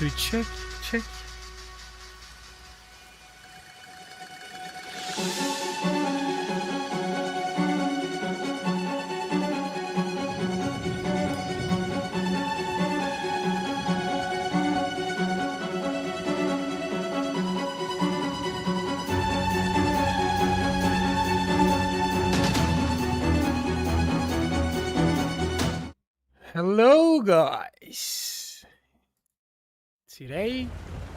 to check. Hello guys, today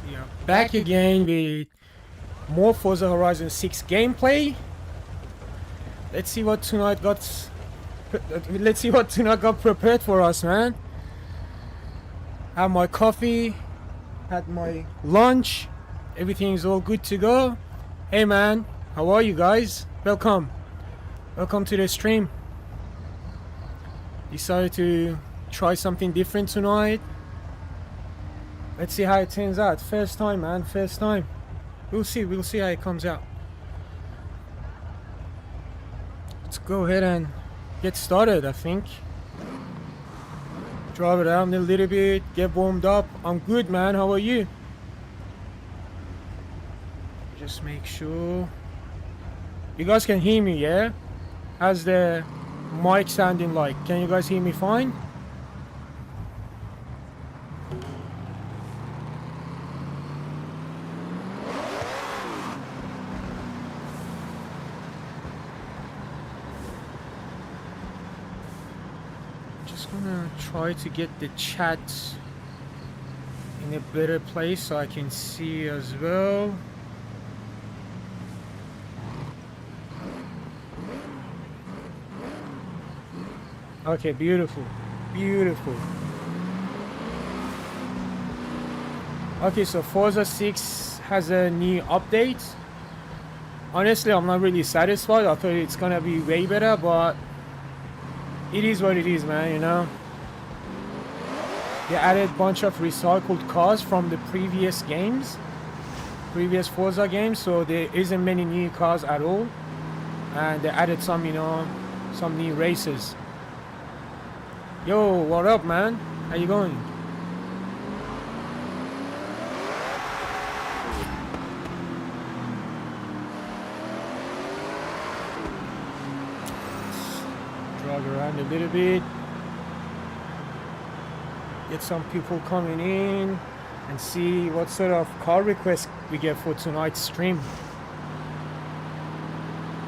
we are back again with more Forza Horizon 6 gameplay. Let's see what tonight got prepared for us, man. Had my coffee, had my lunch, everything is all good to go. Hey man, how are you guys? Welcome to the stream. Decided to try something different tonight. Let's see how it turns out. First time, man, first time. We'll see how it comes out. Let's go ahead and get started, I think. Drive around a little bit, get warmed up. I'm good, man. How are you? Just make sure you guys can hear me, yeah? How's the mic sounding like? Can you guys hear me fine? Just gonna try to get the chat in a better place so I can see as well. Okay, beautiful. Okay, so Forza 6 has a new update. Honestly, I'm not really satisfied. I thought it's gonna be way better, but it is what it is, man, you know. They added a bunch of recycled cars from the previous Forza games, so there isn't many new cars at all. And they added some, you know, some new races. Yo, what up, man? How you going? Drive around a little bit. Get some people coming in and see what sort of car requests we get for tonight's stream.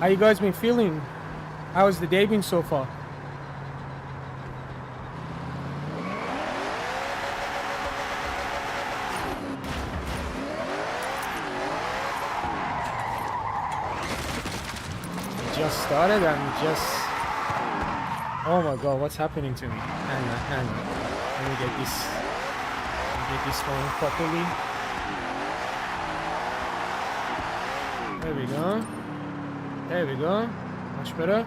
How you guys been feeling? How's the day been so far? Just started and just... Oh my god, what's happening to me? Hang on. Let me get this going properly. There we go. Much better.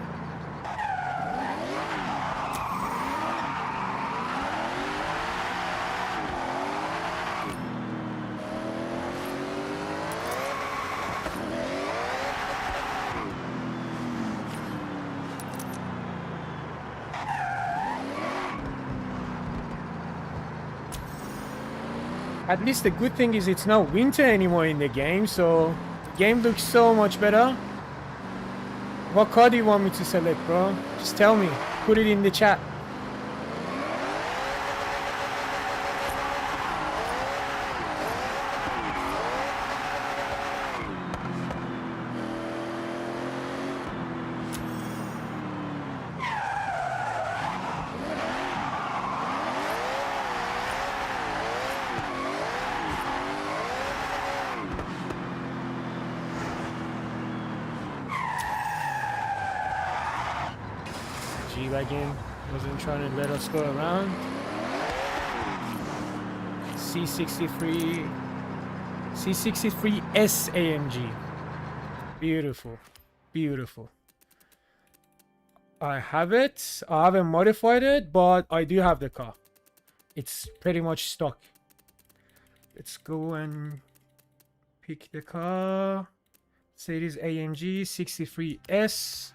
At least the good thing is it's not winter anymore in the game, so the game looks so much better. What car do you want me to select, bro? Just tell me. Put it in the chat. G-Wagon wasn't trying to let us go around. C63S AMG. Beautiful. I have it. I haven't modified it, but I do have the car. It's pretty much stock. Let's go and pick the car. Say it is AMG 63S.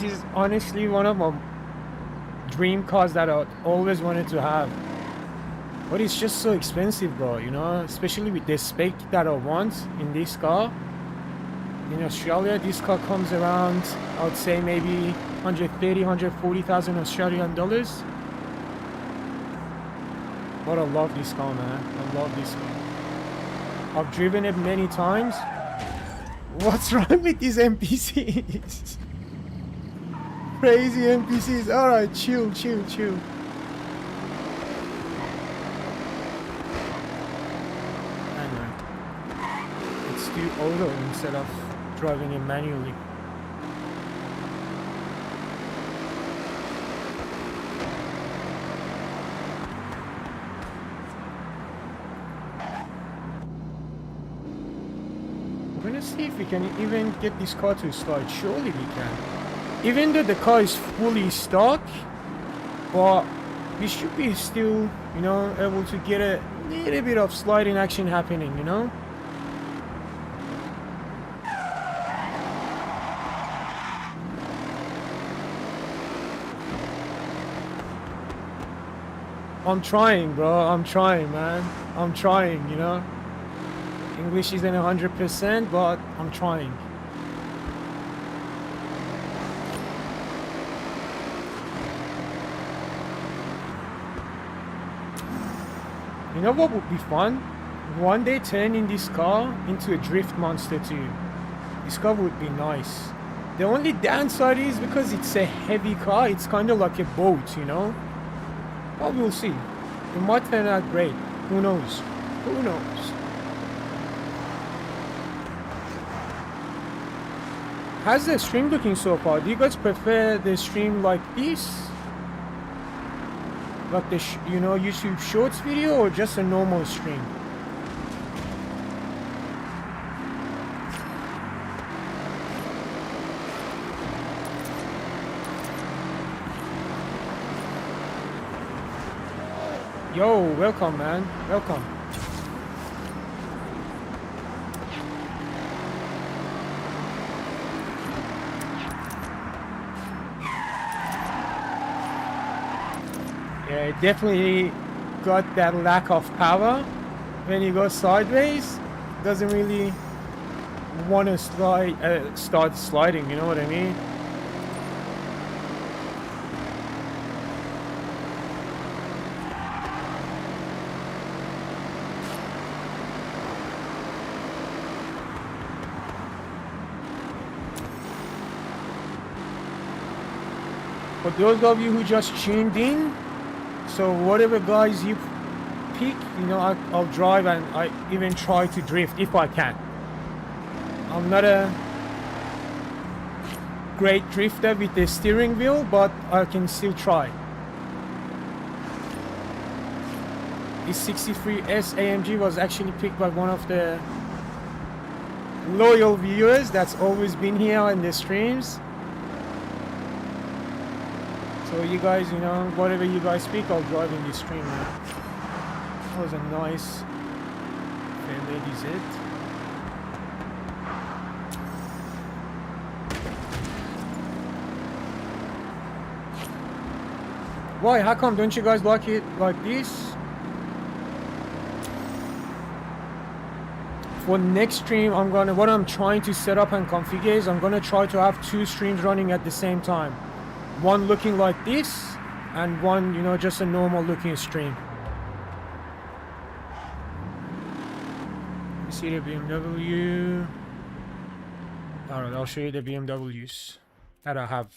This is honestly one of my dream cars that I always wanted to have. But it's just so expensive, bro, you know, especially with the spec that I want in this car. In Australia, this car comes around, I would say maybe 130, 140,000 Australian dollars. But I love this car, man. I love this car. I've driven it many times. What's wrong with these NPCs? Crazy NPCs. Alright, chill, chill, chill. Anyway, let's do auto instead of driving it manually. We're gonna see if we can even get this car to start. Surely we can. Even though the car is fully stock, but we should be still, you know, able to get a little bit of sliding action happening, you know? I'm trying, bro. I'm trying, man. I'm trying, you know? English isn't 100%, but I'm trying. You know what would be fun? One day turning this car into a drift monster too. This car would be nice. The only downside is because it's a heavy car, it's kind of like a boat, you know? But we'll see. It might turn out great. Who knows? Who knows? How's the stream looking so far? Do you guys prefer the stream like this? Like the, you know, YouTube Shorts video, or just a normal stream? Yo, welcome, man. Welcome. Yeah, it definitely got that lack of power when you go sideways. Doesn't really want to start sliding, you know what I mean? For those of you who just tuned in, so whatever guys you pick, you know, I'll drive, and I even try to drift if I can. I'm not a great drifter with the steering wheel, but I can still try. This 63S AMG was actually picked by one of the loyal viewers that's always been here in the streams. So you guys, you know, whatever you guys speak, I'll drive in this stream, man. That was a nice Fair Ladies It. Why? How come? Don't you guys like it like this? For next stream, what I'm trying to set up and configure is I'm gonna try to have 2 streams running at the same time. One looking like this, and one, you know, just a normal looking stream. You see the BMW. Alright, I'll show you the BMWs that I have.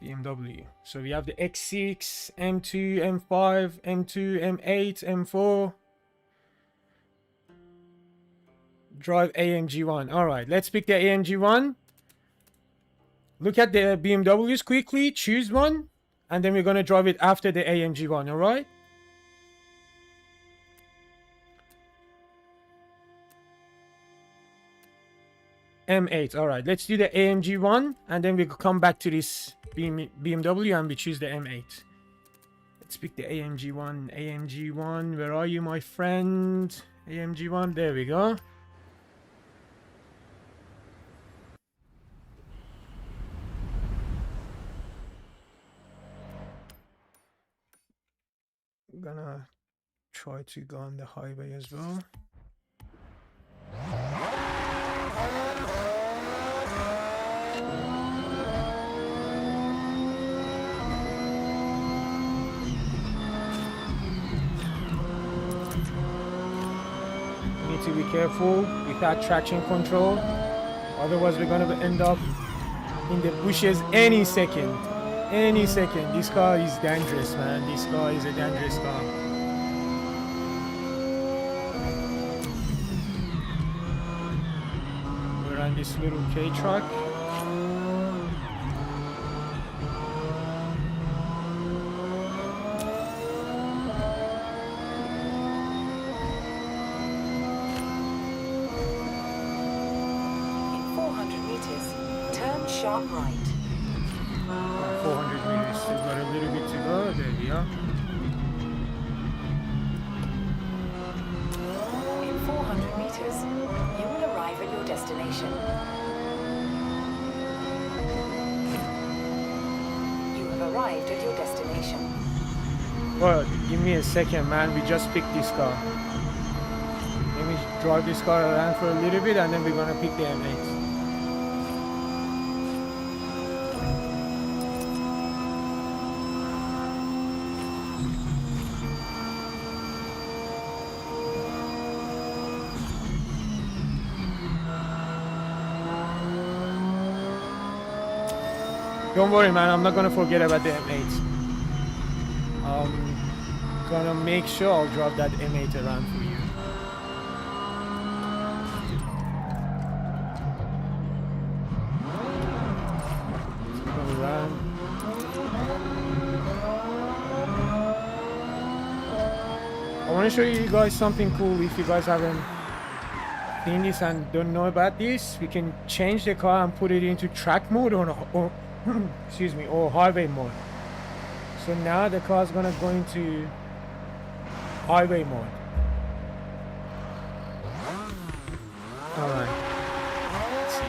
BMW. So we have the X6, M2, M5, M2, M8, M4. Drive AMG one. Alright, let's pick the AMG one. Look at the BMWs quickly, choose one, and then we're going to drive it after the AMG one, alright? M8, alright. Let's do the AMG one, and then we come back to this BMW and we choose the M8. Let's pick the AMG one. AMG one, where are you, my friend? AMG one, there we go. gonna try to go on the highway as well. Need to be careful with that traction control, otherwise we're gonna end up in the bushes any second. Any second. This car is dangerous, man. This car is a dangerous car. We're on this little K truck. In 400 meters, turn sharp right. 400 meters, still got a little bit to go. There we are. In 400 meters, you will arrive at your destination. You have arrived at your destination. Well, give me a second, man. We just picked this car. Let me drive this car around for a little bit and then we're gonna pick the M8. Don't worry, man. I'm not gonna forget about the M8. I'm gonna make sure I'll drive that M8 around for you. So come around. I want to show you guys something cool. If you guys haven't seen this and don't know about this, we can change the car and put it into track mode or excuse me, or highway mode. So now the car's gonna go into highway mode. Alright. Let's see.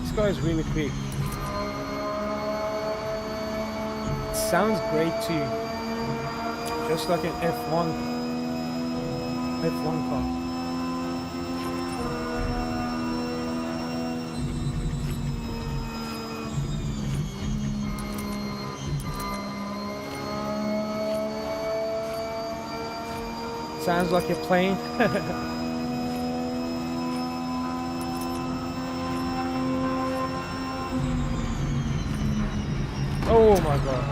This car is really quick. It sounds great too. Just like an F1 car. Sounds like a plane. Oh my god.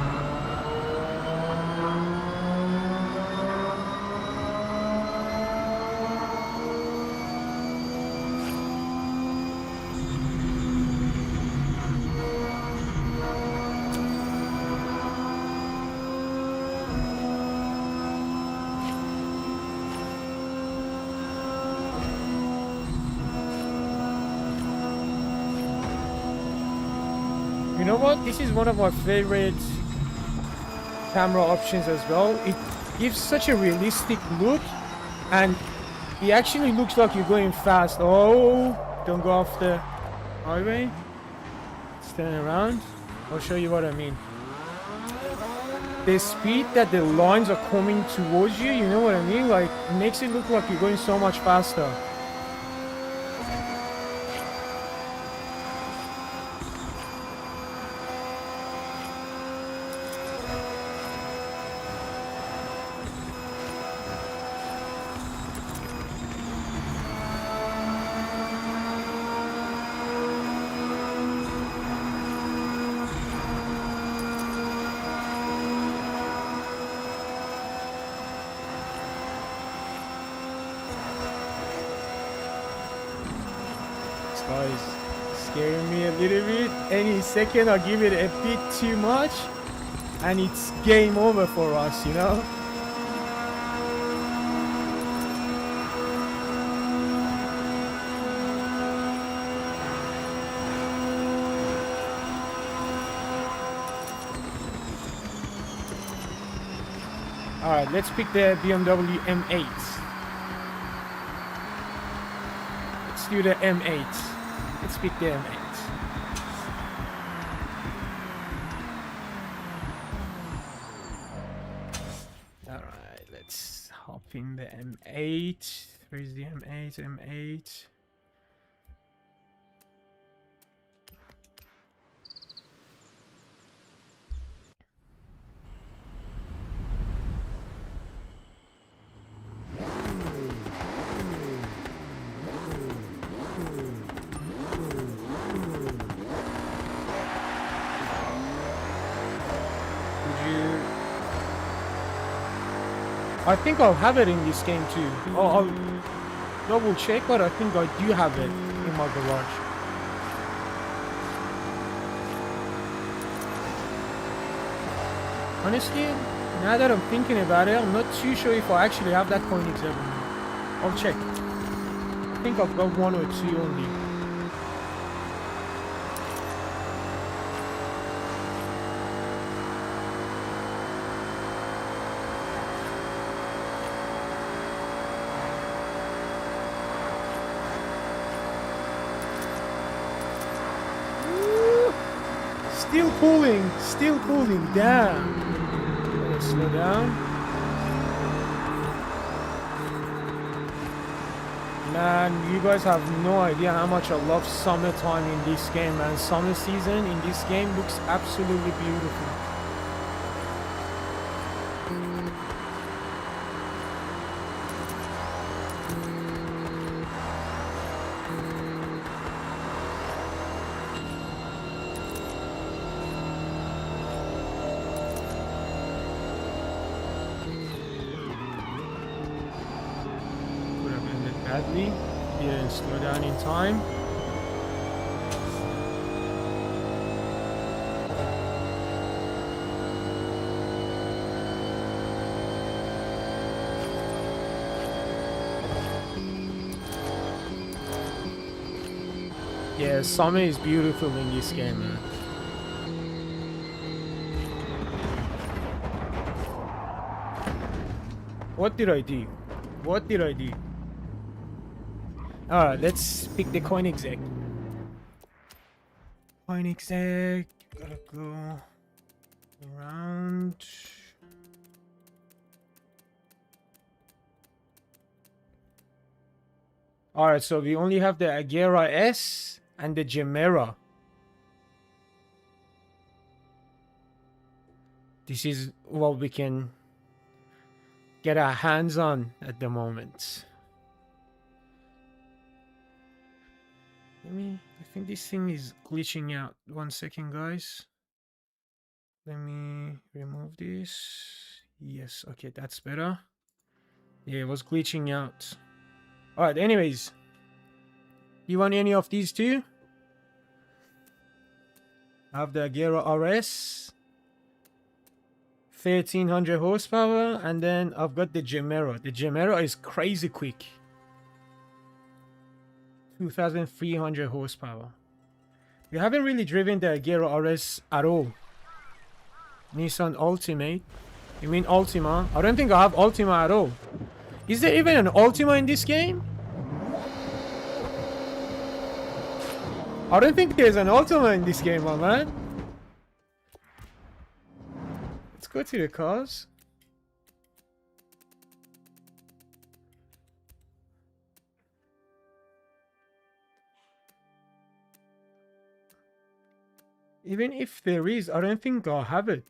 You know what? This is one of my favorite camera options as well. It gives such a realistic look and it actually looks like you're going fast. Oh, don't go off the highway. Let's turn around. I'll show you what I mean. The speed that the lines are coming towards you, you know what I mean? Like, it makes it look like you're going so much faster. Guys, scaring me a little bit. Any second I'll give it a bit too much and it's game over for us, you know. Alright, let's pick the BMW M8. Let's do the M8. Let's pick the M8. Alright, let's hop in the M8. Where's the M8? M8. I think I'll have it in this game too. I'll double check, but I think I do have it in my garage. Honestly, now that I'm thinking about it, I'm not too sure if I actually have that coin exhibit. I'll check. I think I've got one or two only. Still cooling, damn. Let's slow down. Man, you guys have no idea how much I love summertime in this game, man. Summer season in this game looks absolutely beautiful. Badly, didn't slow down in time. Yeah, summer is beautiful in this game, man. What did I do? What did I do? Alright, let's pick the coin exec. Coin exec, gotta go around. Alright, so we only have the Agera S and the Gemera. This is what we can get our hands on at the moment. I think this thing is glitching out. 1 second, guys. Let me remove this. Yes, okay, that's better. Yeah, it was glitching out. Alright, anyways. You want any of these two? I have the Agera RS. 1300 horsepower. And then I've got the Gemera. The Gemera is crazy quick. 2300 horsepower. We haven't really driven the Agera RS at all. Nissan Ultimate. You mean Ultima? I don't think I have Ultima at all. Is there even an Ultima in this game? I don't think there's an Ultima in this game, my man. Let's go to the cars. Even if there is, I don't think I'll have it.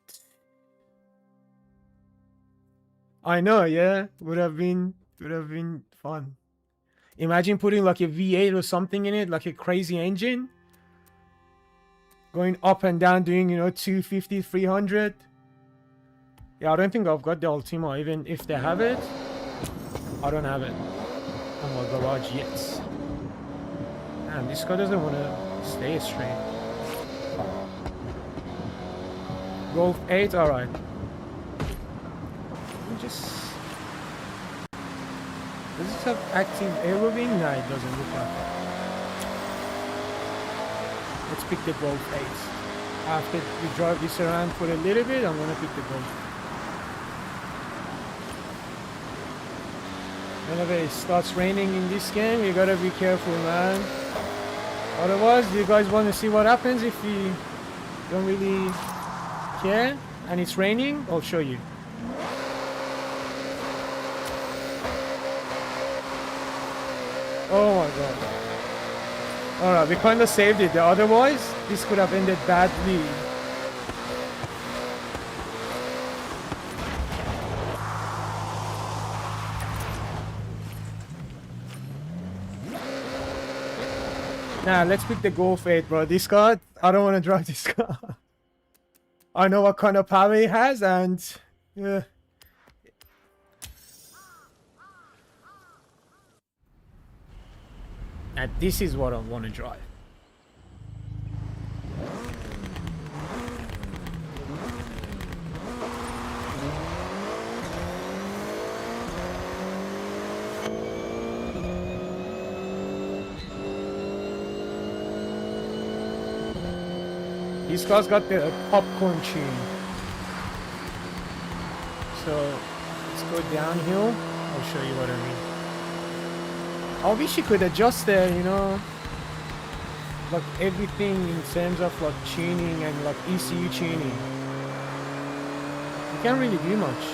I know, yeah. Would have been fun. Imagine putting like a V8 or something in it, like a crazy engine. Going up and down, doing, 250, 300. Yeah, I don't think I've got the Ultima. Even if they have it, I don't have it in my garage yet. Damn, this car doesn't want to stay straight. Golf 8, alright. Just... Does this have active aerobeam? No, it doesn't look like it. Let's pick the Golf 8. After we drive this around for a little bit, I'm gonna pick the Golf. Whenever it starts raining in this game, you gotta be careful, man. Otherwise, do you guys want to see what happens if you don't really care and it's raining? I'll show you. Oh my god. Alright, we kinda saved it. Otherwise, this could have ended badly. Nah, let's pick the Golf 8, bro. This car, I don't want to drive this car. I know what kind of power it has, and yeah. And this is what I want to drive. This car's got the popcorn tune. So let's go downhill. I'll show you what I mean. I wish you could adjust there, you know, like everything in terms of like tuning and like ECU tuning. You can't really do much.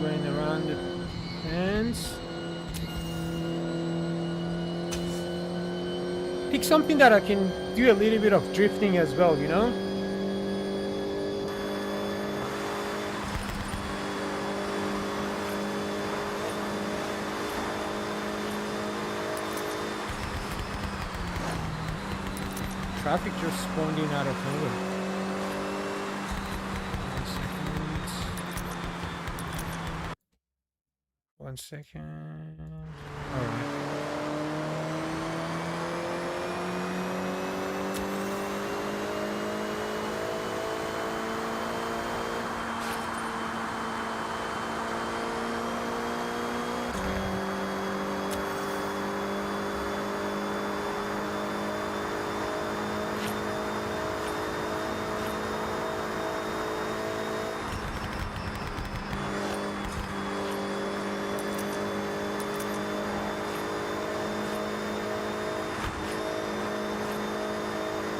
Going around the fence. Pick something that I can do a little bit of drifting as well, you know? Traffic just spawned in out of nowhere. 1 second. All right.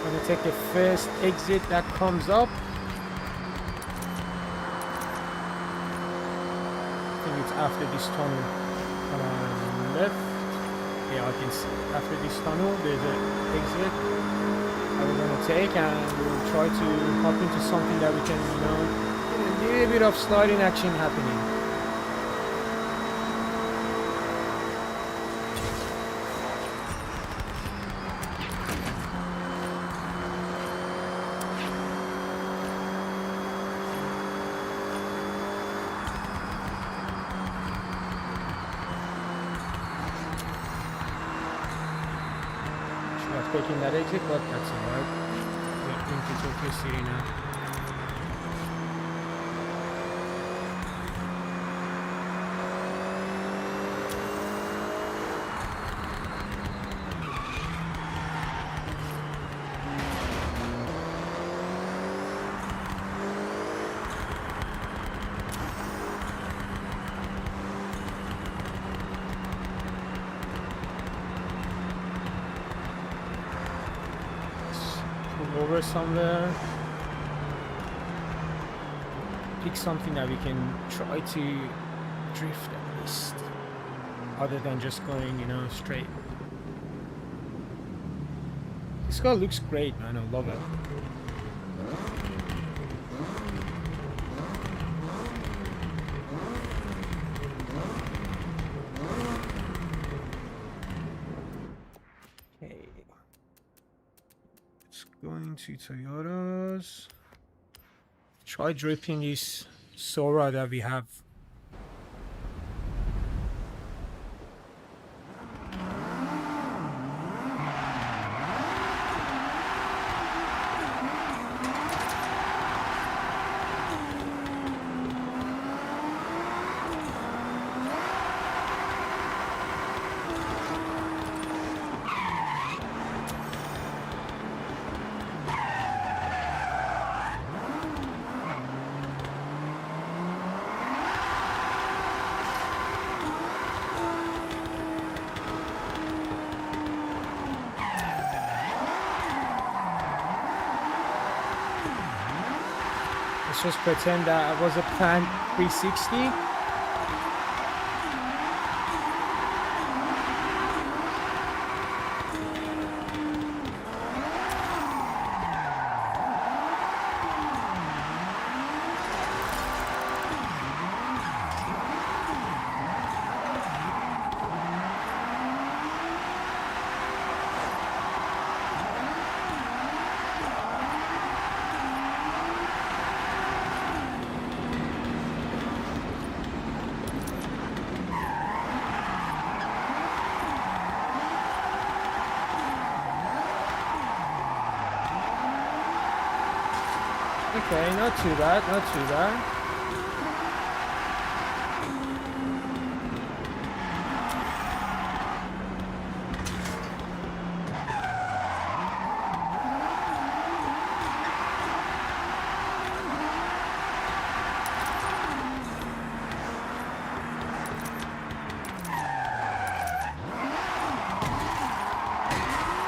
Gonna take the first exit that comes up. I think it's after this tunnel. Left. Yeah, I can see. After this tunnel, there's an exit that we're gonna take, and we'll try to hop into something that we can, you know, get a little bit of sliding action happening. Taking that exit, but that's alright. We're into Tokyo City now. Over somewhere, pick something that we can try to drift at least, other than just going, you know, straight. This car looks great, man. I love it. Going to Toyotas. Try dripping this Sora that we have. Let's just pretend that it was a planned 360. Okay, not too bad, not too bad.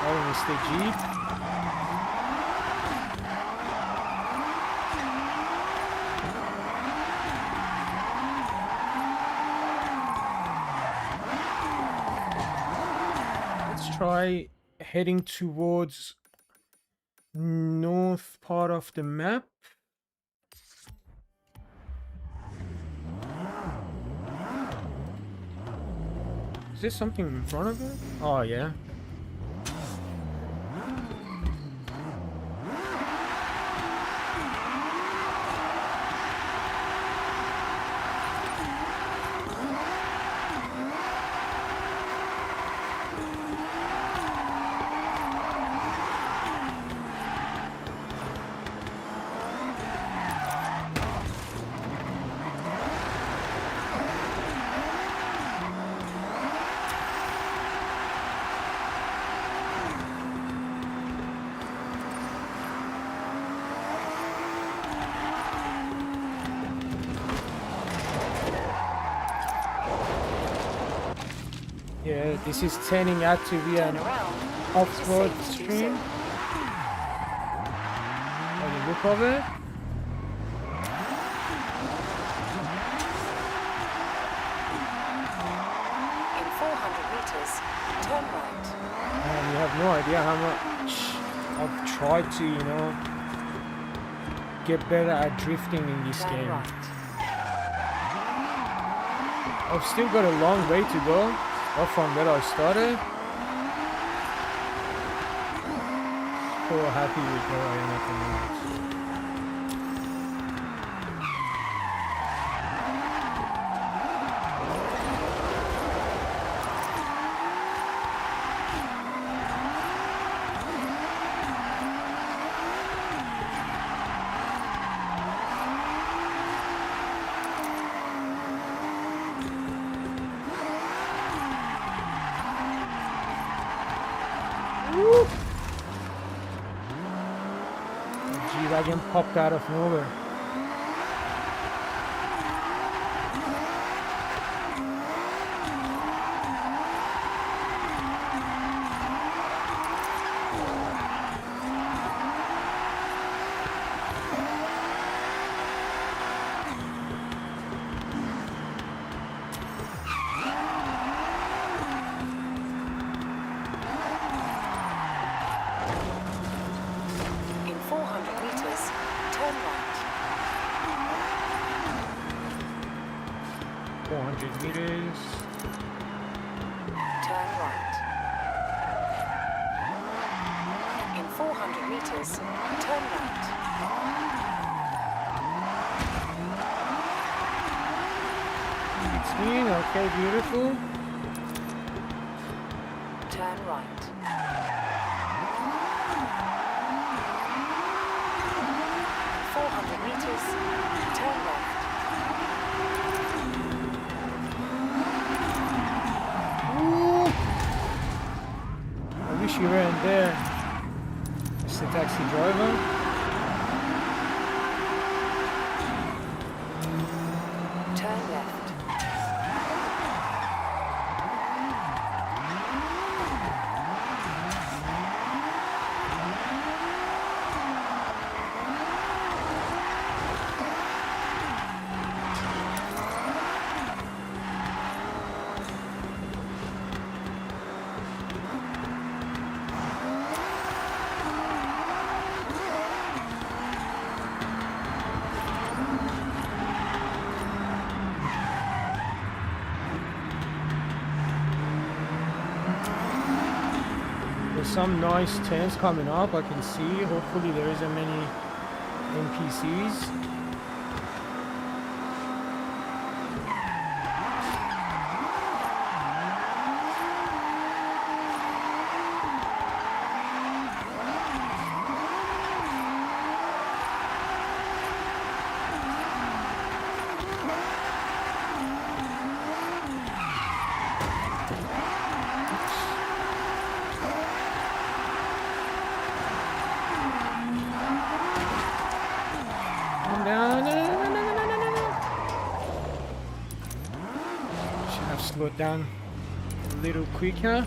Oh, Mr. Jeep. Try heading towards north part of the map. Is there something in front of it? Oh yeah. Yeah, this is turning out to be an off-road stream. By the look of it. In 400 meters, turn right. And you have no idea how much I've tried to, you know, get better at drifting in this Turn game. right. I've still got a long way to go. Off from where I started. So happy with where I am at the moment. G-Wagon popped out of nowhere. In 400 meters, turn right. 400 meters. Turn right. In 400 meters, meters. Turn right. Okay, beautiful. Turn right. 400 meters. Turn left. Ooh. I wish you weren't there, Mr. Taxi driver. Turn left. There's some nice turns coming up, I can see. Hopefully there isn't many NPCs. Should have slowed down a little quicker.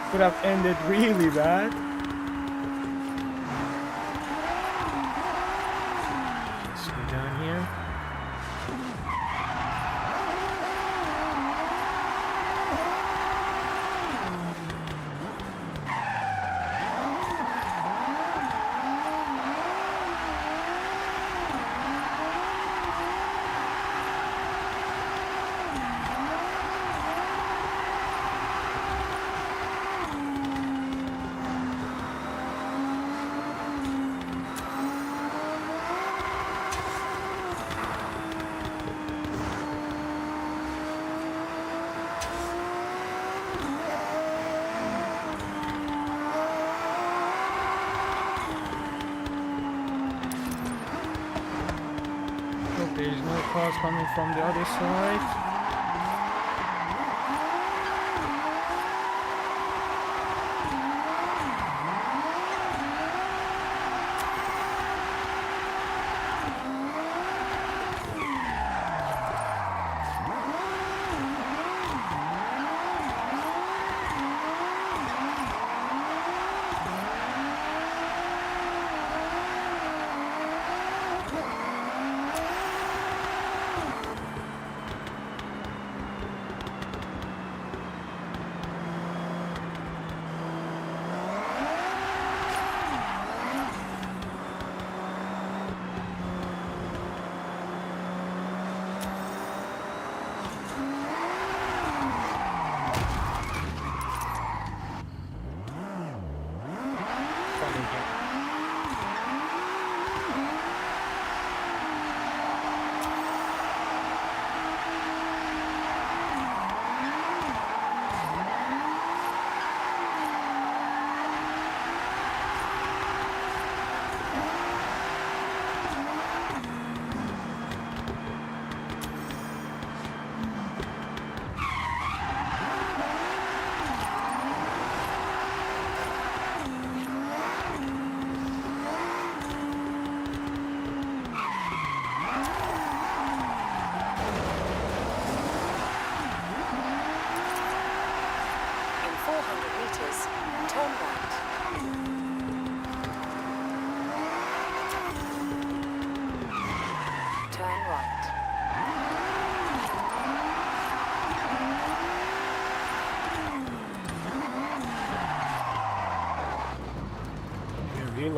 Could have ended really bad. Let's go down here. There's no cars coming from the other side.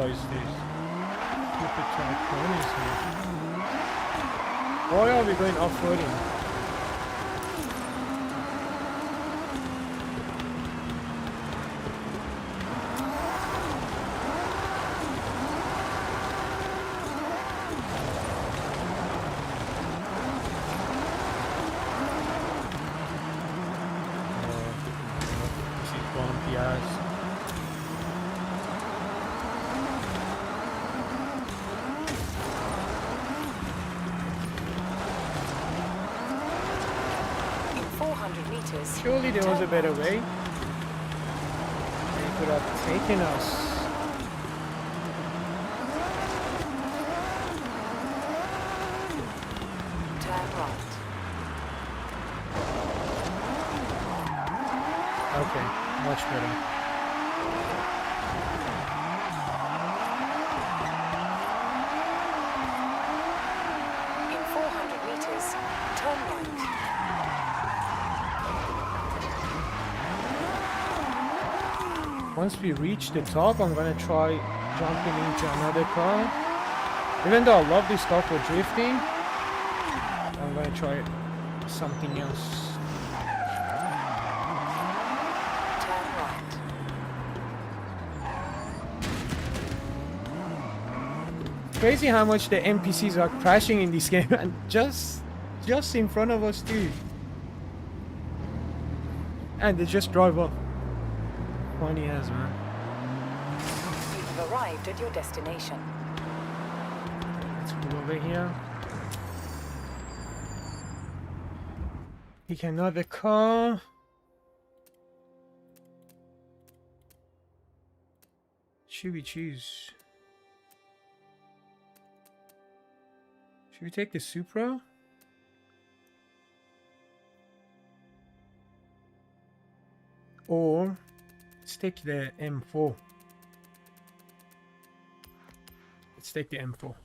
is this? Stupid tight corners here. Why are we going off-roading? Surely there was a better way. They could have taken us. Turn right. Okay, much better. In 400 meters, turn right. Once we reach the top, I'm gonna try jumping into another car. Even though I love this car for drifting, I'm gonna try something else. Turn right. Crazy how much the NPCs are crashing in this game, and just in front of us too. And they just drive up. Funny as, man. You've arrived at your destination. Let's pull over here. Pick another car. Should we choose? Should we take the Supra? Or let's take the M4. Let's take the M4.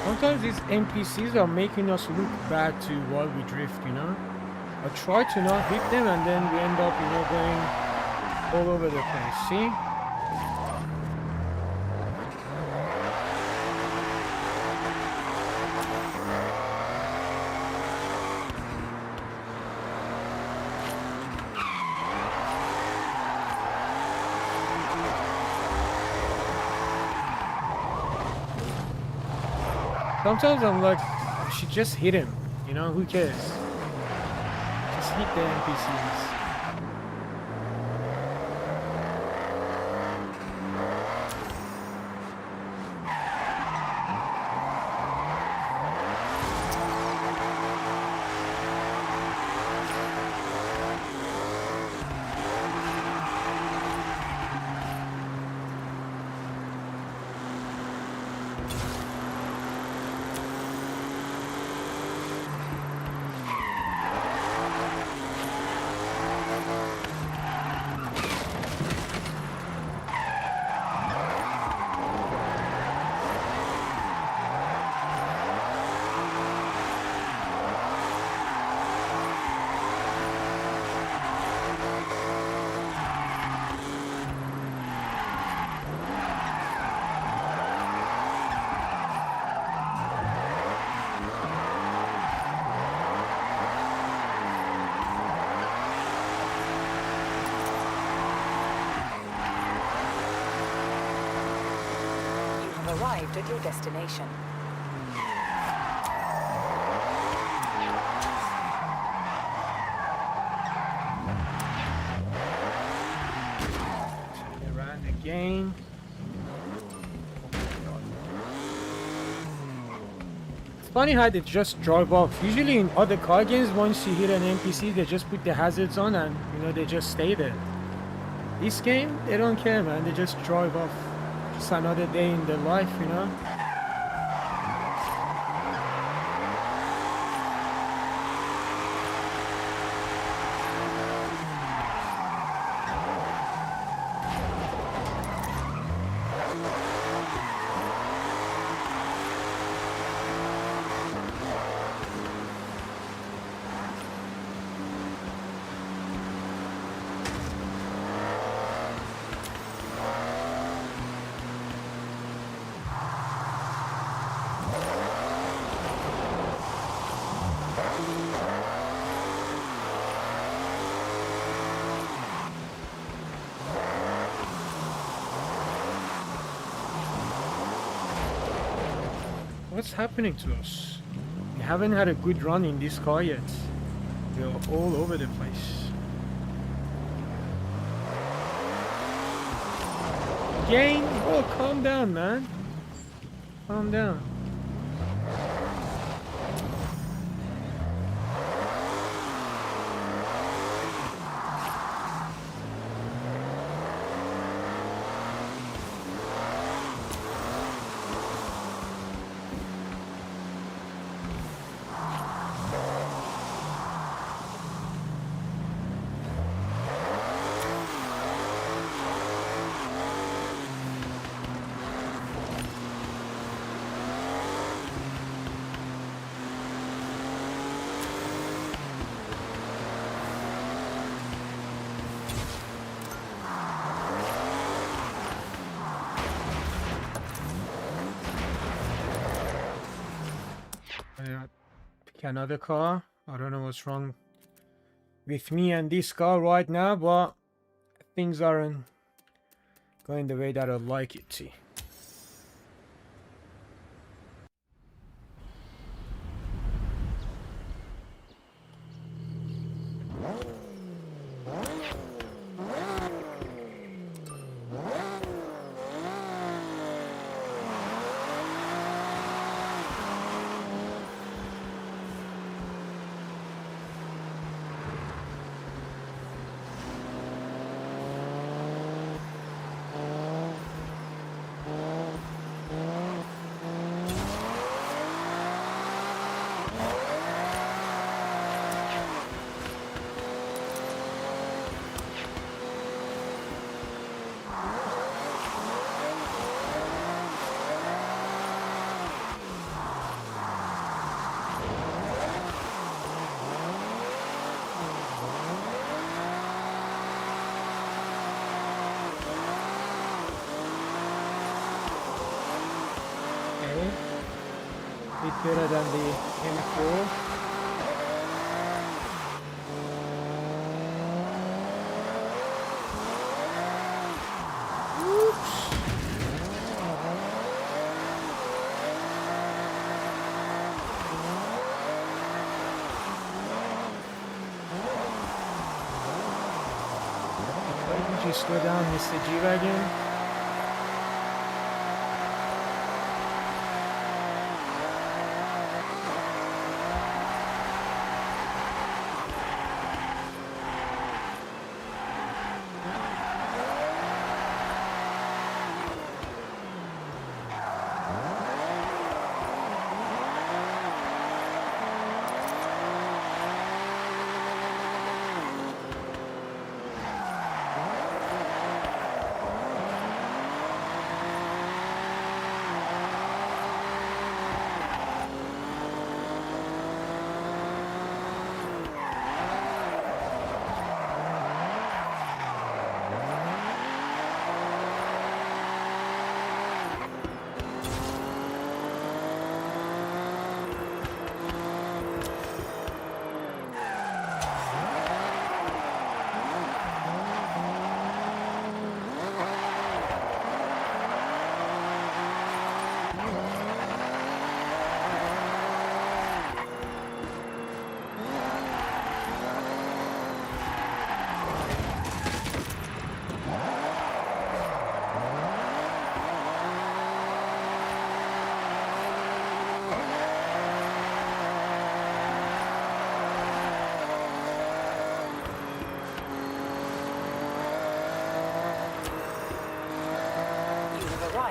Sometimes these NPCs are making us look bad too while we drift, you know? I try to not hit them and then we end up, you know, going all over the place, see? Sometimes I'm like, I should just hit him, you know, who cares? Just hit the NPCs. arrived at your destination. Turn around again. It's funny how they just drive off. Usually in other car games, once you hit an NPC, they just put the hazards on and, you know, they just stay there. This game, they don't care, man. They just drive off. Just another day in their life, you know? What's happening to us? We haven't had a good run in this car yet. We're all over the place. Again? Oh, calm down, man. Calm down. Pick another car. I don't know what's wrong with me and this car right now, but things aren't going the way that I'd like it to. Bit better than the M4. Oops. Why did you slow down, Mr. G-Wagon?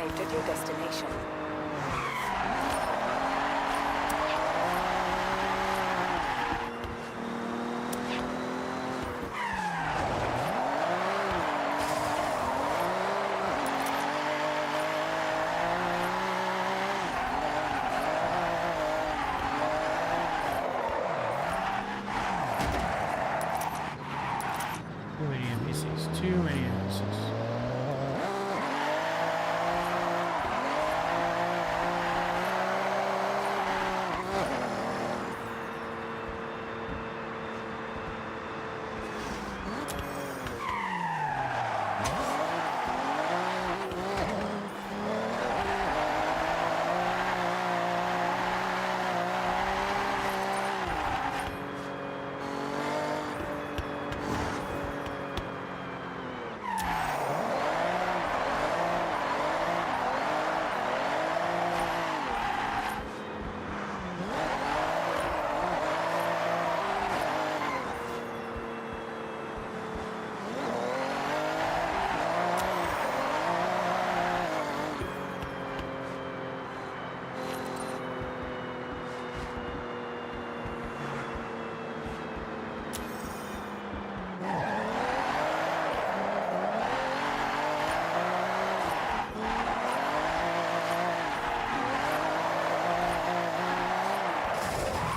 arrived at your destination. Too many NPCs, too many NPCs.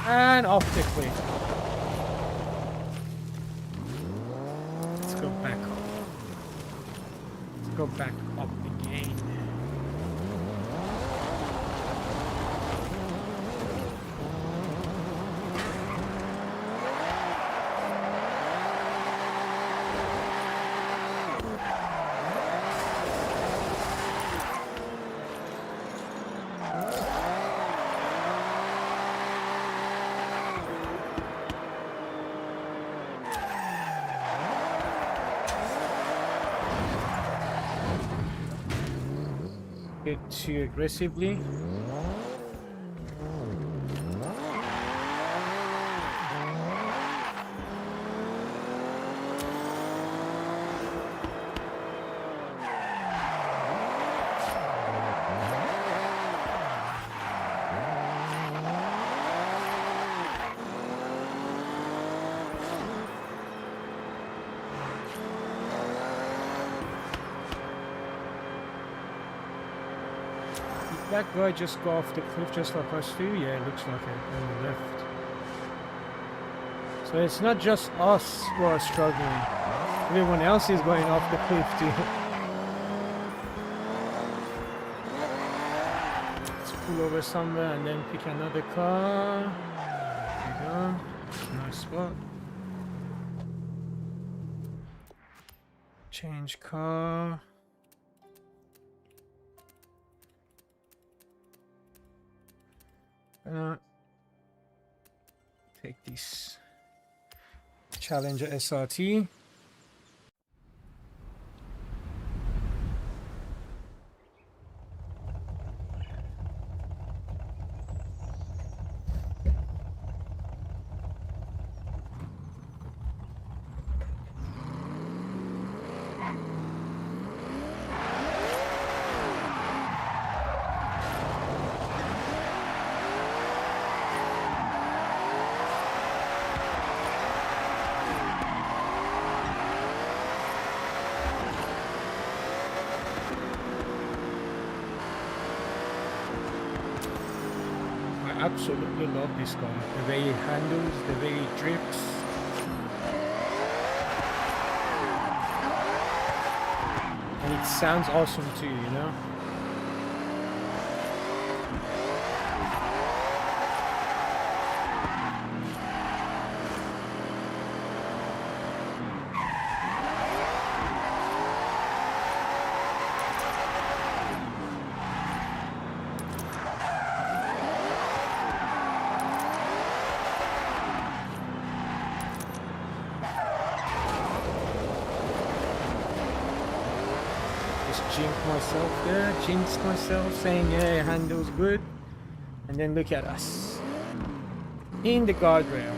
And off the cliff. Let's go back up. Let's go back up again. Get too aggressively. That guy just go off the cliff just like us too? Yeah, it looks like it on the left. So it's not just us who are struggling. Everyone else is going off the cliff too. Let's pull over somewhere and then pick another car. There we go. Nice spot. Change car. Take this Challenger SRT. Absolutely love this car. The way it handles, the way it drifts. And it sounds awesome too, you know? Jinx myself saying yeah, it handles good, and then look at us in the guardrail.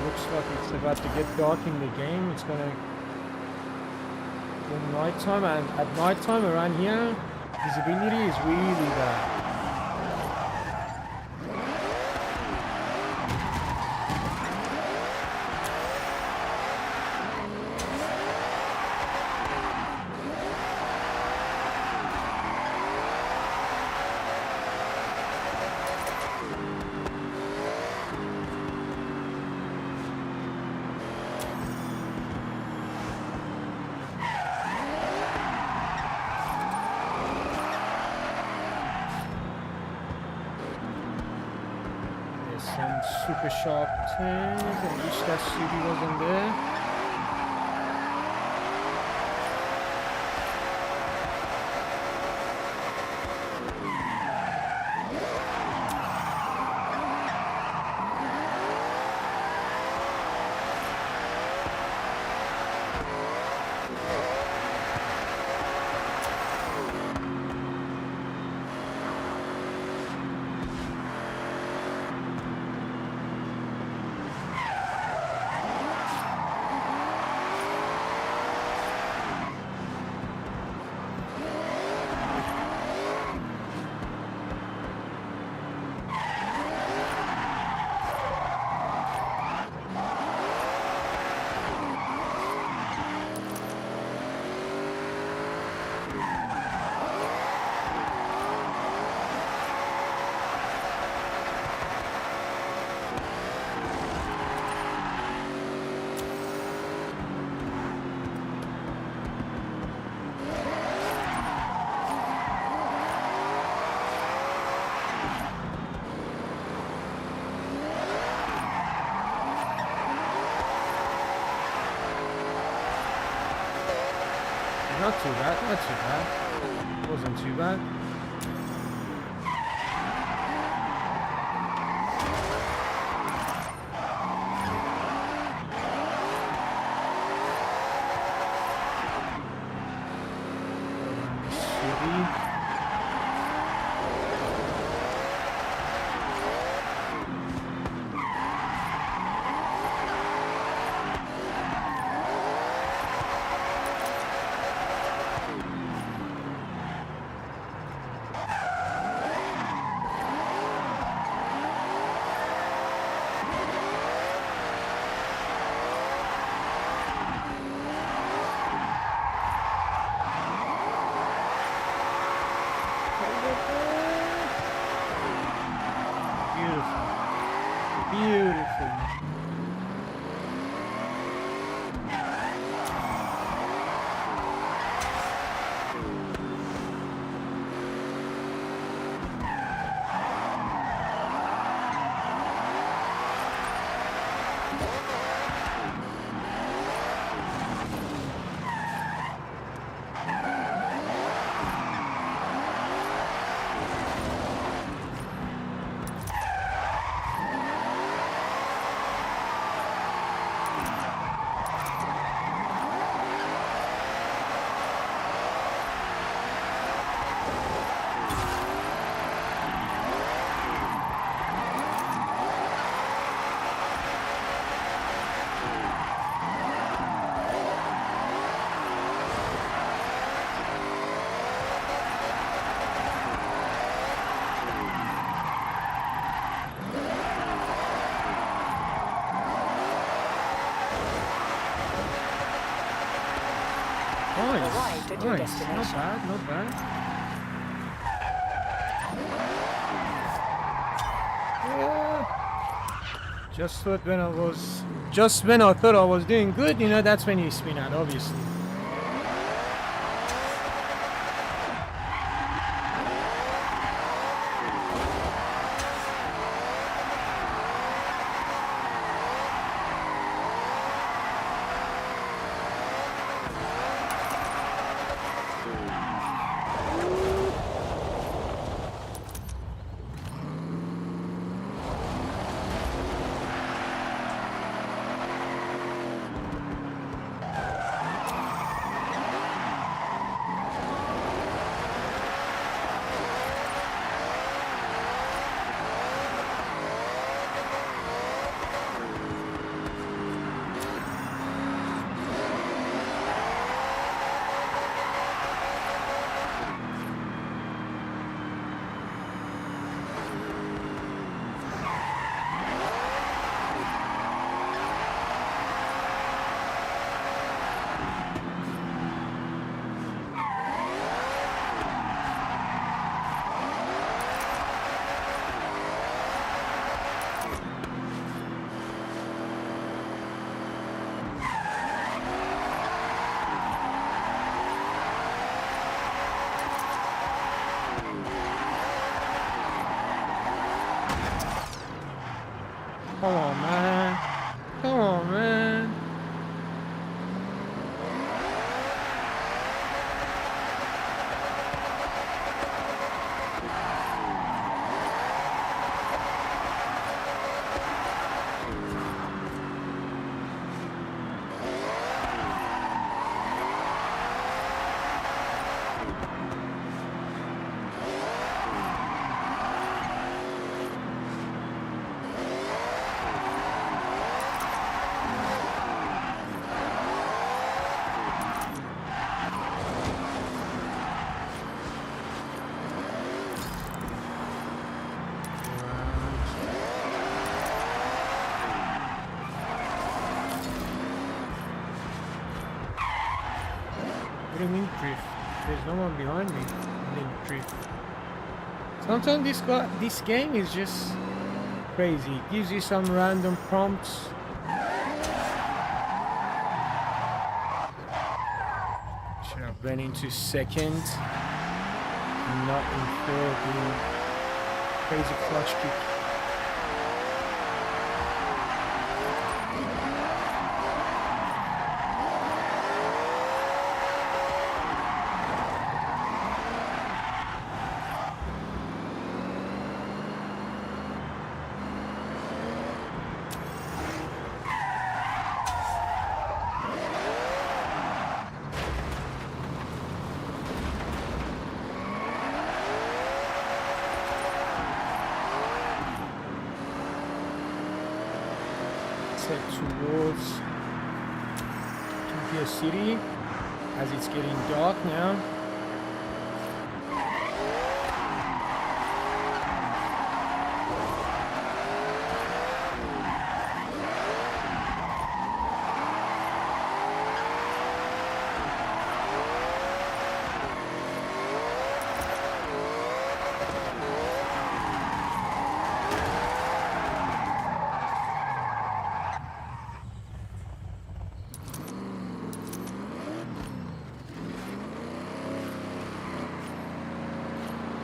Looks like it's about to get dark in the game. It's gonna go nighttime, and at nighttime around here, visibility is really bad. Some super sharp turns. I wish that CD wasn't there. Not too bad, not too bad. Wasn't too bad. Beautiful. Arrived at your Nice. destination. Not bad, not bad. Yeah. Just when I thought I was doing good, you know, that's when you spin out, obviously. Come on, man. Come on, man. What do you mean drift? There's no one behind me. And then drift. Sometimes this game is just crazy. It gives you some random prompts. Should have went into second. Not in third. Doing crazy clutch kick. Towards Tokyo City as it's getting dark now.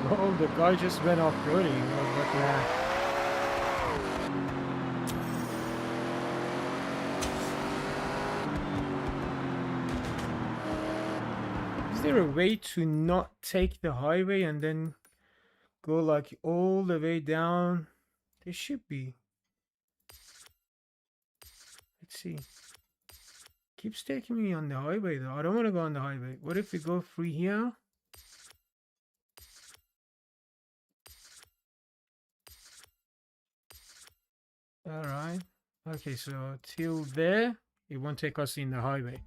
Oh, the guy just went off-roading. What now? Is there a way to not take the highway and then go like all the way down? There should be. Let's see. Keeps taking me on the highway though. I don't want to go on the highway. What if we go through here? Alright. Okay, so till there, it won't take us in the highway.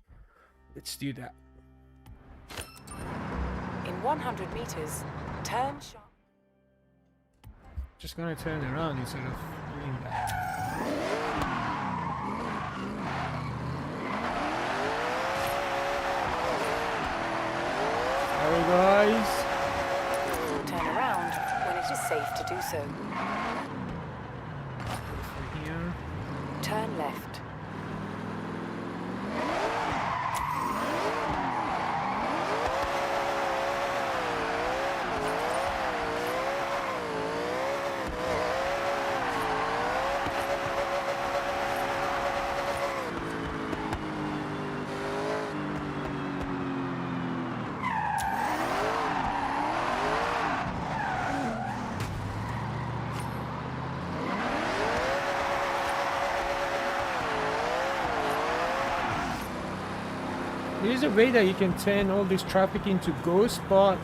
Let's do that. In 100 meters, turn sharp. Just gonna turn around instead of doing that. Alright guys. Turn around when it is safe to do so. Here. Turn left. There's a way that you can turn all this traffic into ghosts, but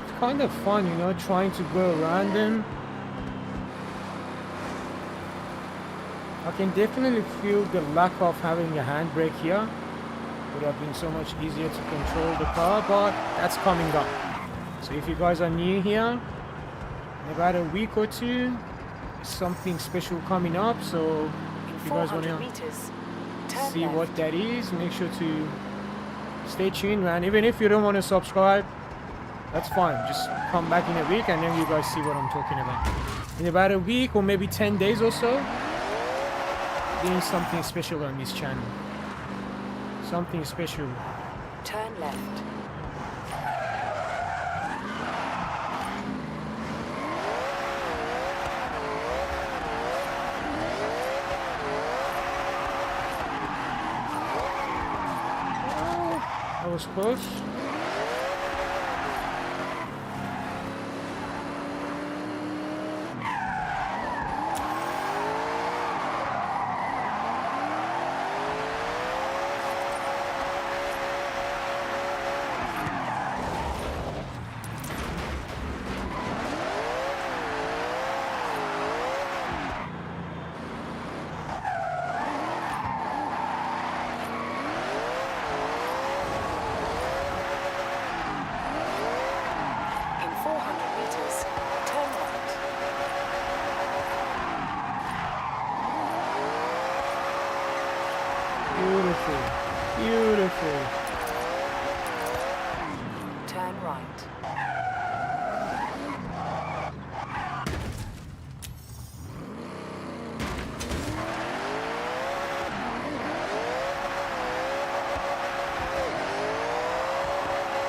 it's kind of fun, you know, trying to go around them. I can definitely feel the lack of having a handbrake here. Would have been so much easier to control the car, but that's coming up. So if you guys are new here, in about a week or two, something special coming up. So if you guys want to see what that is, make sure to stay tuned, man. Even if you don't want to subscribe, that's fine. Just come back in a week and then you guys see what I'm talking about. In about a week or maybe 10 days or so, doing something special on this channel. Something special. Turn left. was close. In 400 meters, turn right. Beautiful. Beautiful. Turn right.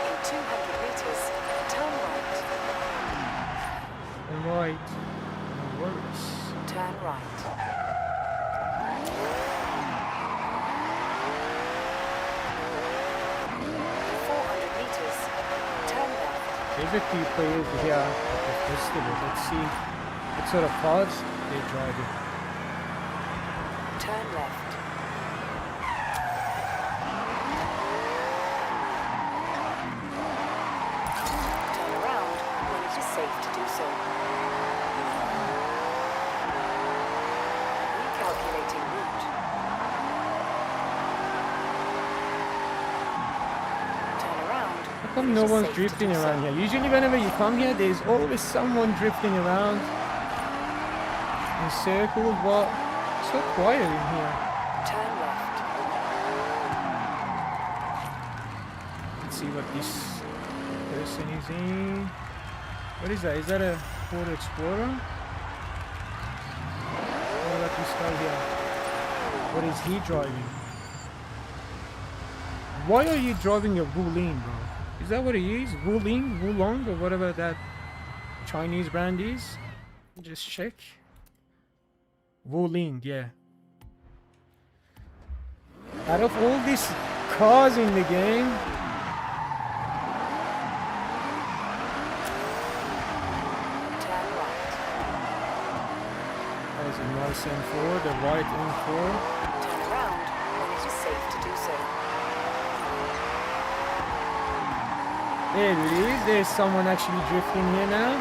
In 200 meters, turn right. All right. No worries. Turn right. In 400 meters, turn left. There's a few players here at the festival. Let's see what sort of cars they're driving. Turn left. Turn around when it is safe to do so. Recalculating route. Turn around. How come no one's drifting around here? Usually whenever you come here, there's always someone drifting around in circles, but it's so quiet in here. Turn left. Let's see what this person is in. What is that? Is that a Ford Explorer? What about this guy here? What is he driving? Why are you driving a Wuling, bro? Is that what it is? Wuling? Wulong? Or whatever that Chinese brand is? Just check. Wuling, yeah. Out of all these cars in the game, Turn right. that is a nice M4, the white M4. Turn around when it is safe to do so. There it is. There's someone actually drifting here now.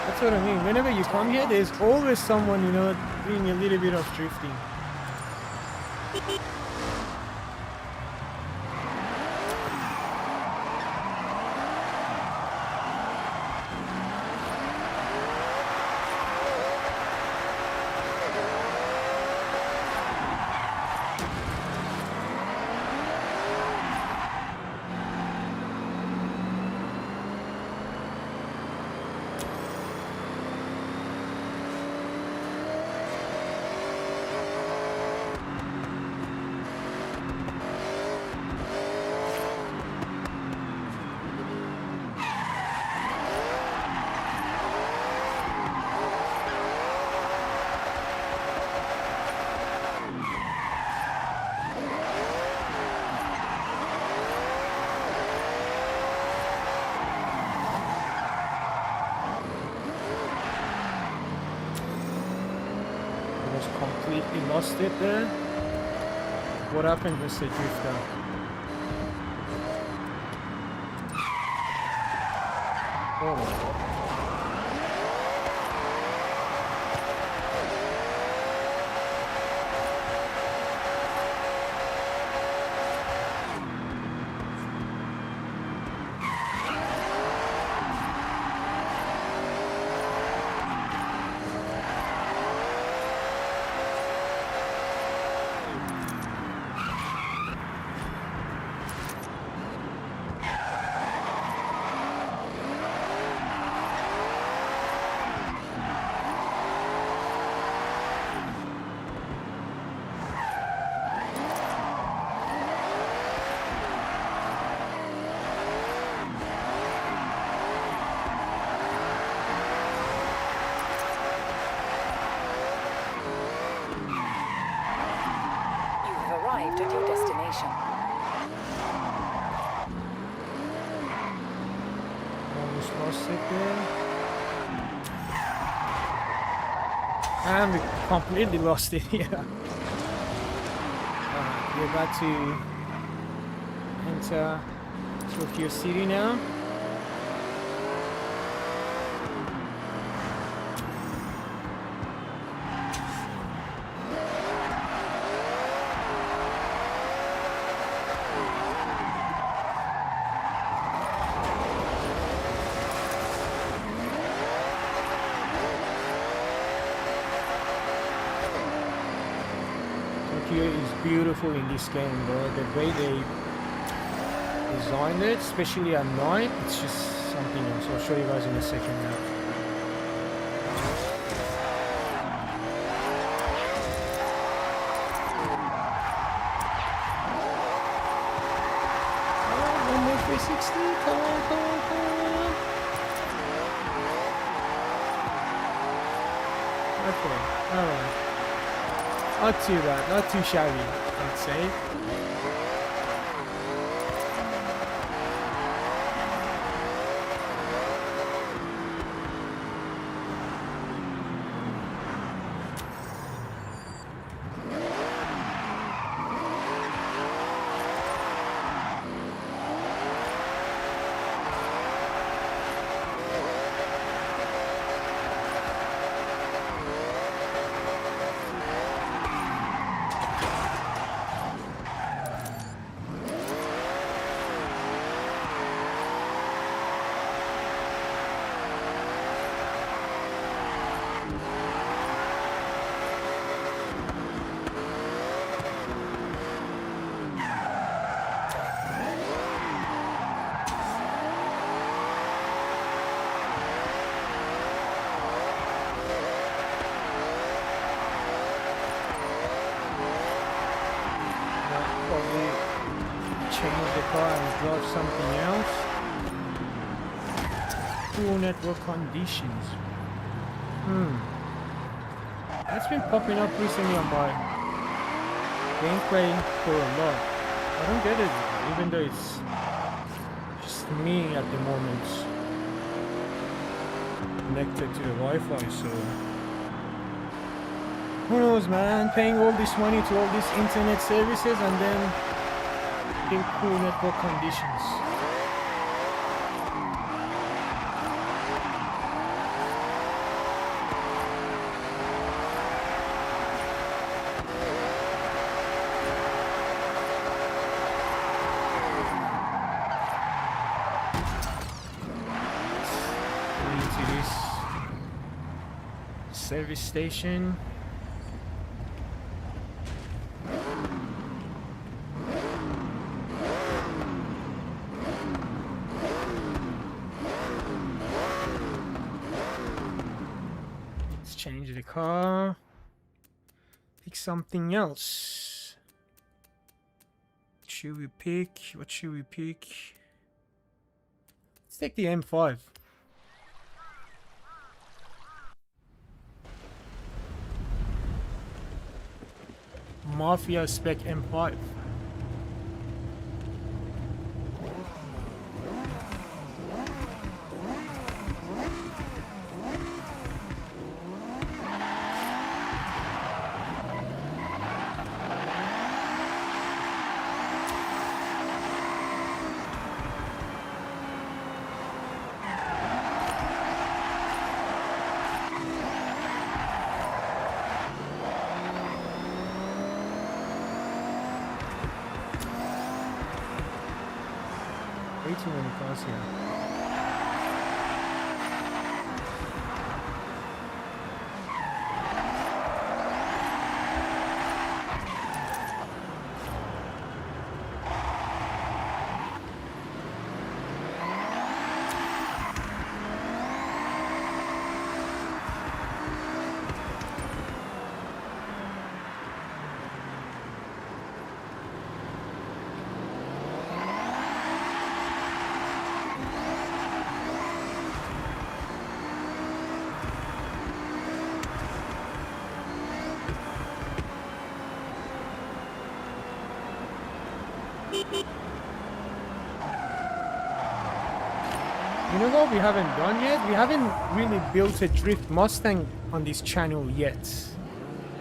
That's what I mean. Whenever you come here, there's always someone, you know, doing a little bit of drifting. Completely lost it there. What happened with the drifter? Oh my god. Arrived at your destination. sit there. And we completely lost it here. We're about to enter Tokyo City now. Tokyo is beautiful in this game, bro. The way they designed it, especially at night, it's just something else. I'll show you guys in a second now. Oh, 360, come on, come on, come on. Okay, alright. Not too bad, not too shabby, I'd say. Probably change the car and drive something else. Poor network conditions. That's been popping up recently on my gameplay for a lot. I don't get it, even though it's just me at the moment connected to the Wi-Fi, so who knows, man? Paying all this money to all these internet services and then getting poor network conditions. Into this service station. Change the car, pick something else. Should we pick? What should we pick? Let's take the M5. Mafia spec M5. Way too many cars here. You know what we haven't done yet? We haven't really built a drift Mustang on this channel yet.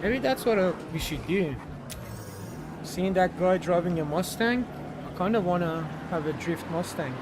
Maybe that's what we should do. Seeing that guy driving a Mustang, I kind of want to have a drift Mustang.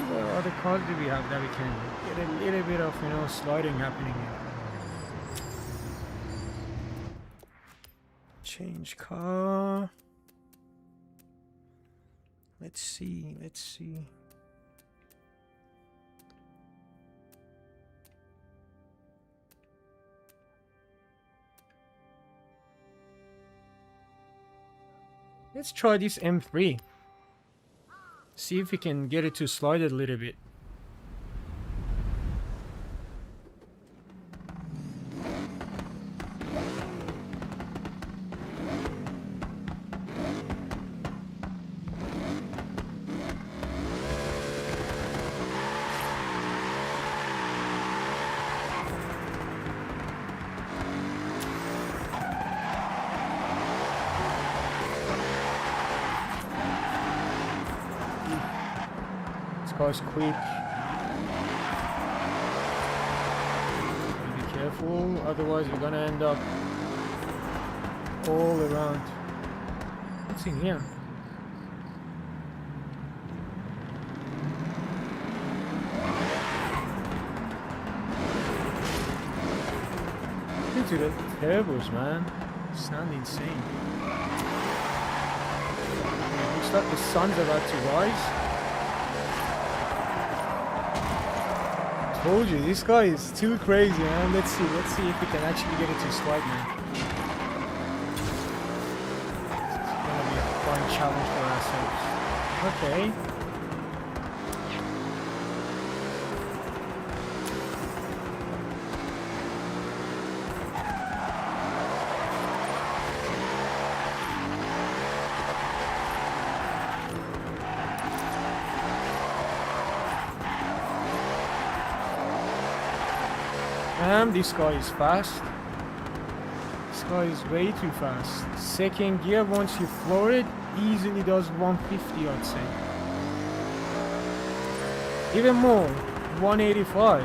What other cars do we have that we can get a little bit of, you know, sliding happening here? Change car. Let's see, let's see. Let's try this M3. See if we can get it to slide a little bit. Car's quick. Be careful, otherwise you're gonna end up all around. What's in here? Into the turbos, man. Sound insane. Looks like the sun's about to rise. Told you, this guy is too crazy, man. Let's see if we can actually get it to slide, man. It's gonna be a fun challenge for ourselves. Okay. This guy is fast. This guy is way too fast. Second gear, once you floor it, easily does 150, I'd say. Even more, 185.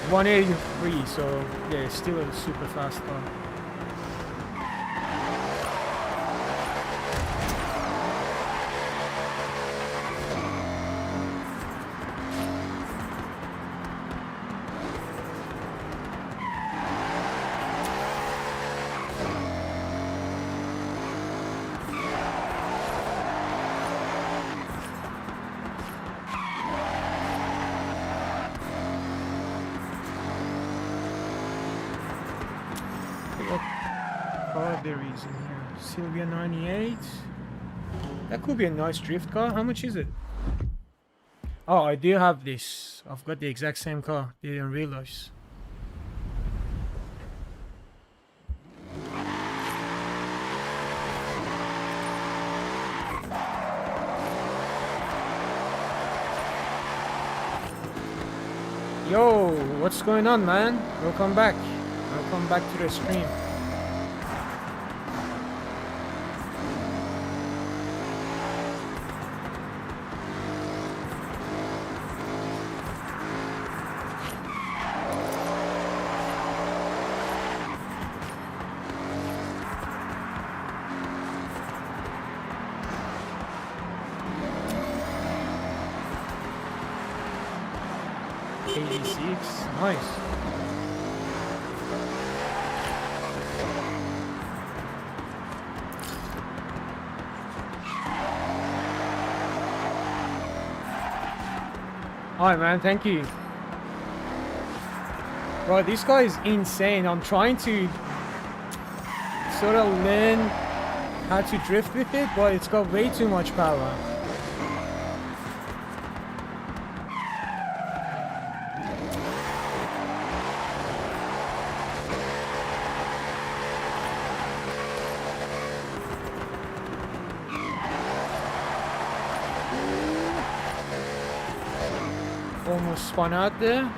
183, so yeah, still a super fast car. Berries in here. Sylvia 98. That could be a nice drift car. How much is it? Oh, I do have this. I've got the exact same car. Didn't realize. Yo, what's going on, man? Welcome back. Welcome back to the stream. 86. Nice. Alright, man. Thank you. Bro, this guy is insane. I'm trying to sort of learn how to drift with it, but it's got way too much power. Almost spun out there.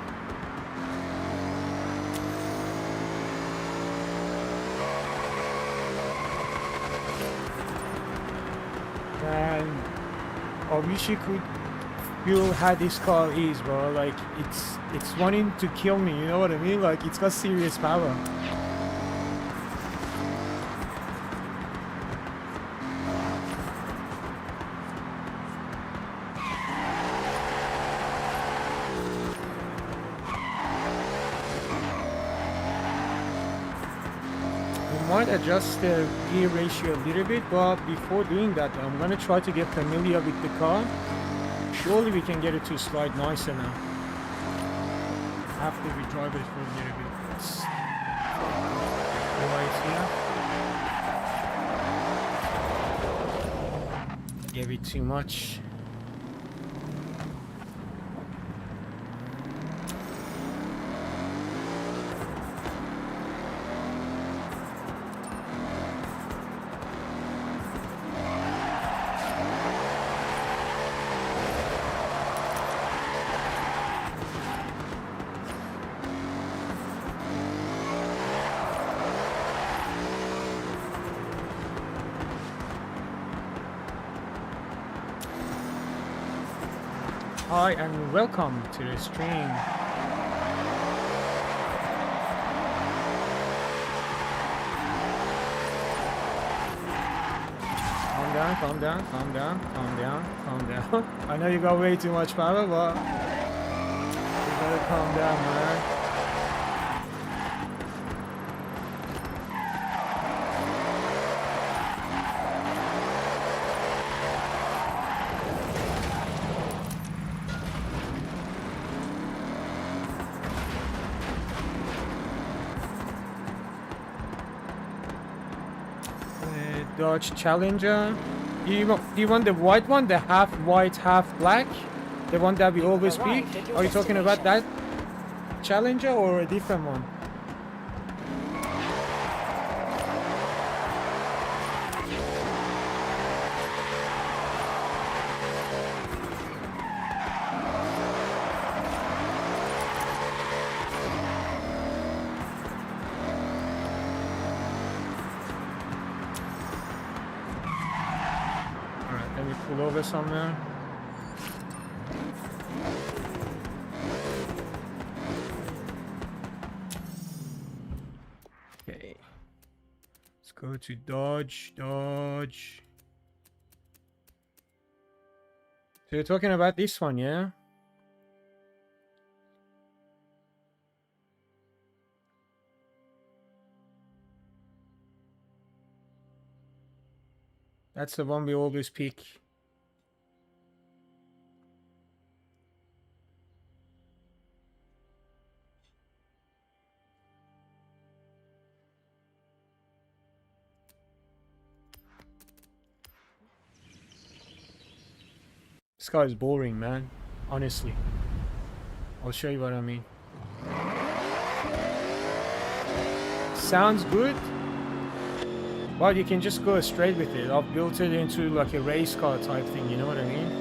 And I wish you could feel how this car is, bro. Like it's wanting to kill me, you know what I mean? Like it's got serious power. Might adjust the gear ratio a little bit, but before doing that I'm gonna try to get familiar with the car. Surely we can get it to slide nicer now after we drive it for a little bit. Let's right here. Gave it too much. Hi and welcome to the stream. Calm down, calm down, calm down, calm down, calm down. I know you got way too much power, but you gotta calm down, man. Dodge Challenger. Do you want the white one, the half white, half black, the one that we always pick? Are you talking about that Challenger or a different one? Pull over somewhere. Okay. Let's go to Dodge. Dodge. So you're talking about this one, yeah? That's the one we always pick. This guy is boring, man. Honestly. I'll show you what I mean. Sounds good, but you can just go straight with it. I've built it into like a race car type thing, you know what I mean?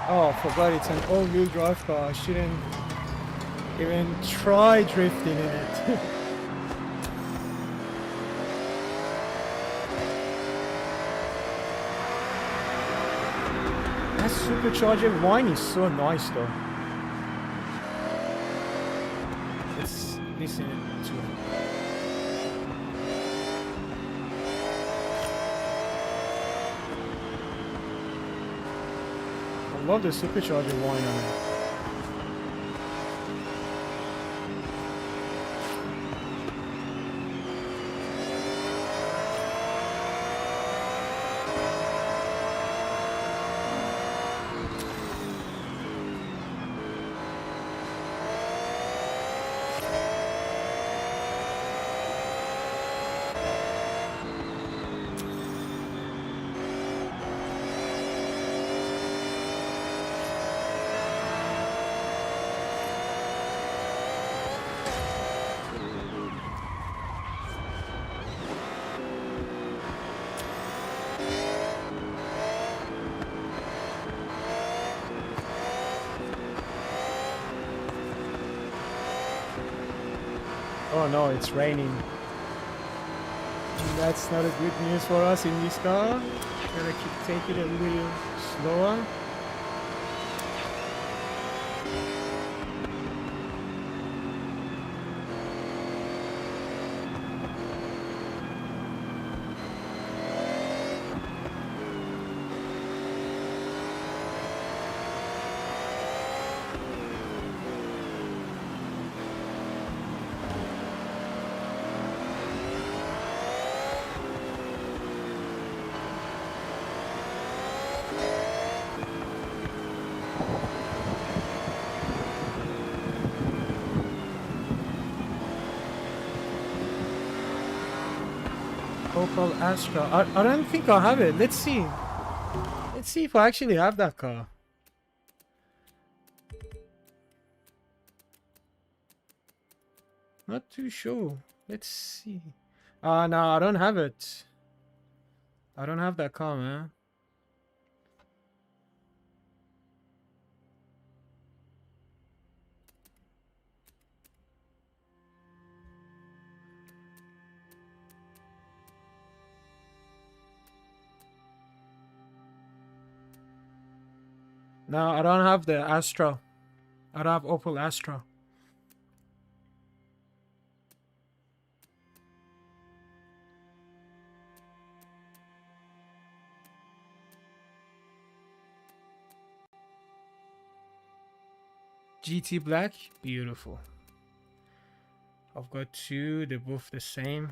Oh, I forgot it's an all-wheel drive car. I shouldn't even try drifting in it. That supercharger wine is so nice though. Let's listen to it. I love the supercharger wine on it. Oh no, it's raining. That's not a good news for us in this car. Gotta take it a little slower. Opel Astra. I don't think I have it. Let's see. Let's see if I actually have that car. Not too sure. Let's see. No, I don't have it. I don't have that car, man. No, I don't have the Astra. I don't have Opel Astra. GT Black, beautiful. I've got two, they're both the same.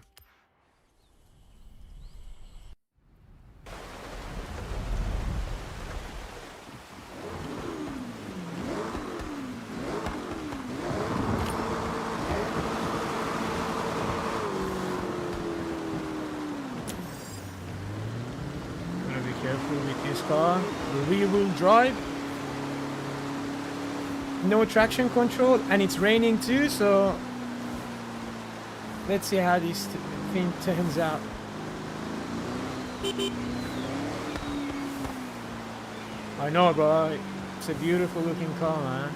Gotta be careful with this car. The rear-wheel drive. No traction control, and it's raining too, so let's see how this thing turns out. I know, bro. It's a beautiful looking car, man.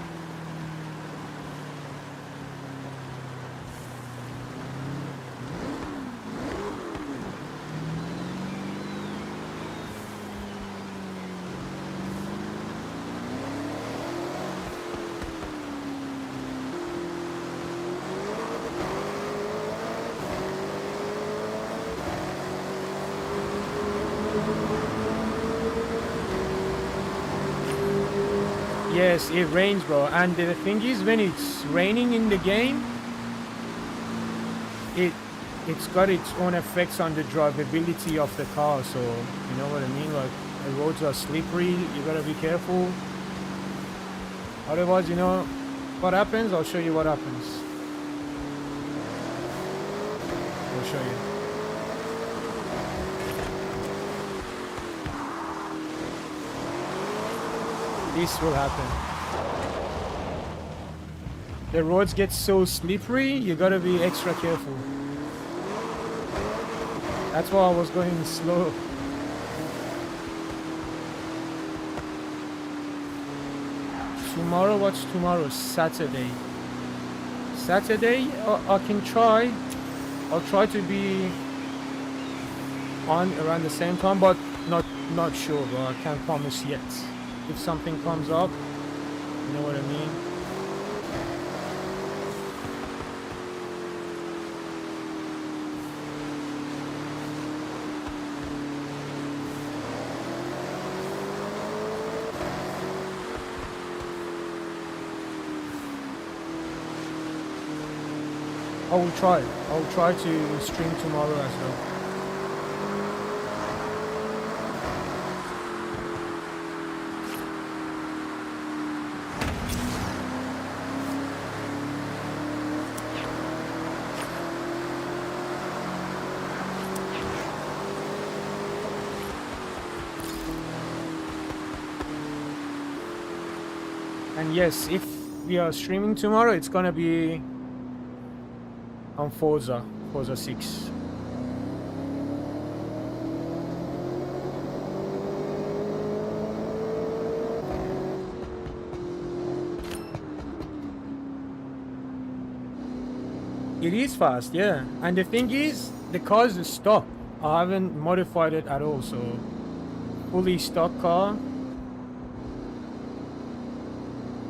Yes, it rains, bro. And the thing is, when it's raining in the game, it's got its own effects on the drivability of the car. So you know what I mean? Like the roads are slippery. You gotta be careful. Otherwise, you know what happens. I'll show you what happens. I'll show you. This will happen. The roads get so slippery, you gotta be extra careful. That's why I was going slow. tomorrow, what's tomorrow? Saturday. Saturday, I can try. I'll try to be on around the same time, but not sure, bro. I can't promise yet. If something comes up, you know what I mean? I will try. I will try to stream tomorrow as well. And yes, if we are streaming tomorrow, it's gonna be on Forza 6. It is fast, yeah. And the thing is, the car is stock. I haven't modified it at all, so fully stock car.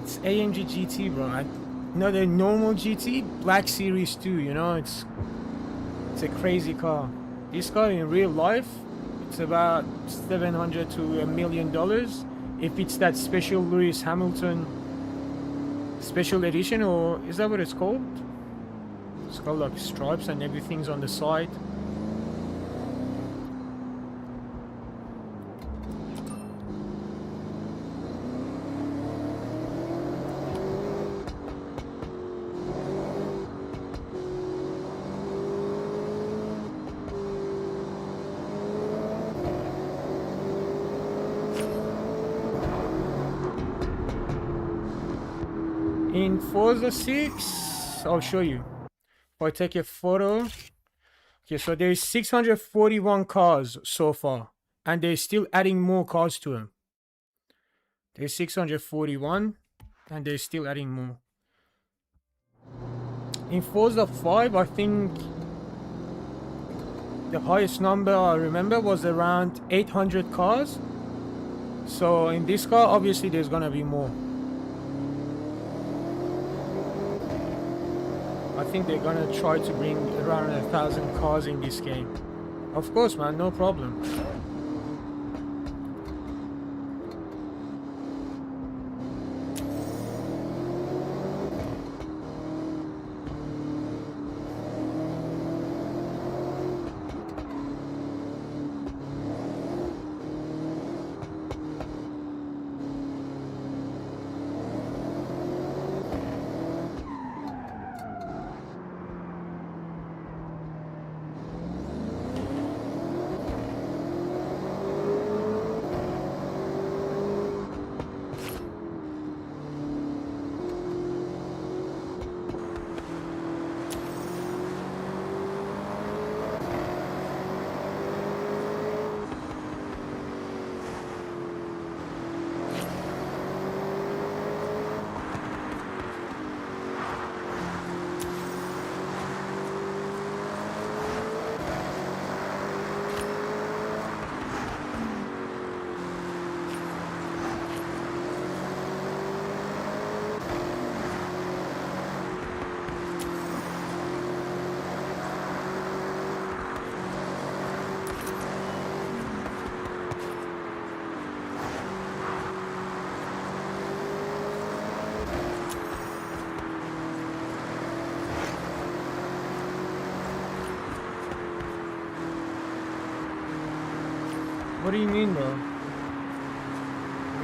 It's AMG GT, bro. Not a normal GT, Black Series 2, you know, it's a crazy car. This car in real life, it's about $700 to $1 million. If it's that special Lewis Hamilton special edition, or is that what it's called? It's got like stripes and everything's on the side. In Forza 6, I'll show you. If I take a photo. Okay, so there's 641 cars so far. And they're still adding more cars to them. There's 641. And they're still adding more. In Forza 5, I think the highest number I remember was around 800 cars. So in this car, obviously there's gonna be more. I think they're gonna try to bring around 1,000 cars in this game. Of course, man, no problem. What do you mean, bro? What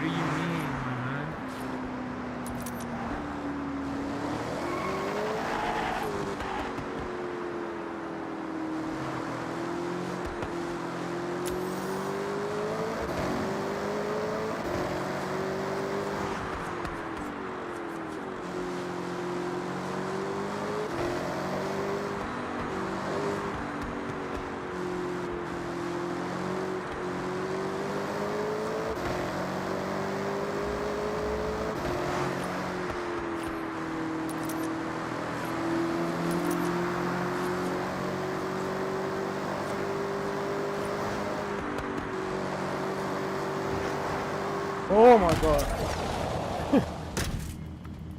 do you mean, man? Oh my god.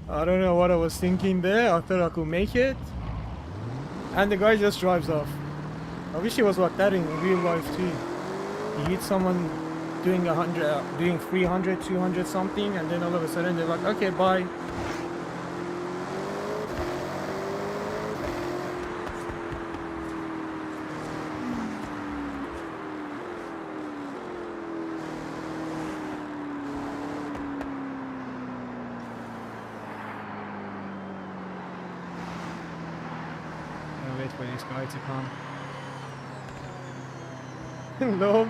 I don't know what I was thinking there. I thought I could make it. And the guy just drives off. I wish it was like that in real life too. You hit someone doing 100, doing 300, 200 something, and then all of a sudden they're like, okay, bye. I'll wait for this guy to come. No.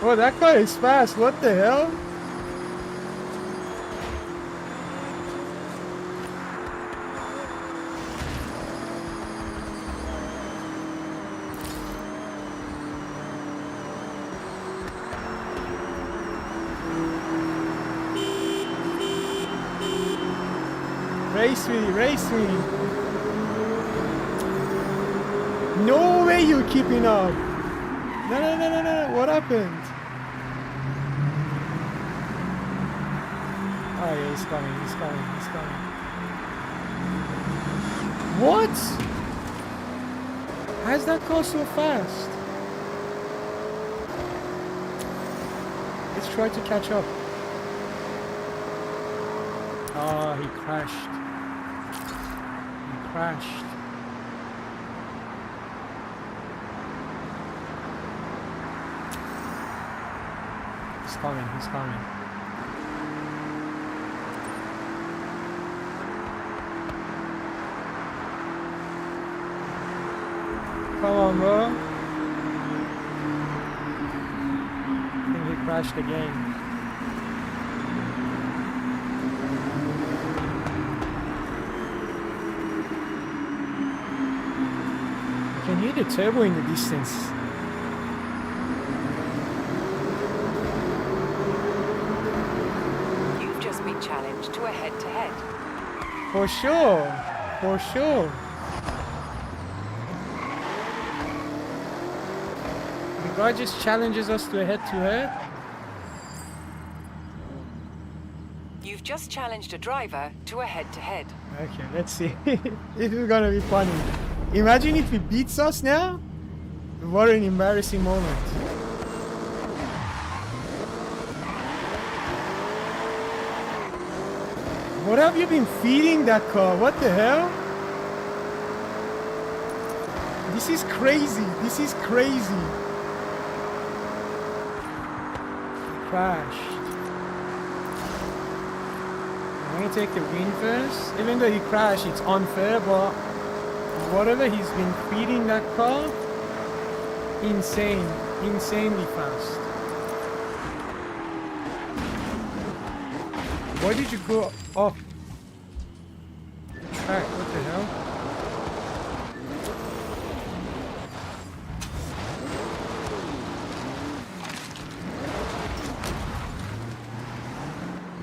Oh, that guy is fast. What the hell? Race me, race me. No way you're keeping up. No, no, no, no, no. What happened? Oh yeah, he's coming, he's coming, he's coming. What? How's that car so fast? Let's try to catch up. Oh, he crashed. He crashed. He's coming, he's coming. Come on, bro. I think he crashed again. I can hear the turbo in the distance. You've just been challenged to a head-to-head. For sure. For sure. The guy just challenges us to a head-to-head. You've just challenged a driver to a head-to-head. Okay, let's see. This is gonna be funny. Imagine if he beats us now. What an embarrassing moment. What have you been feeding that car? What the hell? This is crazy. This is crazy. Crashed. I'm gonna take the win first. Even though he crashed, it's unfair, but whatever he's been feeding that car, insane. Insanely fast. Why did you go off track? What the hell?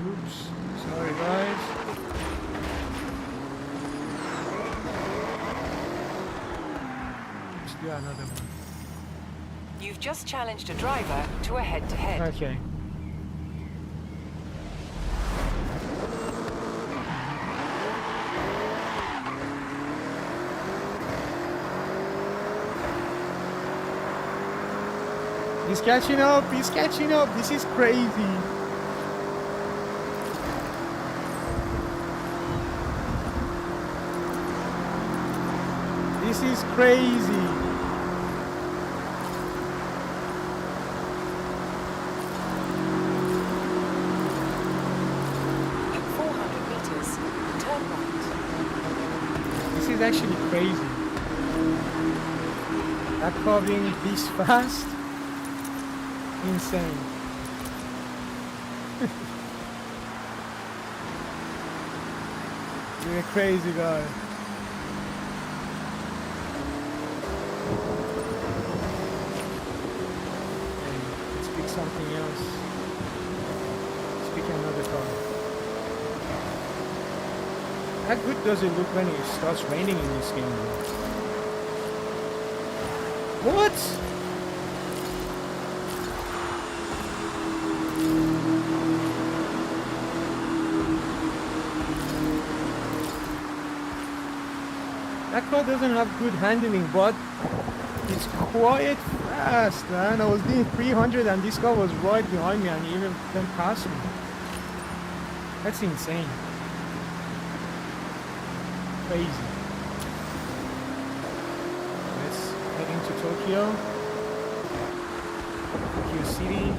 Oops. Sorry, guys. Let's do another one. You've just challenged a driver to a head-to-head. Okay. He's catching up, he's catching up. This is crazy. This is crazy. In 400 meters, turn right. This is actually crazy. That car being this fast. Insane. You're a crazy guy. Okay, let's pick something else. Okay, another car. How good does it look when it starts raining in this game? What? That car doesn't have good handling, but it's quite fast, man. I was doing 300 and this car was right behind me and he even went past me. That's insane. Crazy. Let's head into Tokyo. Tokyo City.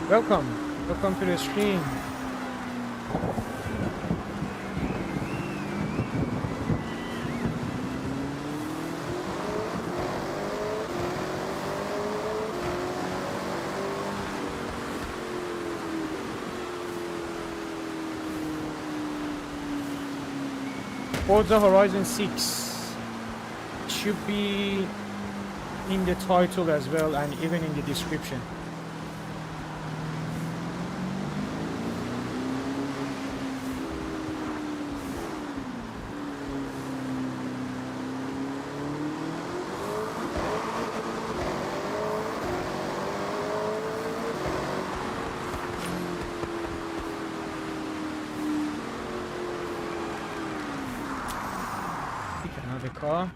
Welcome. Welcome to the stream. Forza Horizon 6 should be in the title as well and even in the description. Pick another car.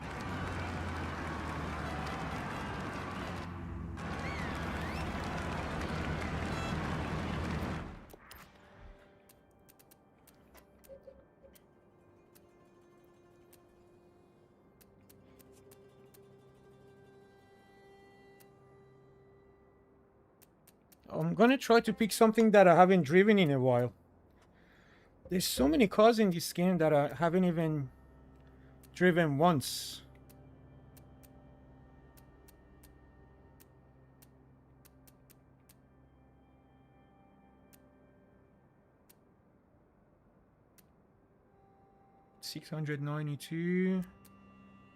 I'm gonna try to pick something that I haven't driven in a while. There's so many cars in this game that I haven't even driven once. $692.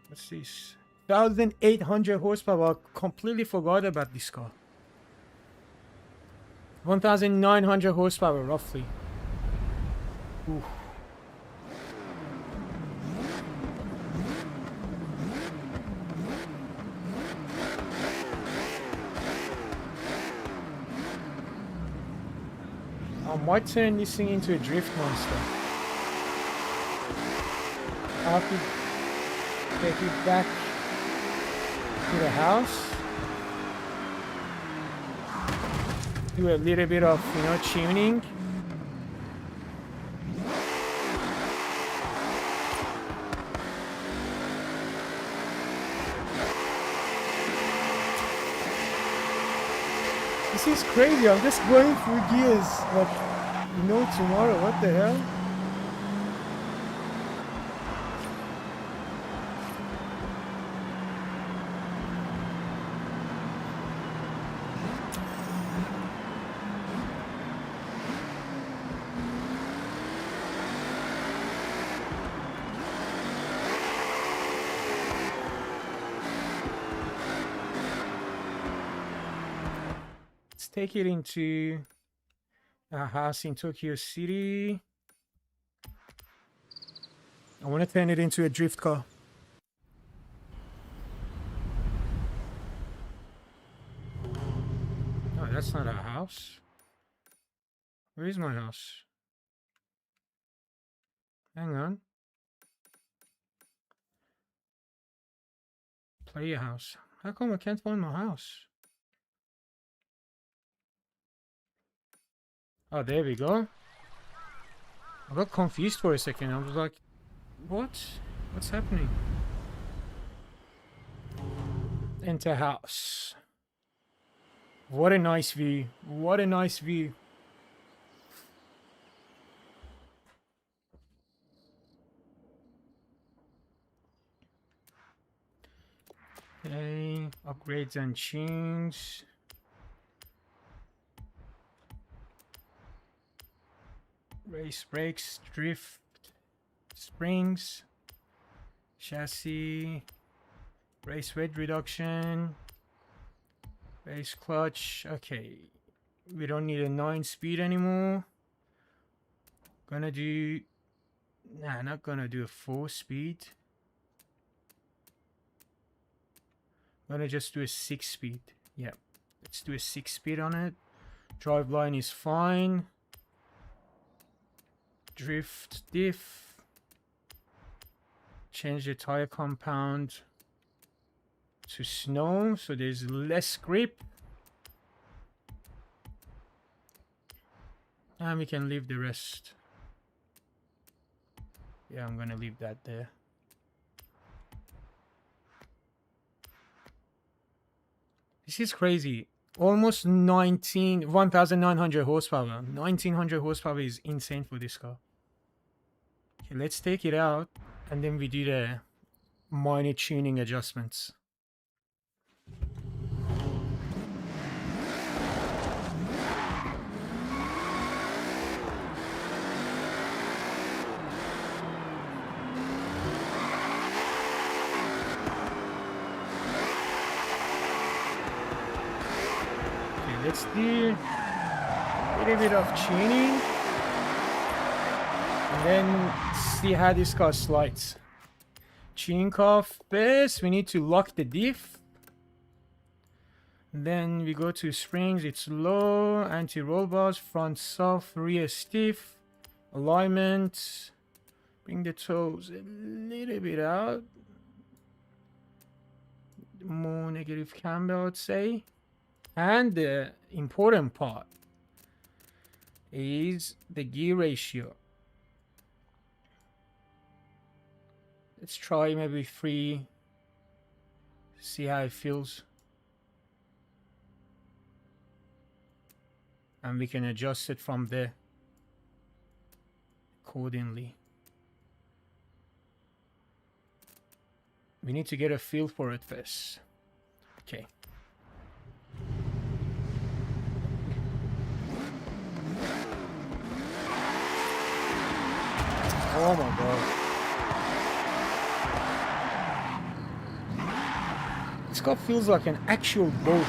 What's this? 1,800 horsepower. I completely forgot about this car. 1,900 horsepower, roughly. Oof. I might turn this thing into a drift monster. I have to take it back to the house. Do a little bit of, tuning. This is crazy. I'm just going through gears like tomorrow. What the hell? Take it into a house in Tokyo City. I want to turn it into a drift car. No, that's not a house. Where is my house? Hang on. Play a house. How come I can't find my house? Oh, there we go. I got confused for a second. I was like, what? What's happening? Enter house. What a nice view. What a nice view. Okay, upgrades and tunes. Race brakes, drift, springs, chassis, race weight reduction, race clutch. Okay, we don't need a 9-speed anymore. Gonna do, nah, not gonna do a 4-speed. Gonna just do a 6-speed. Yeah, let's do a 6-speed on it. Driveline is fine. Drift, diff. Change the tire compound to snow so there's less grip. And we can leave the rest. Yeah, I'm gonna leave that there. This is crazy. Almost 1,900 horsepower. 1,900 horsepower is insane for this car. Okay, let's take it out and then we do the minor tuning adjustments. Let's do a little bit of tuning and then see how this car slides. Tuning car first, we need to lock the diff. Then we go to springs, it's low, anti-roll bars, front soft, rear stiff, alignment, bring the toes a little bit out. More negative camber, I'd say. And the important part is the gear ratio. Let's try maybe 3. See how it feels. And we can adjust it from there accordingly. We need to get a feel for it first. Okay. Oh my god. This car feels like an actual boat.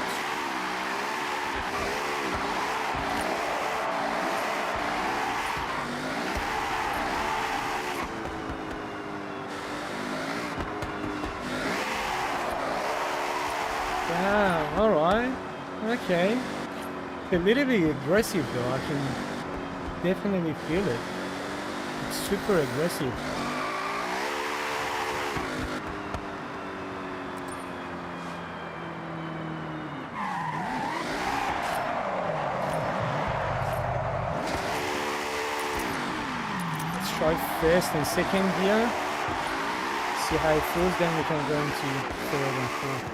Damn, alright. Okay. A little bit aggressive though, I can definitely feel it. It's super aggressive. Let's try first and second gear. See how it feels, then we can go into third and fourth.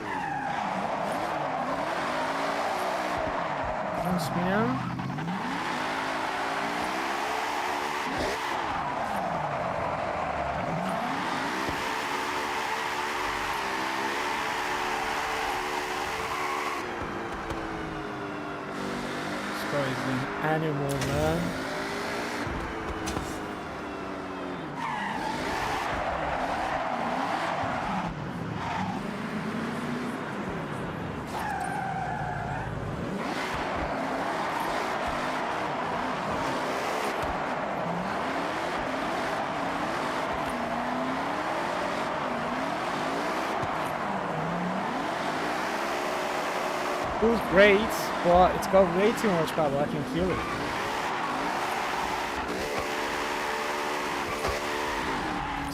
Don't spin out. Is an animal, man. Feels great, but it's got way too much power. I can feel it.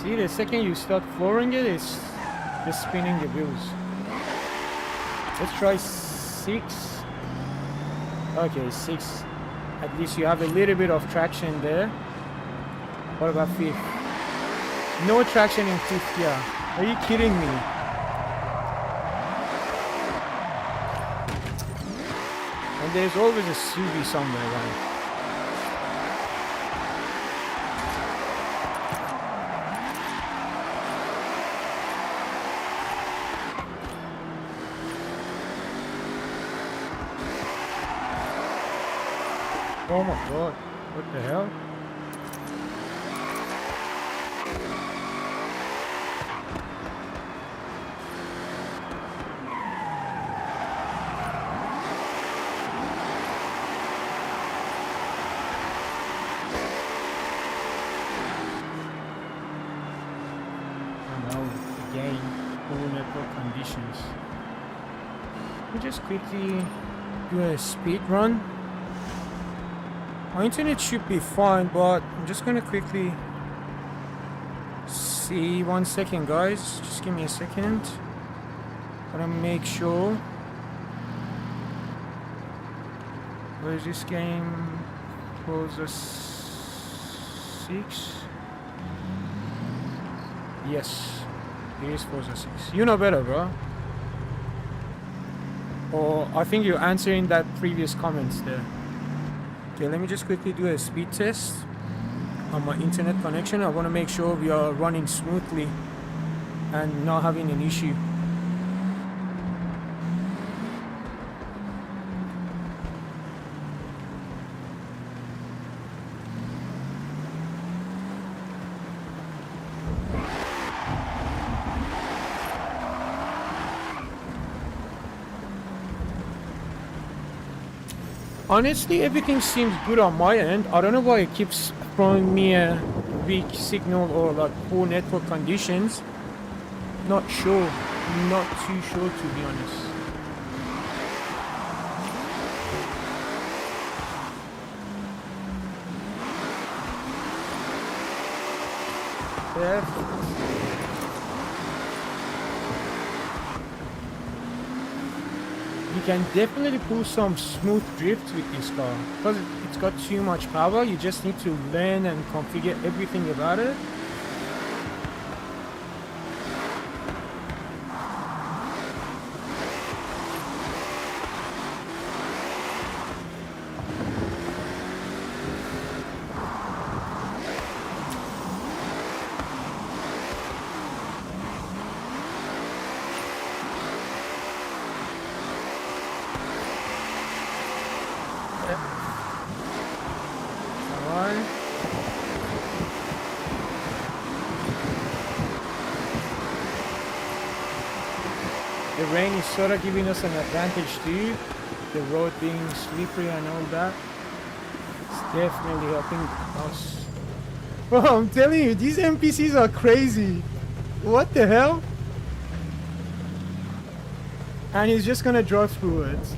See, the second you start flooring it, it's just spinning the wheels. Let's try 6. Okay, 6. At least you have a little bit of traction there. What about 5th? No traction in 5th gear. Are you kidding me? And there's always a Subi somewhere around. Oh my god, what the hell? Oh no, again, poor network conditions. We just quickly do a speed run. My internet should be fine, but I'm just gonna quickly see. 1 second, guys. Just give me a second. Gotta make sure. Where is this game? Forza 6. Yes, it is Forza 6. You know better, bro. Or I think you're answering that previous comments there. Okay, let me just quickly do a speed test on my internet connection. I want to make sure we are running smoothly and not having an issue. Honestly, everything seems good on my end. I don't know why it keeps throwing me a weak signal or like poor network conditions. Not sure. Not too sure, to be honest. Perfect. You can definitely pull some smooth drift with this car because it's got too much power. You just need to learn and configure everything about it. The rain is sort of giving us an advantage too. The road being slippery and all that. It's definitely helping us. Bro, I'm telling you, these NPCs are crazy. What the hell? And he's just gonna drive through it.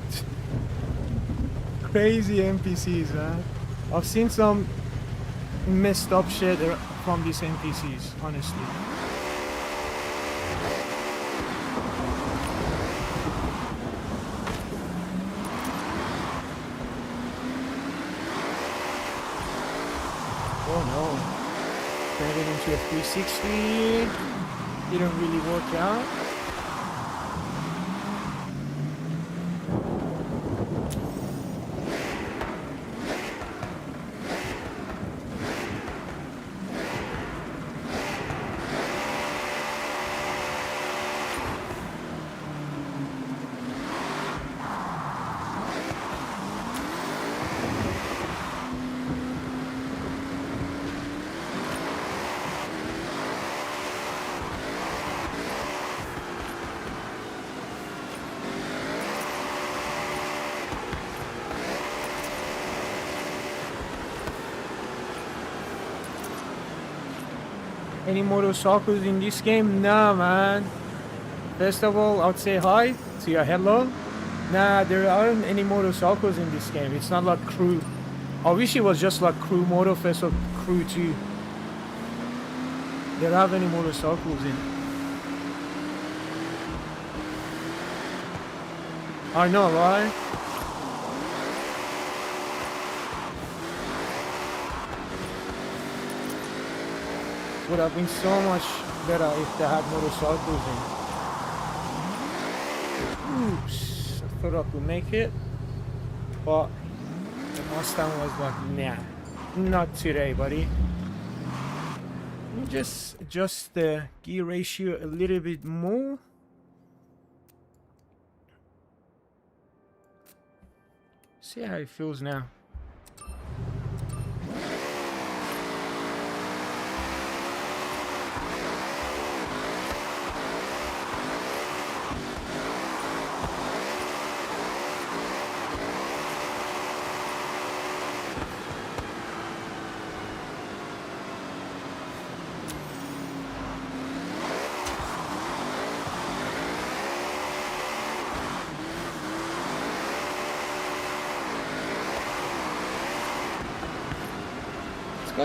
Crazy NPCs, man. I've seen some messed up shit from these NPCs, honestly. Oh no. Turned it into a 360. Didn't really work out. Any motorcycles in this game? Nah, man. First of all, I'd say hi to your hello. Nah, there aren't any motorcycles in this game. It's not like Crew. I wish it was just like Crew Motorfest or Crew 2. There aren't any motorcycles in. I know, right? Would have been so much better if they had motorcycles in. Oops, I thought I could make it, but the Mustang was like, nah, not today, buddy. Let me just adjust the gear ratio a little bit more. See how it feels now.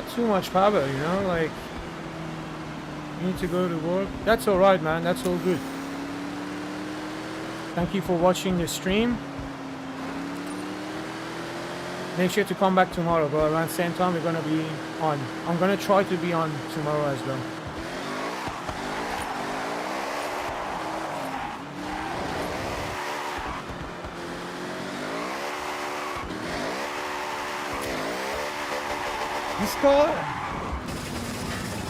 got too much power, you know, like, you need to go to work. That's alright, man, that's all good. Thank you for watching the stream. Make sure to come back tomorrow, but around same time we're gonna be on. I'm gonna try to be on tomorrow as well. This car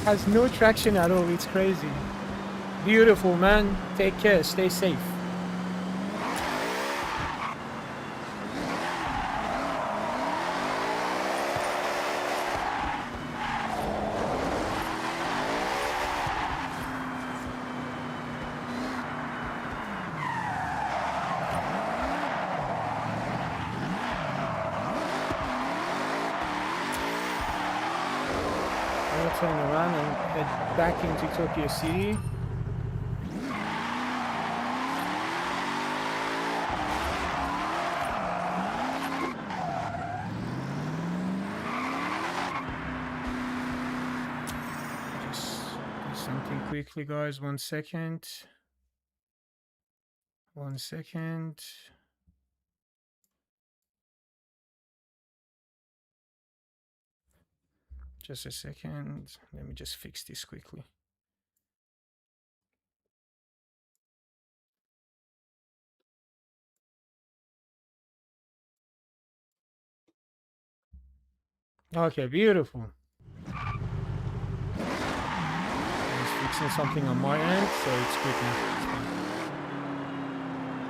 has no traction at all, it's crazy. Beautiful, man. Take care, stay safe. Turn around and head back into Tokyo City. Just do something quickly, guys. 1 second. 1 second. Just a second. Let me just fix this quickly. Okay, beautiful. I was fixing something on my end, so it's good now. It's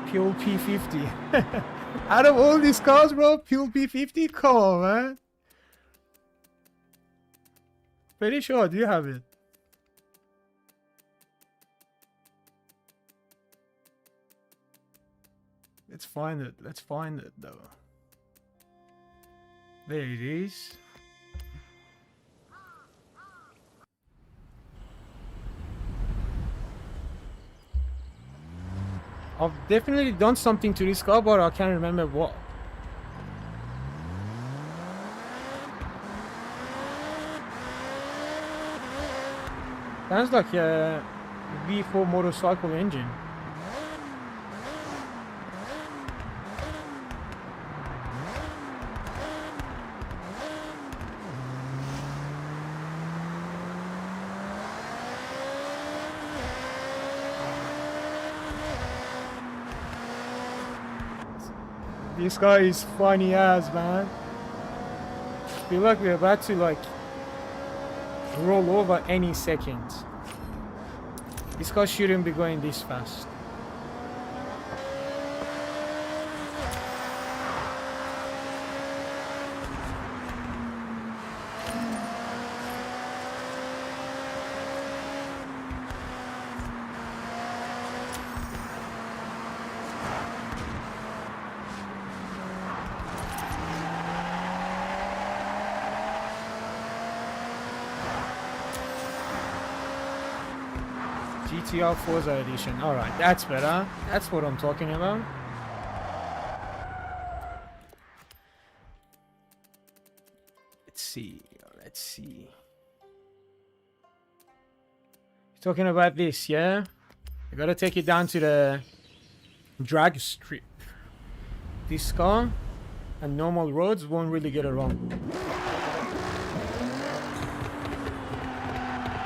fine. Pure P50. Out of all these cars, bro, Pure P50? Come on, man. Pretty sure I do have it. Let's find it. Let's find it though. There it is. I've definitely done something to this car, but I can't remember what. Sounds like a V4 motorcycle engine. This guy is funny as, man. I feel like we're about to like roll over any second. This car shouldn't be going this fast. GTR Forza Edition. Alright, that's better. That's what I'm talking about. Let's see. Let's see. You're talking about this, yeah? You gotta take it down to the drag strip. This car and normal roads won't really get it wrong.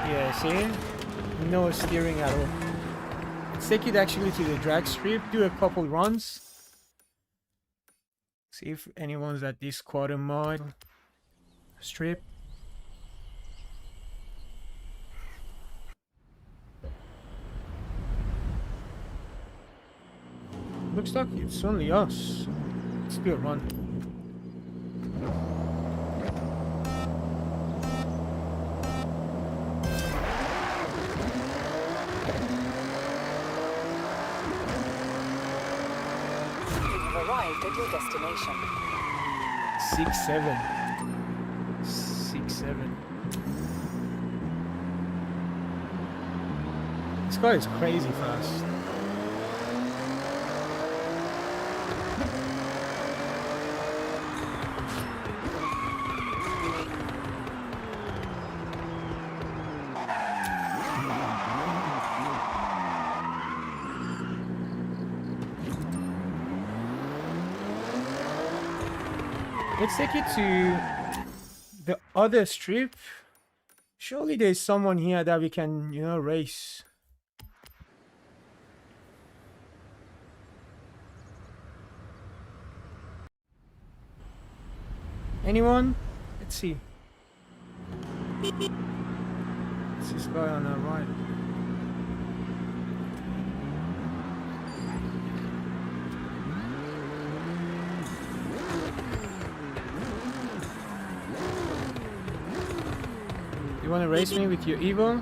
Yeah, see? No steering at all. Let's take it actually to the drag strip, do a couple runs. See if anyone's at this quarter mile strip. Looks like it's only us. Let's do a run. Arrived at your destination. 6-7. 6-7. This car is crazy fast. Let's take it to the other strip. Surely there's someone here that we can, you know, race. Anyone? Let's see. It's this guy on the right. You wanna race me with your Evo?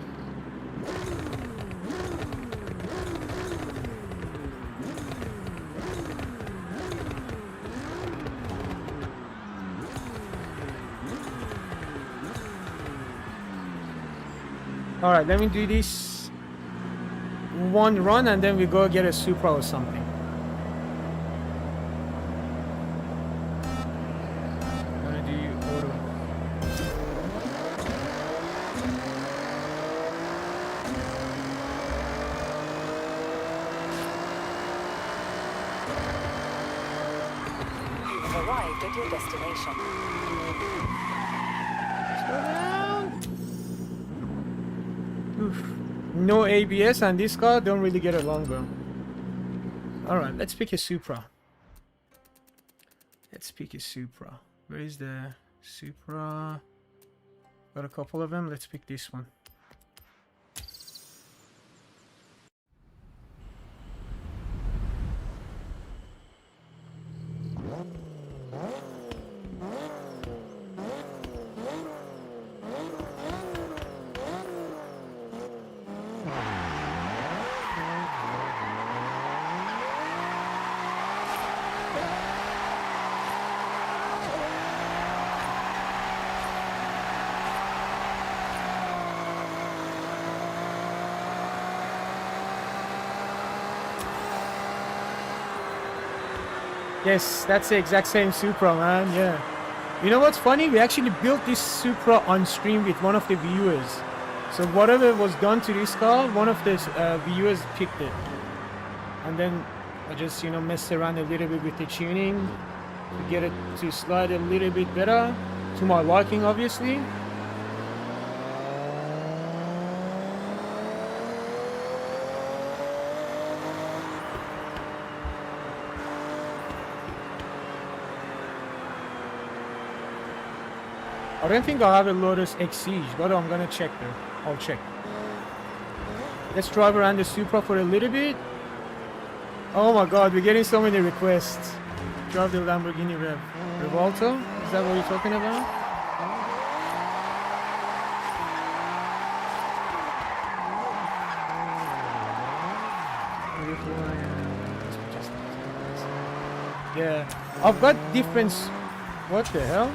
Alright, let me do this one run and then we go get a Supra or something. I'm gonna do auto. You have arrived at your destination. Slow down. Oof. No ABS and this car don't really get along bro. Alright, let's pick a Supra. Let's pick a Supra. Where is the Supra? Got a couple of them. Let's pick this one. Yes, that's the exact same Supra, man. Yeah. You know what's funny? We actually built this Supra on stream with one of the viewers. So whatever was done to this car, one of the viewers picked it. And then I just, you know, messed around a little bit with the tuning to get it to slide a little bit better, to my liking, obviously. I don't think I have a Lotus Exige, but I'm gonna check though. I'll check. Let's drive around the Supra for a little bit. Oh my god, we're getting so many requests. Drive the Lamborghini Revolto? Is that what you're talking about? Yeah, I've got different... What the hell?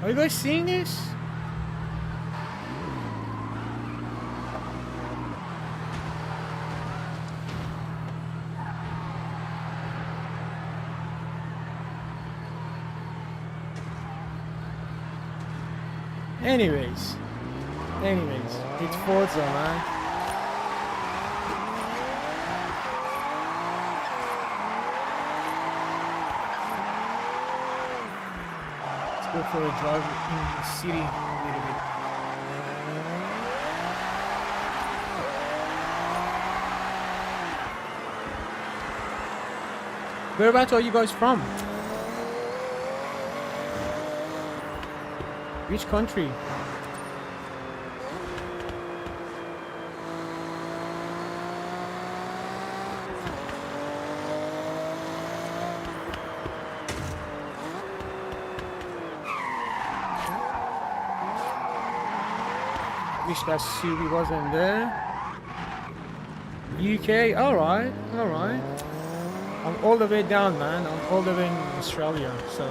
Are you guys seeing this? Anyways, it's Forza, man. Go for a drive in the city a little bit. Whereabouts are you guys from? Which country? Wish that Soli wasn't there. UK, alright. I'm all the way down, man. I'm all the way in Australia, so...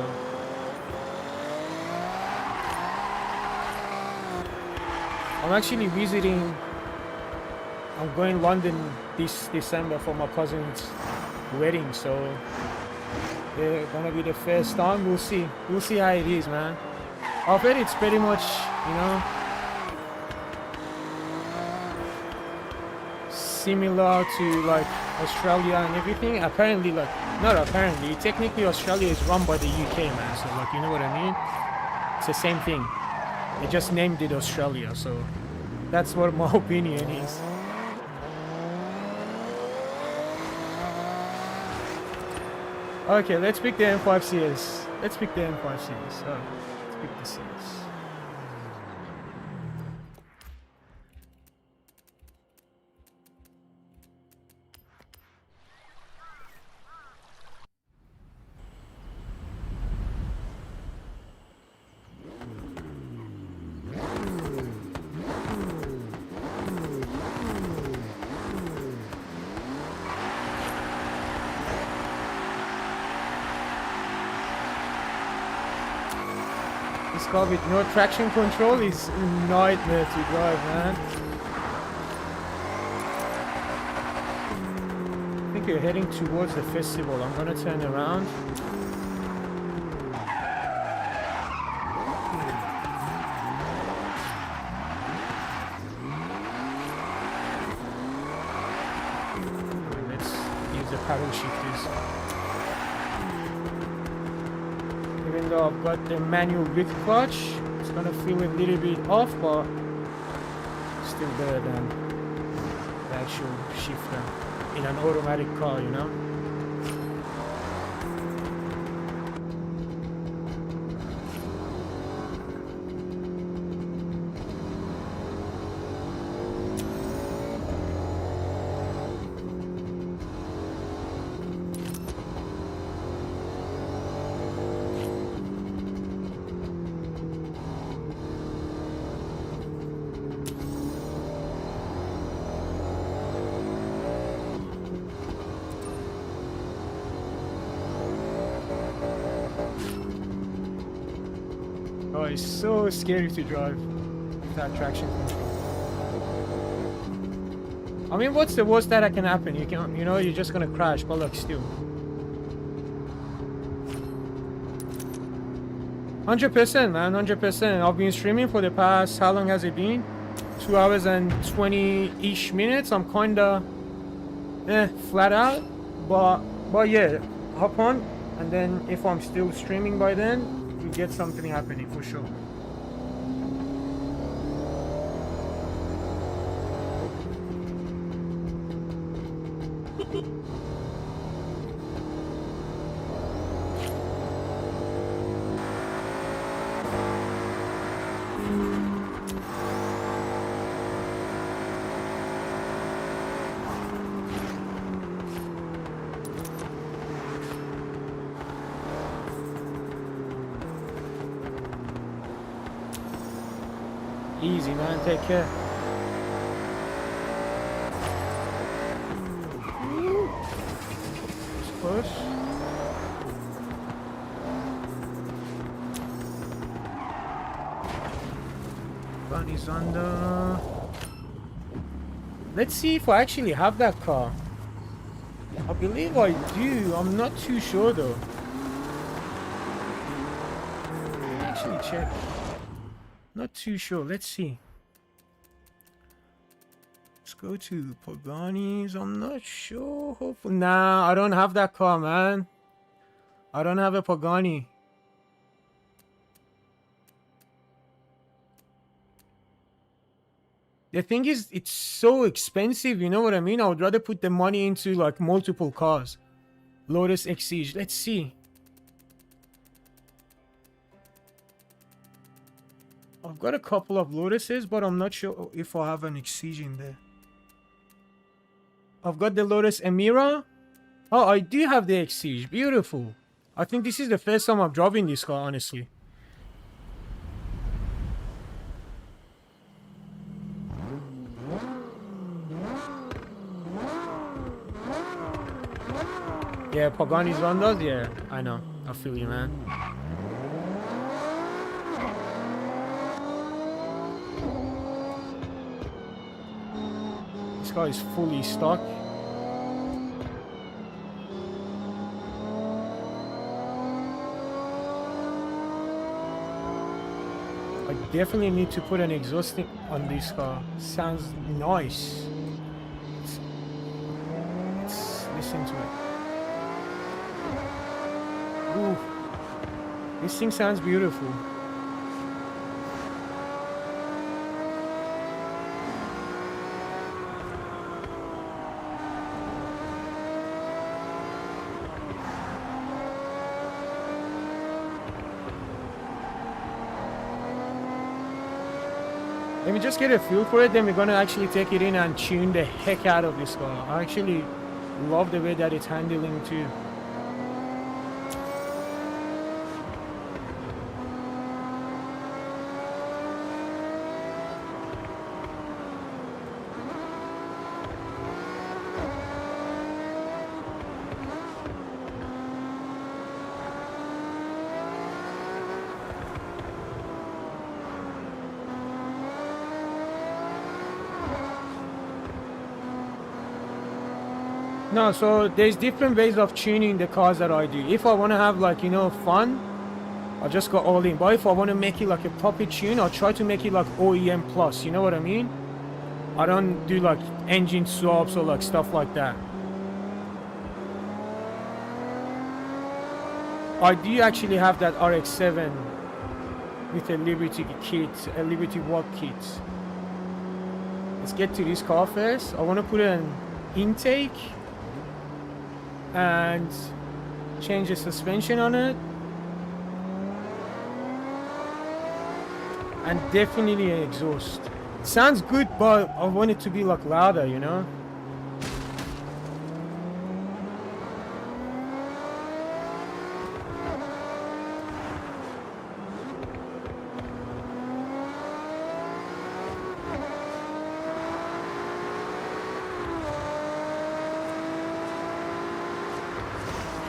I'm actually visiting... I'm going to London this December for my cousin's wedding, so... Yeah, gonna be the first time. We'll see how it is, man. I've heard it's pretty much, you know... similar to like Australia and everything. Apparently, like not apparently, technically Australia is run by the UK, man. So like, you know what I mean? It's the same thing. They just named it Australia, so that's what my opinion is. Okay, let's pick the M5 CS. Let's pick the M5 CS. Oh, let's pick the CS. This car with no traction control is a nightmare to drive, man. I think you're heading towards the festival. I'm gonna turn around. Let's use the paddle shifters. Even though I've got the manual with clutch, it's gonna feel a little bit off, but still better than the actual shifter in an automatic car, you know? Oh, it's so scary to drive without traction control. I mean, what's the worst that can happen? You can, you know, you're just gonna crash, but look, still. 100%, man, 100%. I've been streaming for the past, how long has it been? 2 hours and 20-ish minutes. I'm kinda, flat out, but yeah, hop on, and then if I'm still streaming by then, you get something happening for sure. Easy, man, take care. It's close. Bunny's under. Let's see if I actually have that car. I believe I do. I'm not too sure though. Actually check. Not too sure. Let's see. Let's go to Pagani's. I'm not sure. Hopefully, nah, I don't have that car, man. I don't have a Pagani. The thing is, it's so expensive. You know what I mean? I would rather put the money into like multiple cars. Lotus Exige. Let's see. I've got a couple of Lotuses, but I'm not sure if I have an Exige in there. I've got the Lotus Emira. Oh, I do have the Exige. Beautiful. I think this is the first time I'm driving this car, honestly. Yeah, Pagani's Rondas? Yeah, I know. I feel you, man. This car is fully stock. I definitely need to put an exhaust on this car. Sounds nice. listen to it. Ooh, this thing sounds beautiful. Let me just get a feel for it, then we're gonna actually take it in and tune the heck out of this car. I actually love the way that it's handling too. No, so there's different ways of tuning the cars that I do. If I want to have like, you know, fun, I'll just go all in. But if I want to make it like a proper tune, I'll try to make it like OEM plus, you know what I mean? I don't do like engine swaps or like stuff like that. I do actually have that RX-7 with a Liberty kit, a Liberty Walk kit. Let's get to this car first. I want to put an intake and change the suspension on it, and definitely an exhaust. Sounds good, but I want it to be like louder, you know.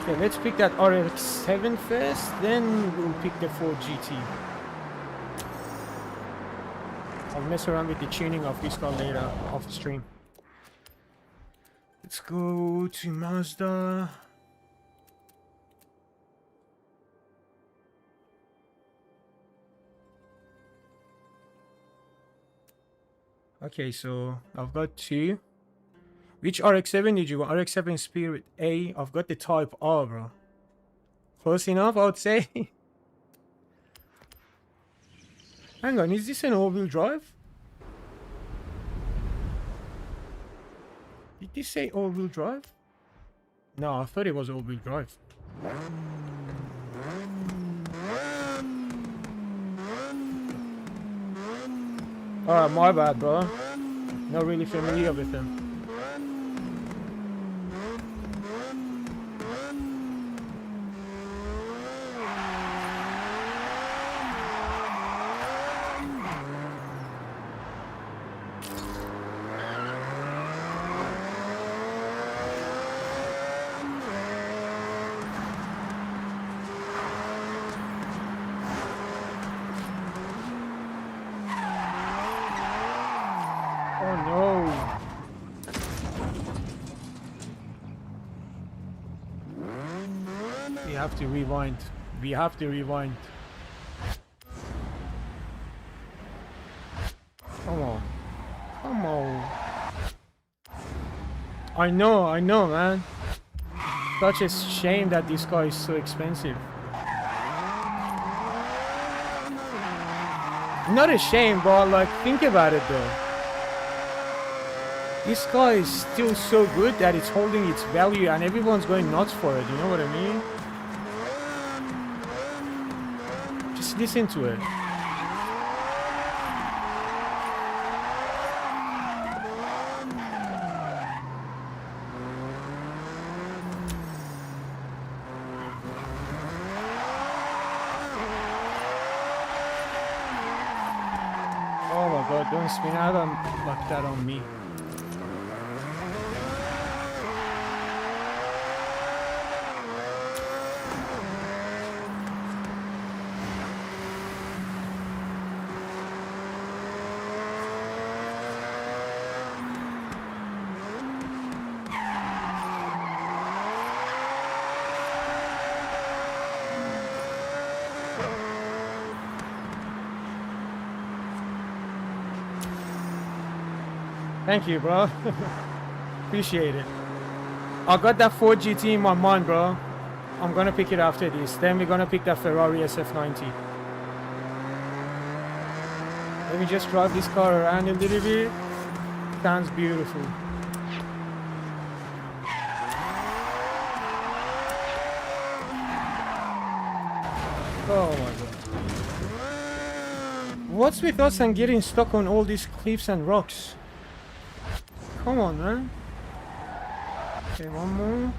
Okay, let's pick that RX-7 first, then we'll pick the Ford GT. I'll mess around with the tuning of this car later off the stream. Let's go to Mazda. Okay, so I've got two. Which RX-7 did you want? RX-7 Spirit A. I've got the Type R, bro. Close enough, I would say. Hang on, is this an all-wheel drive? Did this say all-wheel drive? No, I thought it was all-wheel drive. Alright, my bad, bro. Not really familiar with them. To rewind. We have to rewind. Come on. Come on. I know, man. Such a shame that this car is so expensive. Not a shame, but like, think about it though. This car is still so good that it's holding its value and everyone's going nuts for it, you know what I mean? Listen to it. Oh my god, don't spin out like that on me. Thank you, bro. Appreciate it. I got that Ford GT in my mind, bro. I'm gonna pick it after this. Then we're gonna pick that Ferrari SF90. Let me just drive this car around a little bit. Sounds beautiful. Oh my god. What's with us and getting stuck on all these cliffs and rocks? Come on, man. Okay, one more.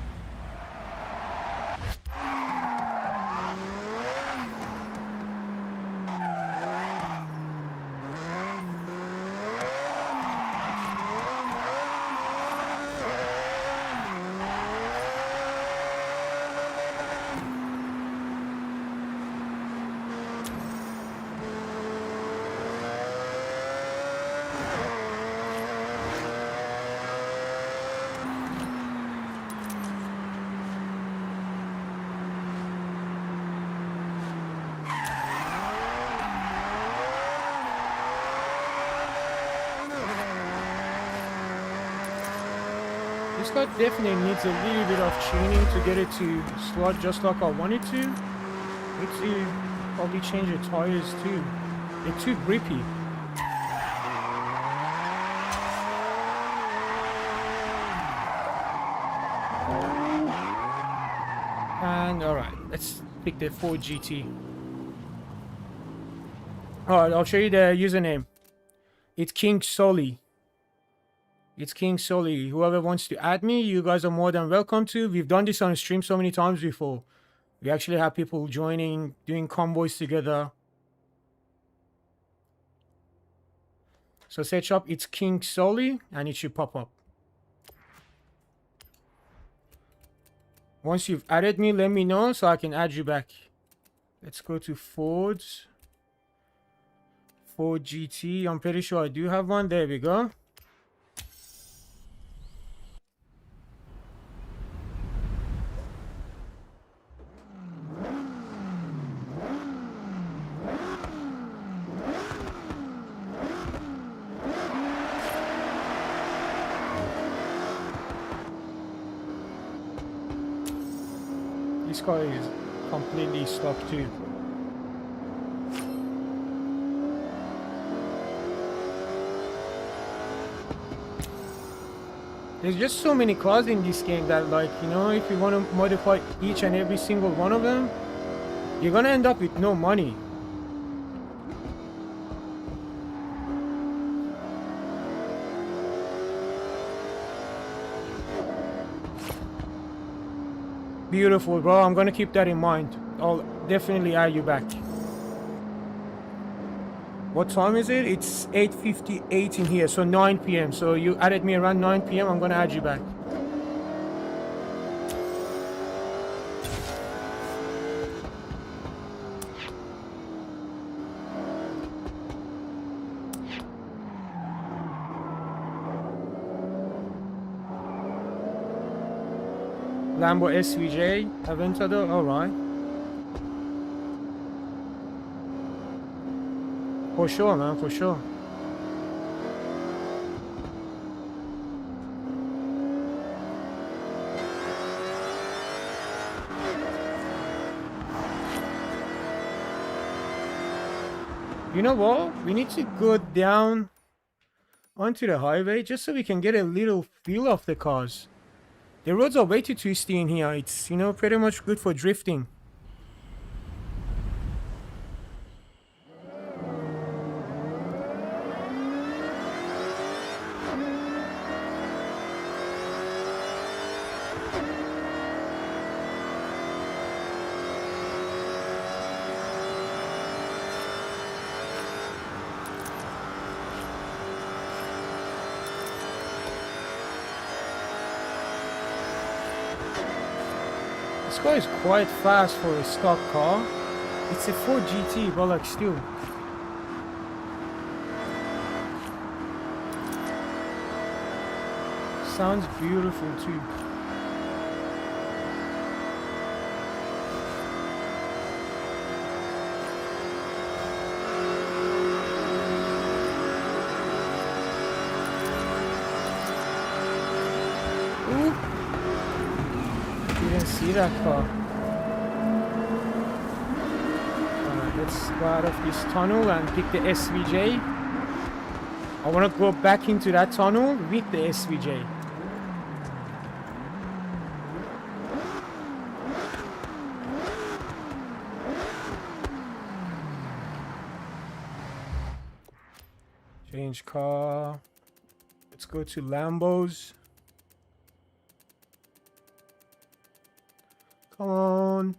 This car definitely needs a little bit of tuning to get it to slot just like I want it to. Need to probably change the tires too. They're too grippy. And alright, let's pick the Ford GT. Alright, I'll show you the username. It's King Soli. It's King Soli. Whoever wants to add me, you guys are more than welcome to. We've done this on stream so many times before. We actually have people joining, doing convoys together. So search up It's King Soli and it should pop up. Once you've added me, let me know so I can add you back. Let's go to Ford's. Ford GT. I'm pretty sure I do have one. There we go. This car is completely stuck too. There's just so many cars in this game that, like, you know, if you want to modify each and every single one of them, you're gonna end up with no money. Beautiful, bro. I'm gonna keep that in mind. I'll definitely add you back. What time is it? It's 8:58 in here, so 9 p.m. So you added me around 9 p.m. I'm gonna add you back. Lambo SVJ, Aventador, alright. For sure, man, for sure. You know what? We need to go down onto the highway just so we can get a little feel of the cars. The roads are way too twisty in here. It's, you know, pretty much good for drifting. This car is quite fast for a stock car. It's a Ford GT, but like still. Sounds beautiful too. Ooh. see that car. Alright, let's go out of this tunnel and pick the SVJ. I want to go back into that tunnel with the SVJ. Change car. Let's go to Lambos. Come on.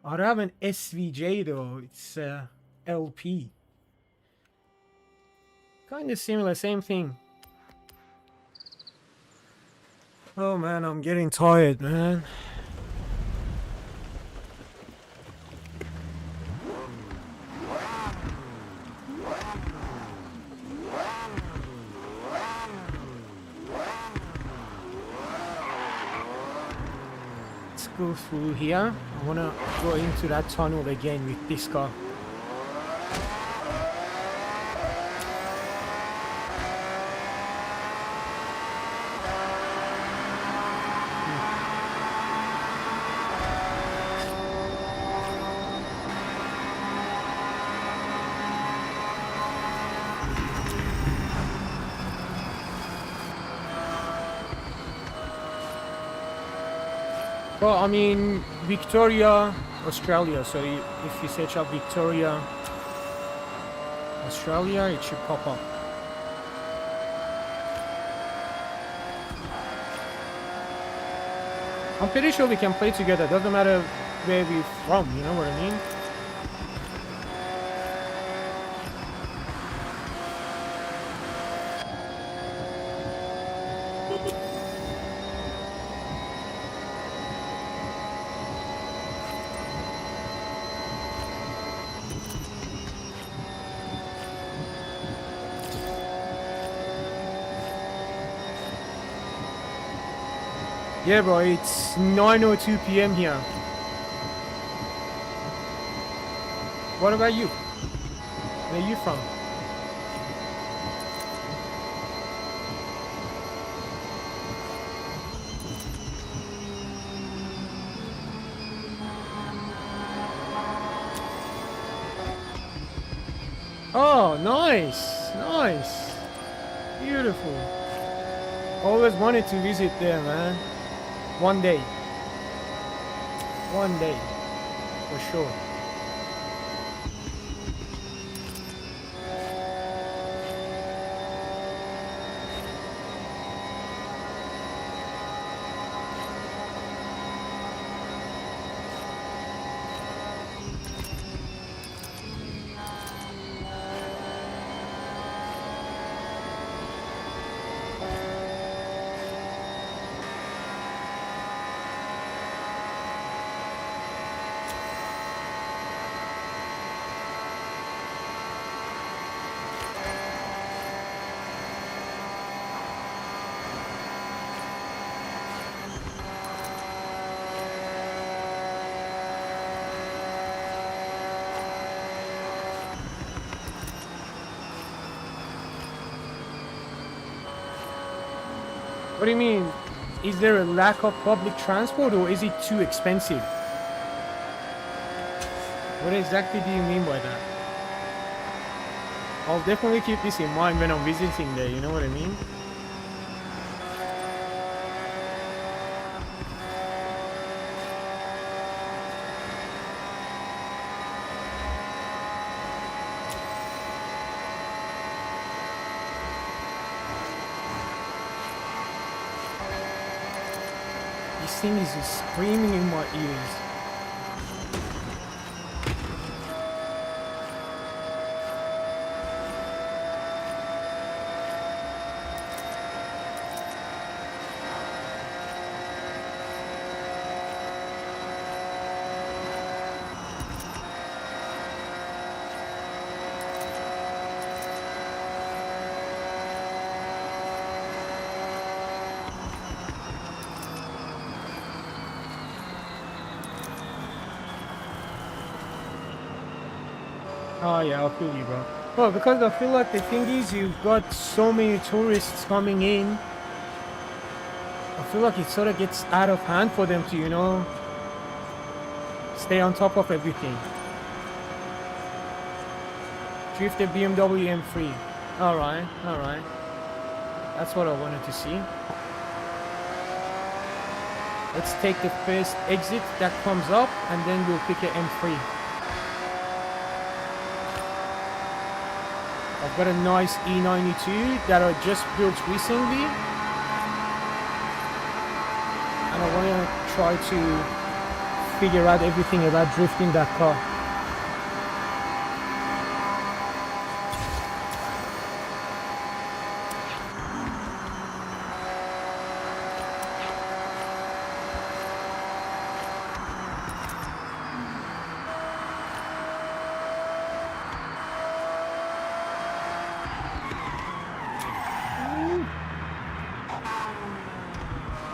I don't have an SVJ though. It's LP. Kind of similar, same thing. Oh man, I'm getting tired, man. Go through here. I want to go into that tunnel again with this car. Well, I mean, Victoria, Australia. So if you search up Victoria, Australia, it should pop up. I'm pretty sure we can play together. Doesn't matter where we're from, you know what I mean? Yeah, bro, it's 9:02 p.m. here. What about you? Where are you from? Oh, nice, nice, beautiful. Always wanted to visit there, man. One day, for sure. What do you mean? Is there a lack of public transport or is it too expensive? What exactly do you mean by that? I'll definitely keep this in mind when I'm visiting there, you know what I mean? This thing is just screaming in my ears. Oh yeah, I'll feel you, bro. Well, because I feel like the thing is, you've got so many tourists coming in. I feel like it sort of gets out of hand for them to, you know, stay on top of everything. Drift the BMW M3. Alright, alright. That's what I wanted to see. Let's take the first exit that comes up and then we'll pick an M3. I've got a nice E92 that I just built recently. And I want to try to figure out everything about drifting that car.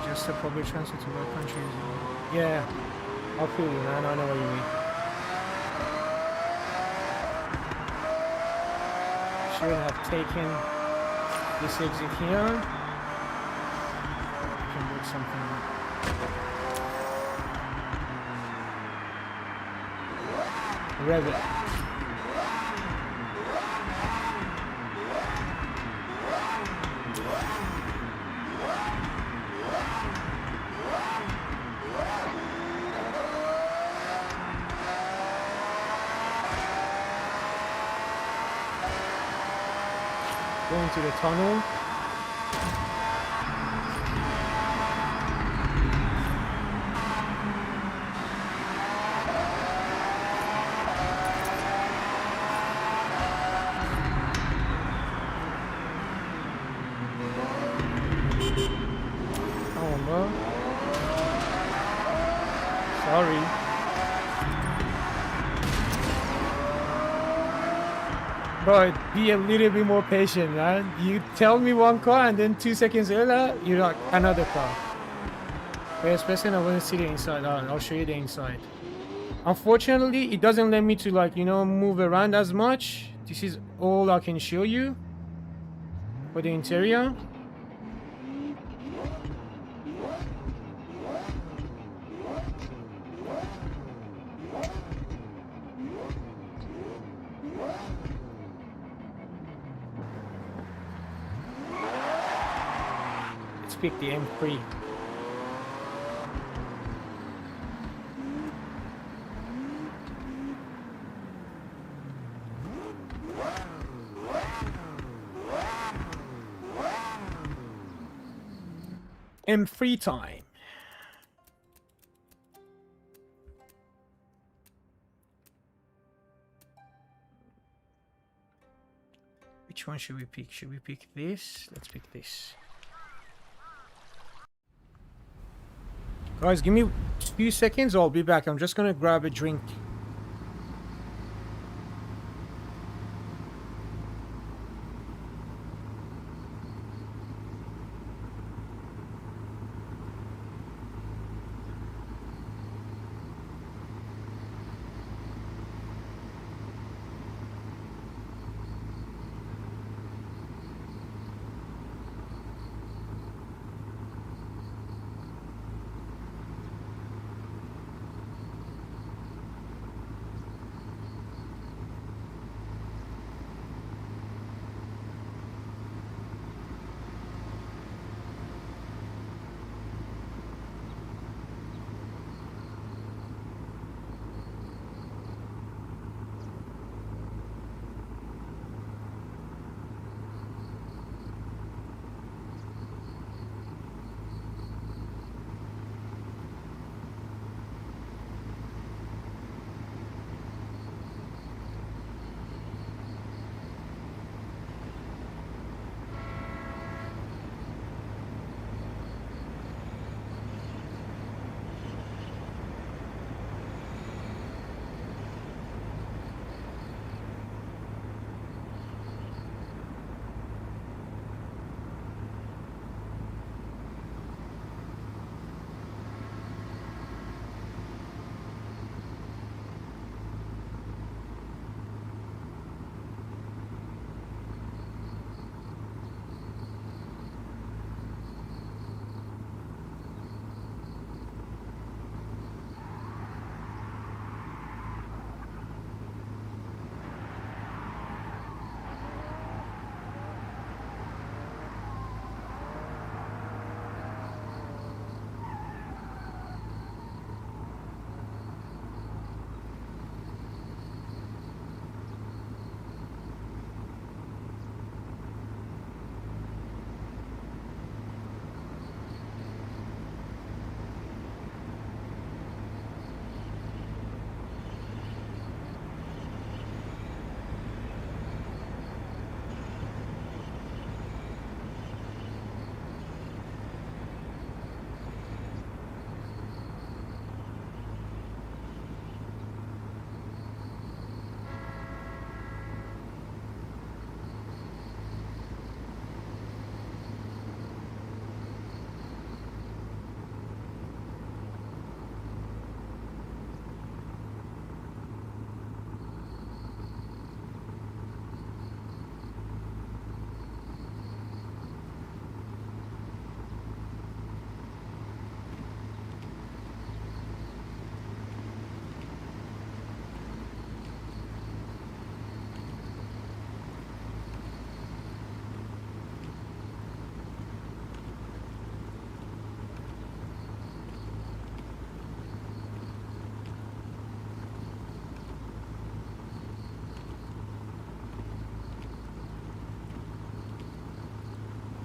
Just a public transport to work countries. Yeah, I feel you, man. I know what you mean. Should have taken this exit here. Can work something out. Rev it. Go into the tunnel. Come on, bro. Sorry. Bro, be a little bit more patient, man. You tell me one car and then 2 seconds later, you're like another car. First person, I want to see the inside. I'll show you the inside. Unfortunately, it doesn't let me to, like, you know, move around as much. This is all I can show you for the interior. Let's pick the M3. M3 time. Which one should we pick? Should we pick this? Let's pick this. Guys, give me 2 seconds. I'll be back. I'm just gonna grab a drink.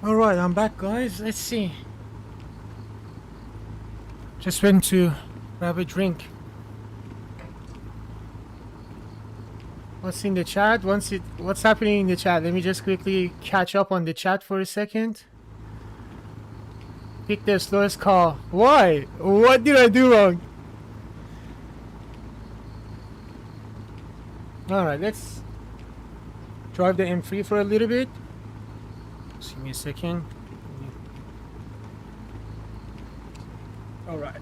Alright, I'm back, guys. Let's see. Just went to grab a drink. What's in the chat? What's happening in the chat? Let me just quickly catch up on the chat for a second. Pick the slowest car. Why? What did I do wrong? Alright, let's drive the M3 for a little bit. Just give me a second. Alright.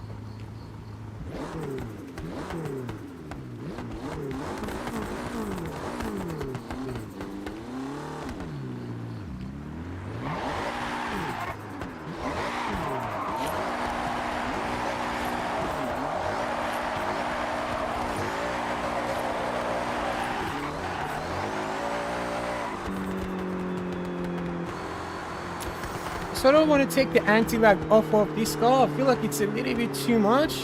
So I don't want to take the anti-lag off of this car. I feel like it's a little bit too much,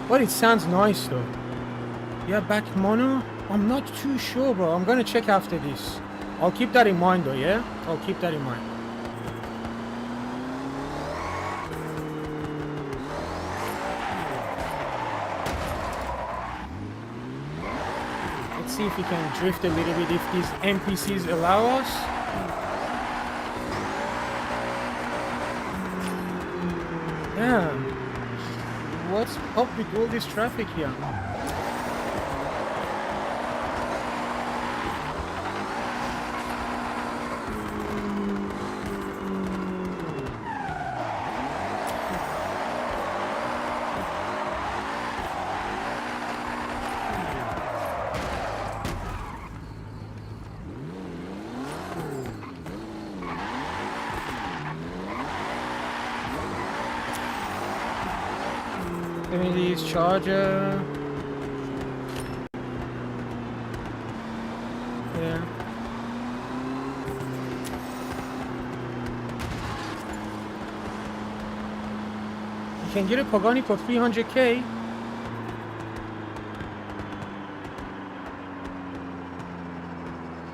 but it sounds nice though. Yeah, back mono? I'm not too sure, bro. I'm gonna check after this. I'll keep that in mind though, yeah? I'll keep that in mind. Let's see if we can drift a little bit if these NPCs allow us. Damn, what's up with all this traffic here? Emily's charger. Yeah. You can get a Pagani for 300k.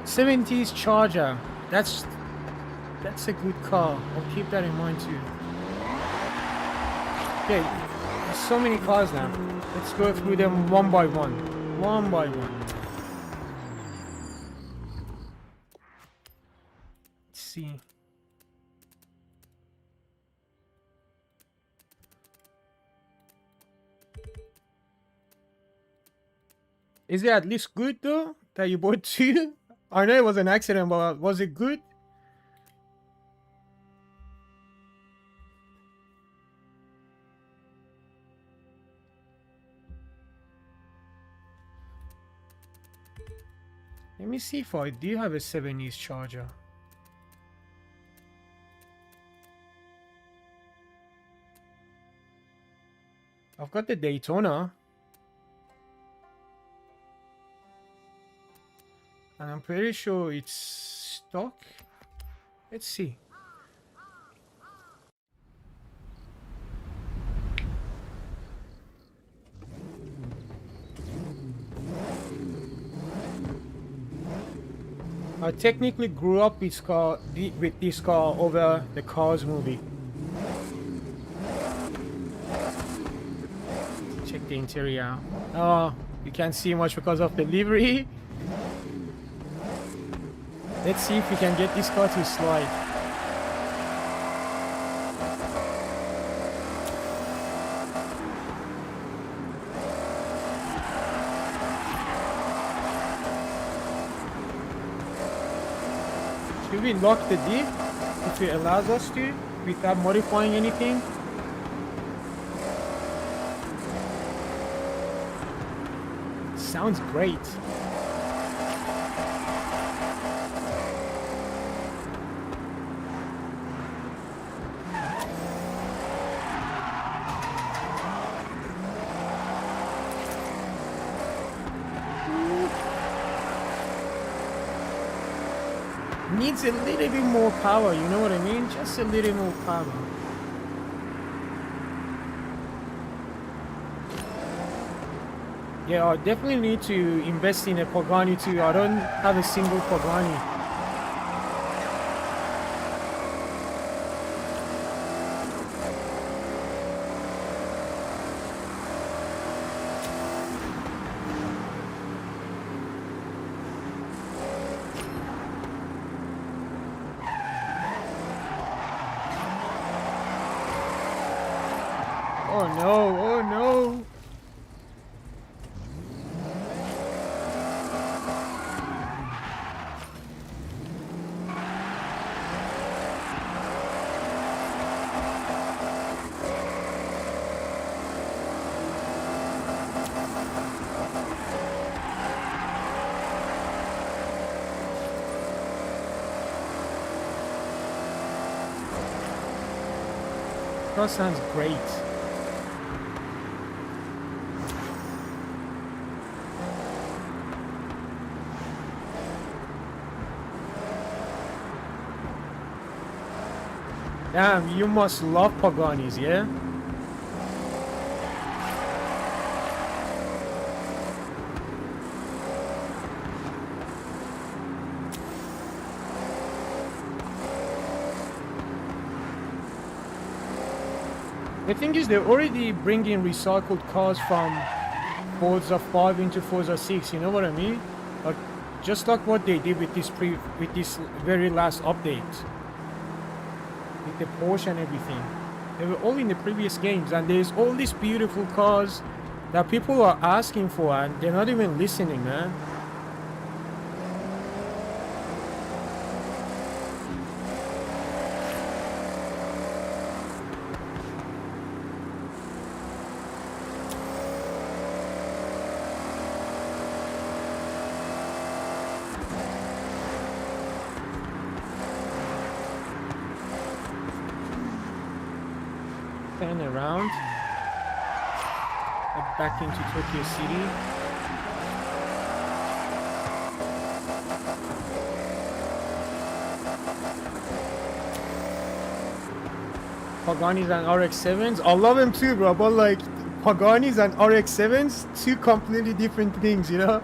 '70s Charger. That's a good car. I'll keep that in mind too. Okay. There's so many cars now. Let's go through them one by one. One by one. Let's see. Is it at least good though that you bought two? I know it was an accident, but was it good? Let me see if I do have a 7-years charger. I've got the Daytona. And I'm pretty sure it's stock. Let's see. I technically grew up with this car over the Cars movie. Check the interior out. Oh, you can't see much because of the livery. Let's see if we can get this car to slide. Should we lock the diff if it allows us to without modifying anything? Sounds great. Needs a little bit more power, you know what I mean? Just a little more power. Yeah, I definitely need to invest in a Pagani too. I don't have a single Pagani. Oh no, oh no. That sounds great. Damn, you must love Paganis, yeah? The thing is, they're already bringing recycled cars from Forza 5 into Forza 6, you know what I mean? Like, just like what they did with this very last update. With the Porsche and everything. They were all in the previous games, and there's all these beautiful cars that people are asking for, and they're not even listening, man. Turn around. Head back into Tokyo City. Paganis and RX-7s. I love them too, bro, but like Paganis and RX-7s, two completely different things, you know?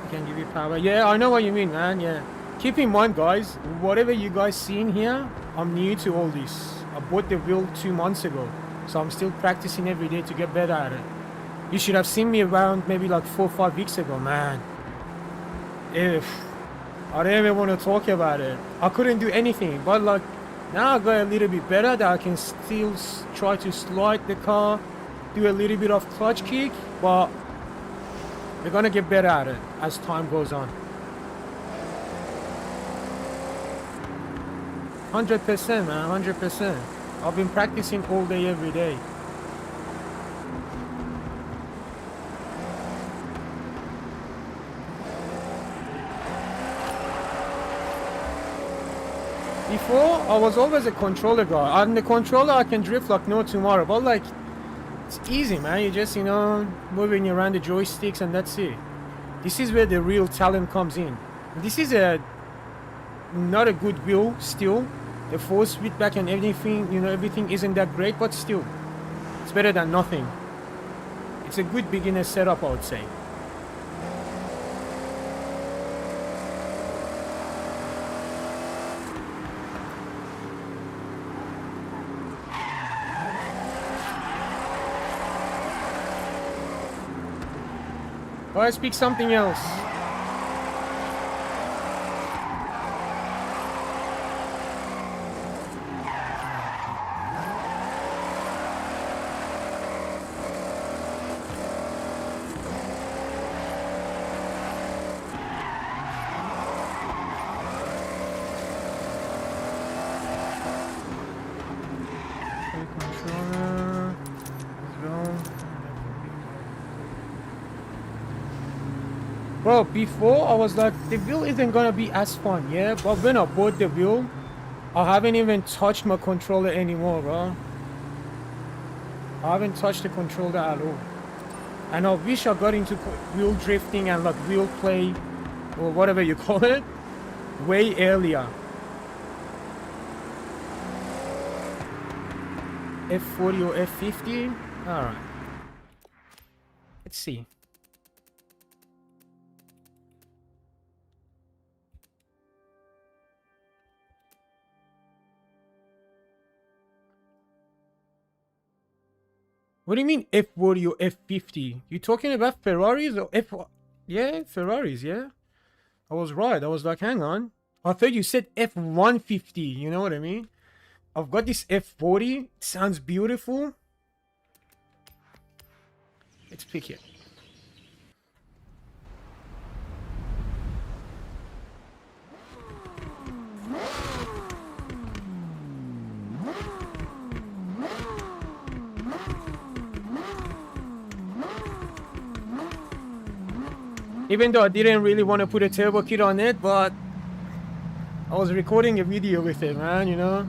Can give you power. Yeah, I know what you mean, man. Yeah. Keep in mind, guys, whatever you guys see in here, I'm new to all this. I bought the wheel 2 months ago, so I'm still practicing every day to get better at it. You should have seen me around maybe like 4 or 5 weeks ago, man. If I don't even want to talk about it. I couldn't do anything, but like now I got a little bit better that I can still try to slide the car, do a little bit of clutch kick, but we're gonna get better at it as time goes on. 100%, man, 100%. I've been practicing all day, every day. Before, I was always a controller guy. On the controller, I can drift like no tomorrow, but like, it's easy, man. You just, you know, moving around the joysticks and that's it. This is where the real talent comes in. This is not a good wheel still. The force feedback and everything, you know, everything isn't that great, but still, it's better than nothing. It's a good beginner setup, I would say. Oh, I speak something else. Bro, before I was like, the wheel isn't gonna be as fun, yeah? But when I bought the wheel, I haven't even touched my controller anymore, bro. I haven't touched the controller at all. And I wish I got into wheel drifting and like wheel play, or whatever you call it, way earlier. F40 or F50? Alright. Let's see. What do you mean F40 or F50? You talking about Ferraris or F... Yeah, Ferraris, yeah. I was right. I was like, hang on. I thought you said F-150. You know what I mean? I've got this F-40. It sounds beautiful. Let's pick it. Even though I didn't really want to put a turbo kit on it, but I was recording a video with it, man, you know?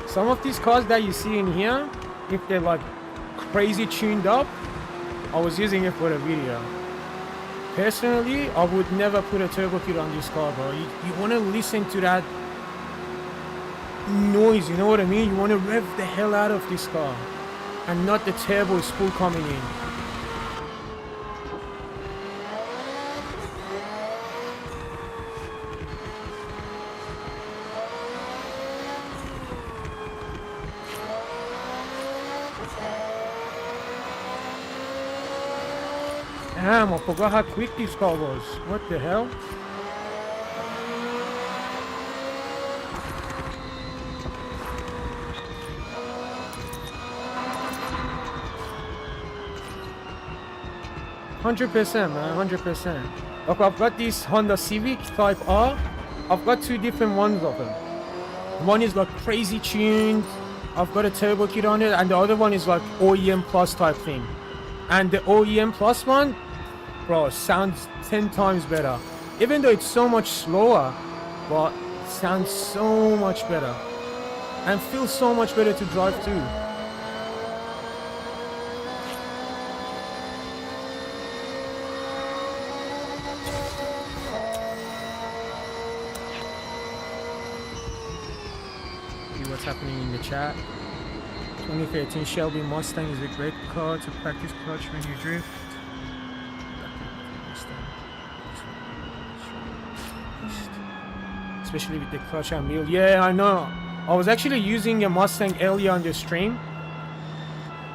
Some of these cars that you see in here, if they're like crazy tuned up, I was using it for a video. Personally, I would never put a turbo kit on this car, bro. You want to listen to that noise, you know what I mean? You want to rev the hell out of this car. And not the turbo spool coming in. Damn, I forgot how quick this car was. What the hell? $100%, man, 100%. Look, I've got this Honda Civic Type R. I've got two different ones of them. One is like crazy tuned. I've got a turbo kit on it, and the other one is like OEM Plus type thing. And the OEM Plus one, bro, sounds 10 times better. Even though it's so much slower, but it sounds so much better. And feels so much better to drive too. What's happening in the chat. 2013 Shelby Mustang is a great car to practice clutch when you drift. Especially with the clutch and wheel. Yeah, I know. I was actually using a Mustang earlier on the stream.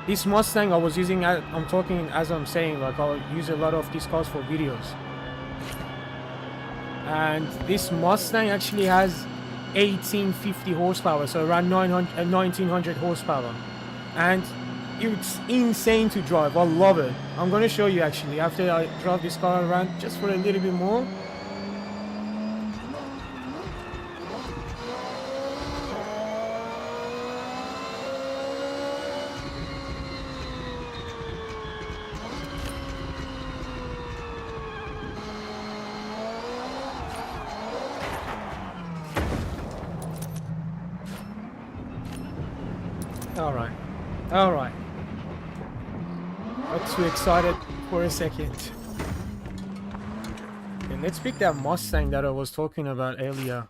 This Mustang I was using, I'm talking as I'm saying, like I'll use a lot of these cars for videos. And this Mustang actually has 1850 horsepower, so around 1900 horsepower, and it's insane to drive. I love it. I'm going to show you actually after I drive this car around just for a little bit more. Alright. Got too excited for a second. Okay, let's pick that Mustang that I was talking about earlier.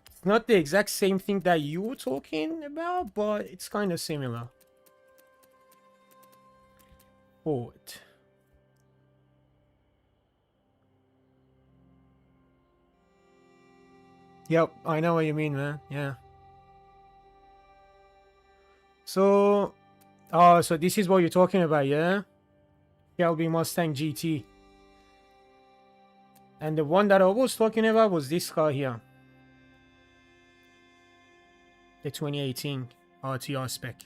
It's not the exact same thing that you were talking about, but it's kind of similar. Forward. Yep, I know what you mean, man. Yeah. So, so this is what you're talking about, yeah? Shelby Mustang GT. And the one that I was talking about was this car here. The 2018 RTR spec.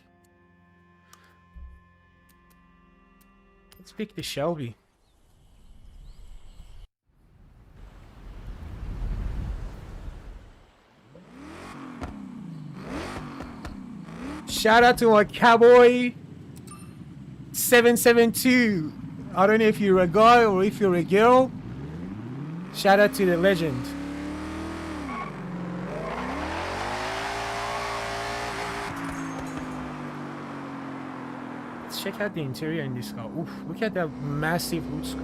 Let's pick the Shelby. Shout out to my cowboy 772. I don't know if you're a guy or if you're a girl. Shout out to the legend. Let's check out the interior in this car. Oof, look at that massive hood scoop.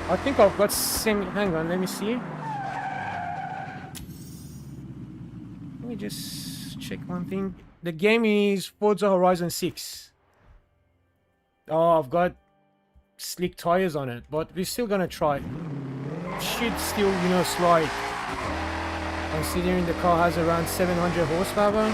I think I've got hang on, let me see. Let me just check one thing. The game is Forza Horizon 6. Oh, I've got slick tires on it, but we're still gonna try. should still, you know, slide. Considering the car has around 700 horsepower.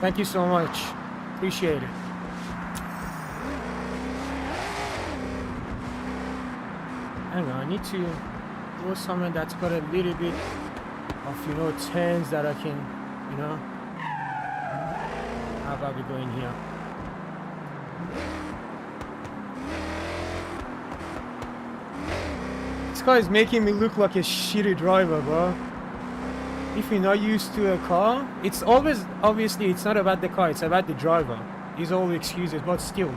Thank you so much. Appreciate it. Hang on, I need to do something that's got a little bit of, you know, turns that I can, you know. How about we go in here? This car is making me look like a shitty driver, bro. If you're not used to a car, it's always, obviously, it's not about the car, it's about the driver. These are all excuses, but still.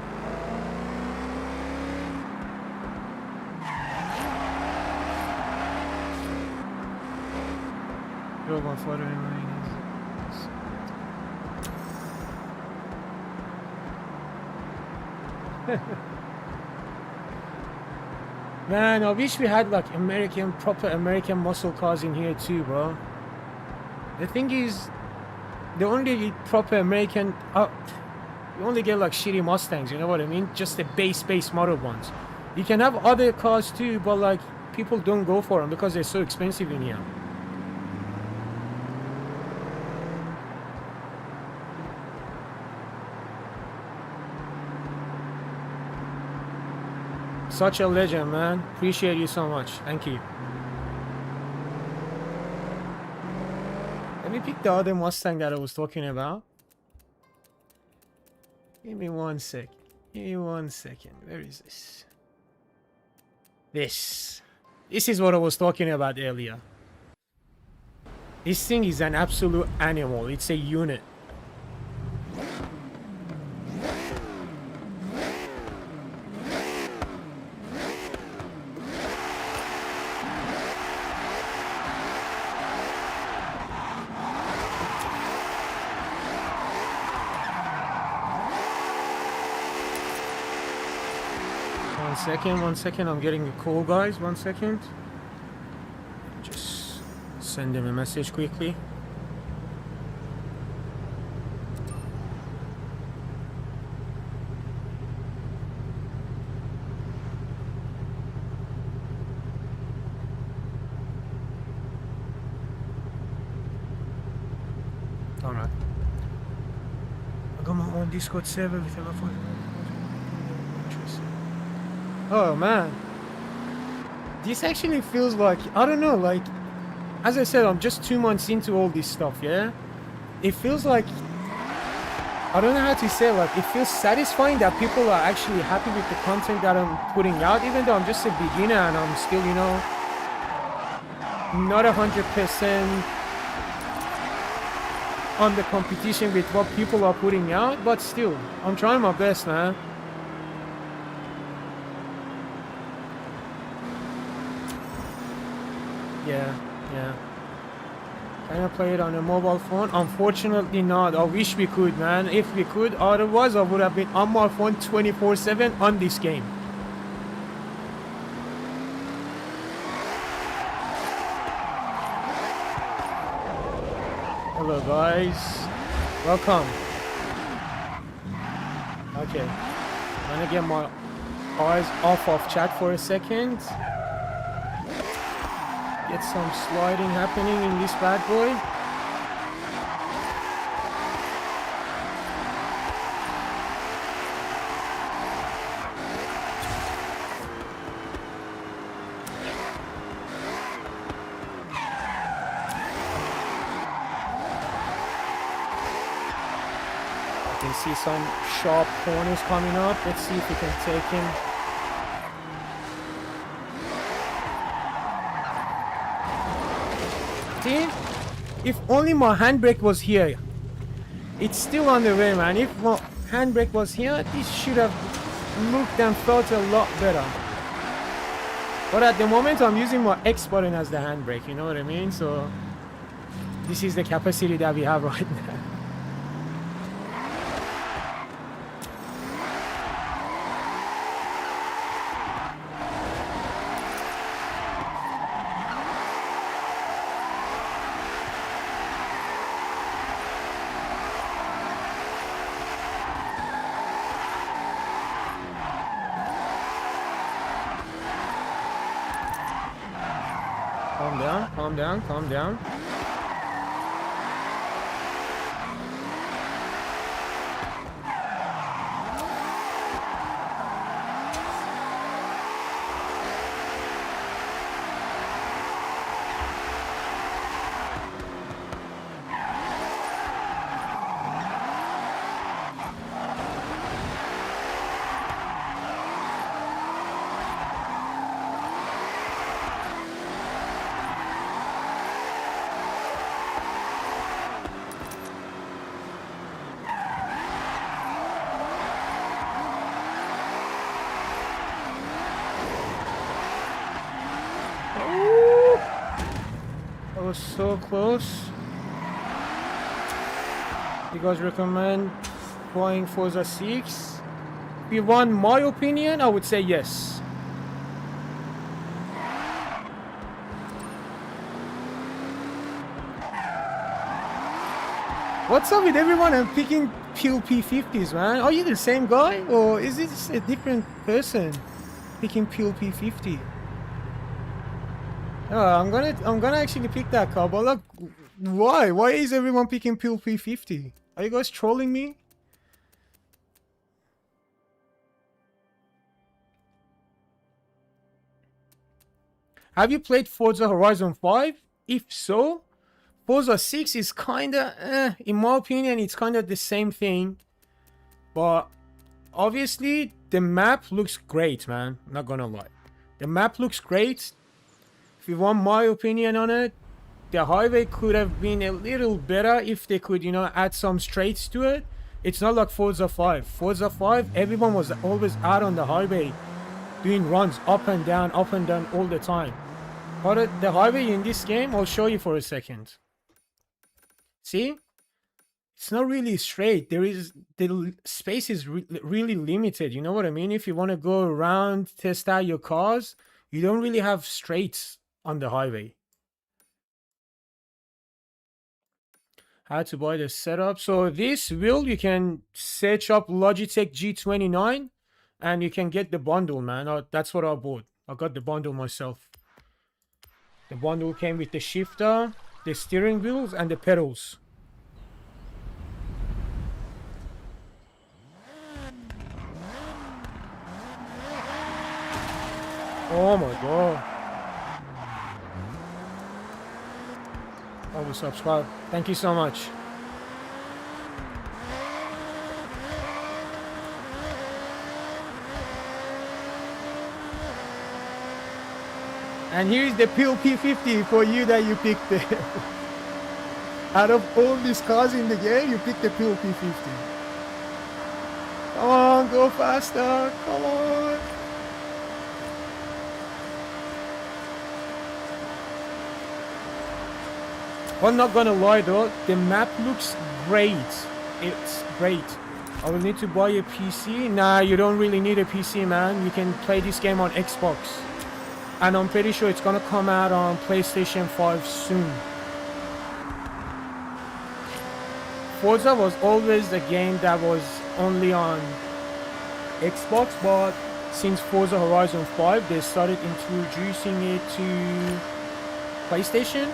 Man, I wish we had like proper American muscle cars in here too, bro. The thing is, the only proper American, you only get like shitty Mustangs, you know what I mean? Just the base model ones. You can have other cars too, but like people don't go for them because they're so expensive in here. Such a legend, man. Appreciate you so much. Thank you. Let me pick the other Mustang that I was talking about. Give me 1 sec. Give me 1 second. Where is this? This is what I was talking about earlier. This thing is an absolute animal. It's a unit. One second, I'm getting a call, guys. 1 second. Just send him a message quickly. Alright. I got my own Discord server with my phone. Oh man, this actually feels like, I don't know, like, as I said, I'm just 2 months into all this stuff, yeah? It feels like, I don't know how to say, like, it feels satisfying that people are actually happy with the content that I'm putting out, even though I'm just a beginner and I'm still, you know, not 100% on the competition with what people are putting out, but still, I'm trying my best, man. Yeah. Can I play it on a mobile phone? Unfortunately not. I wish we could, man. If we could, otherwise I would have been on my phone 24/7 on this game. Hello guys. Welcome. Okay. I'm gonna get my eyes off of chat for a second. Get some sliding happening in this bad boy. I can see some sharp corners coming up. Let's see if we can take him. See? If only my handbrake was here. It's still on the way, man. If my handbrake was here, this should have looked and felt a lot better. But at the moment, I'm using my X button as the handbrake, you know what I mean? So, this is the capacity that we have right now. down, calm down, calm down. That was so close. You guys recommend buying Forza 6? If you want my opinion, I would say yes. What's up with everyone and picking pure P50s, man? Are you the same guy, or is this a different person picking pure P50? Oh, I'm gonna actually pick that car, but look, why? Why is everyone picking pure P50? Are you guys trolling me? Have you played Forza Horizon 5? If so, Forza 6 is kinda, in my opinion, it's kinda the same thing. But obviously, the map looks great, man. Not gonna lie. The map looks great. If you want my opinion on it, the highway could have been a little better if they could, you know, add some straights to it. It's not like Forza 5. Forza 5, everyone was always out on the highway doing runs up and down all the time. But the highway in this game, I'll show you for a second. See? It's not really straight. The space is really limited. You know what I mean? If you want to go around, test out your cars, you don't really have straights on the highway. How to buy the setup. So this wheel, you can search up Logitech G29 and you can get the bundle, man. That's what I bought. I got the bundle myself. The bundle came with the shifter, the steering wheels, and the pedals. Oh my god. I will subscribe. Thank you so much. And here's the Peel P50 for you that you picked it. Out of all these cars in the game, you picked the Peel P50. Come on, go faster. Come on. I'm not gonna lie though, the map looks great. It's great. I will need to buy a PC. Nah, you don't really need a PC, man. You can play this game on Xbox. And I'm pretty sure it's gonna come out on PlayStation 5 soon. Forza was always a game that was only on Xbox, but since Forza Horizon 5, they started introducing it to PlayStation.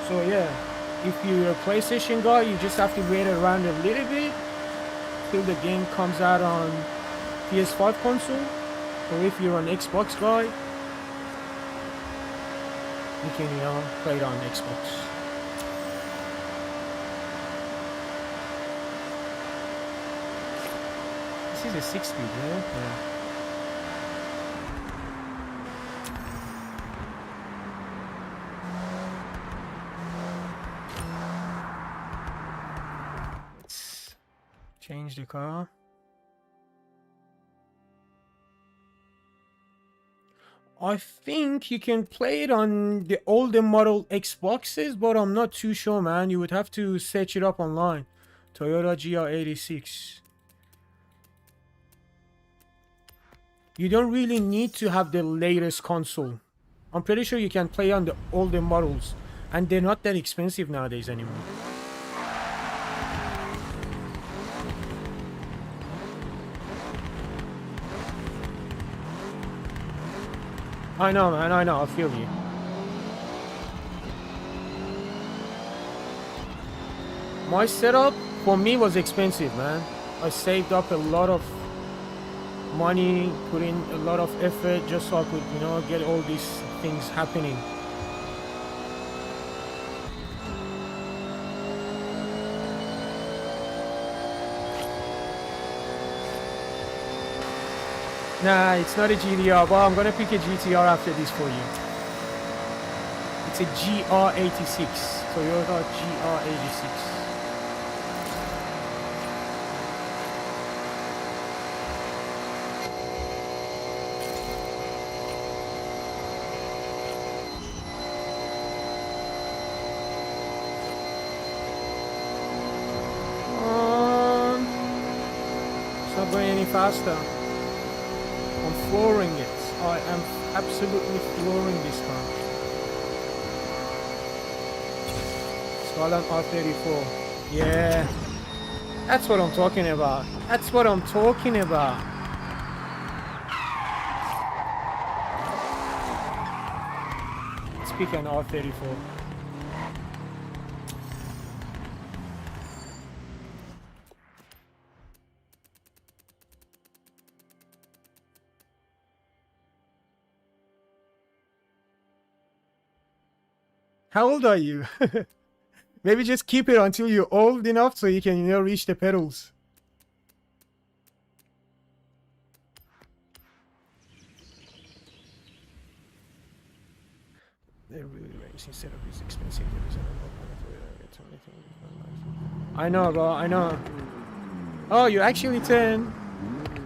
So yeah, if you're a PlayStation guy, you just have to wait around a little bit till the game comes out on PS5 console. Or if you're an Xbox guy, you can, you know, play it on Xbox. This is a 6-speed, yeah? Let's change the car. I think you can play it on the older model Xboxes, but I'm not too sure, man. You would have to search it up online. Toyota GR86. You don't really need to have the latest console. I'm pretty sure you can play on the older models, and they're not that expensive nowadays anymore. I know, man, I know, I feel you. My setup for me was expensive, man. I saved up a lot of money, put in a lot of effort just so I could, you know, get all these things happening. Nah, it's not a GDR, but I'm gonna pick a GTR after this for you. It's a GR86, Toyota GR86. It's not going any faster. I'm flooring it. I am absolutely flooring this car. Skyline R34. Yeah. That's what I'm talking about. That's what I'm talking about. Let's pick an R34. How old are you? Maybe just keep it until you're old enough so you can, you know, reach the pedals. They're really racing setup is expensive. I know, bro. I know. Oh, you actually 10.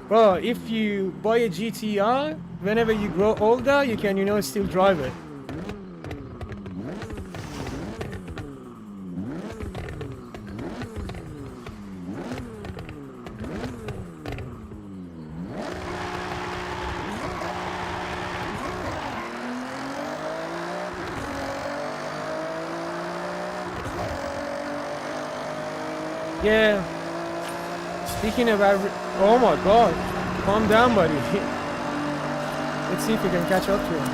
Bro, if you buy a GTR, whenever you grow older, you can, you know, still drive it. Yeah. Speaking about... Oh my god. Calm down, buddy. Let's see if we can catch up to him.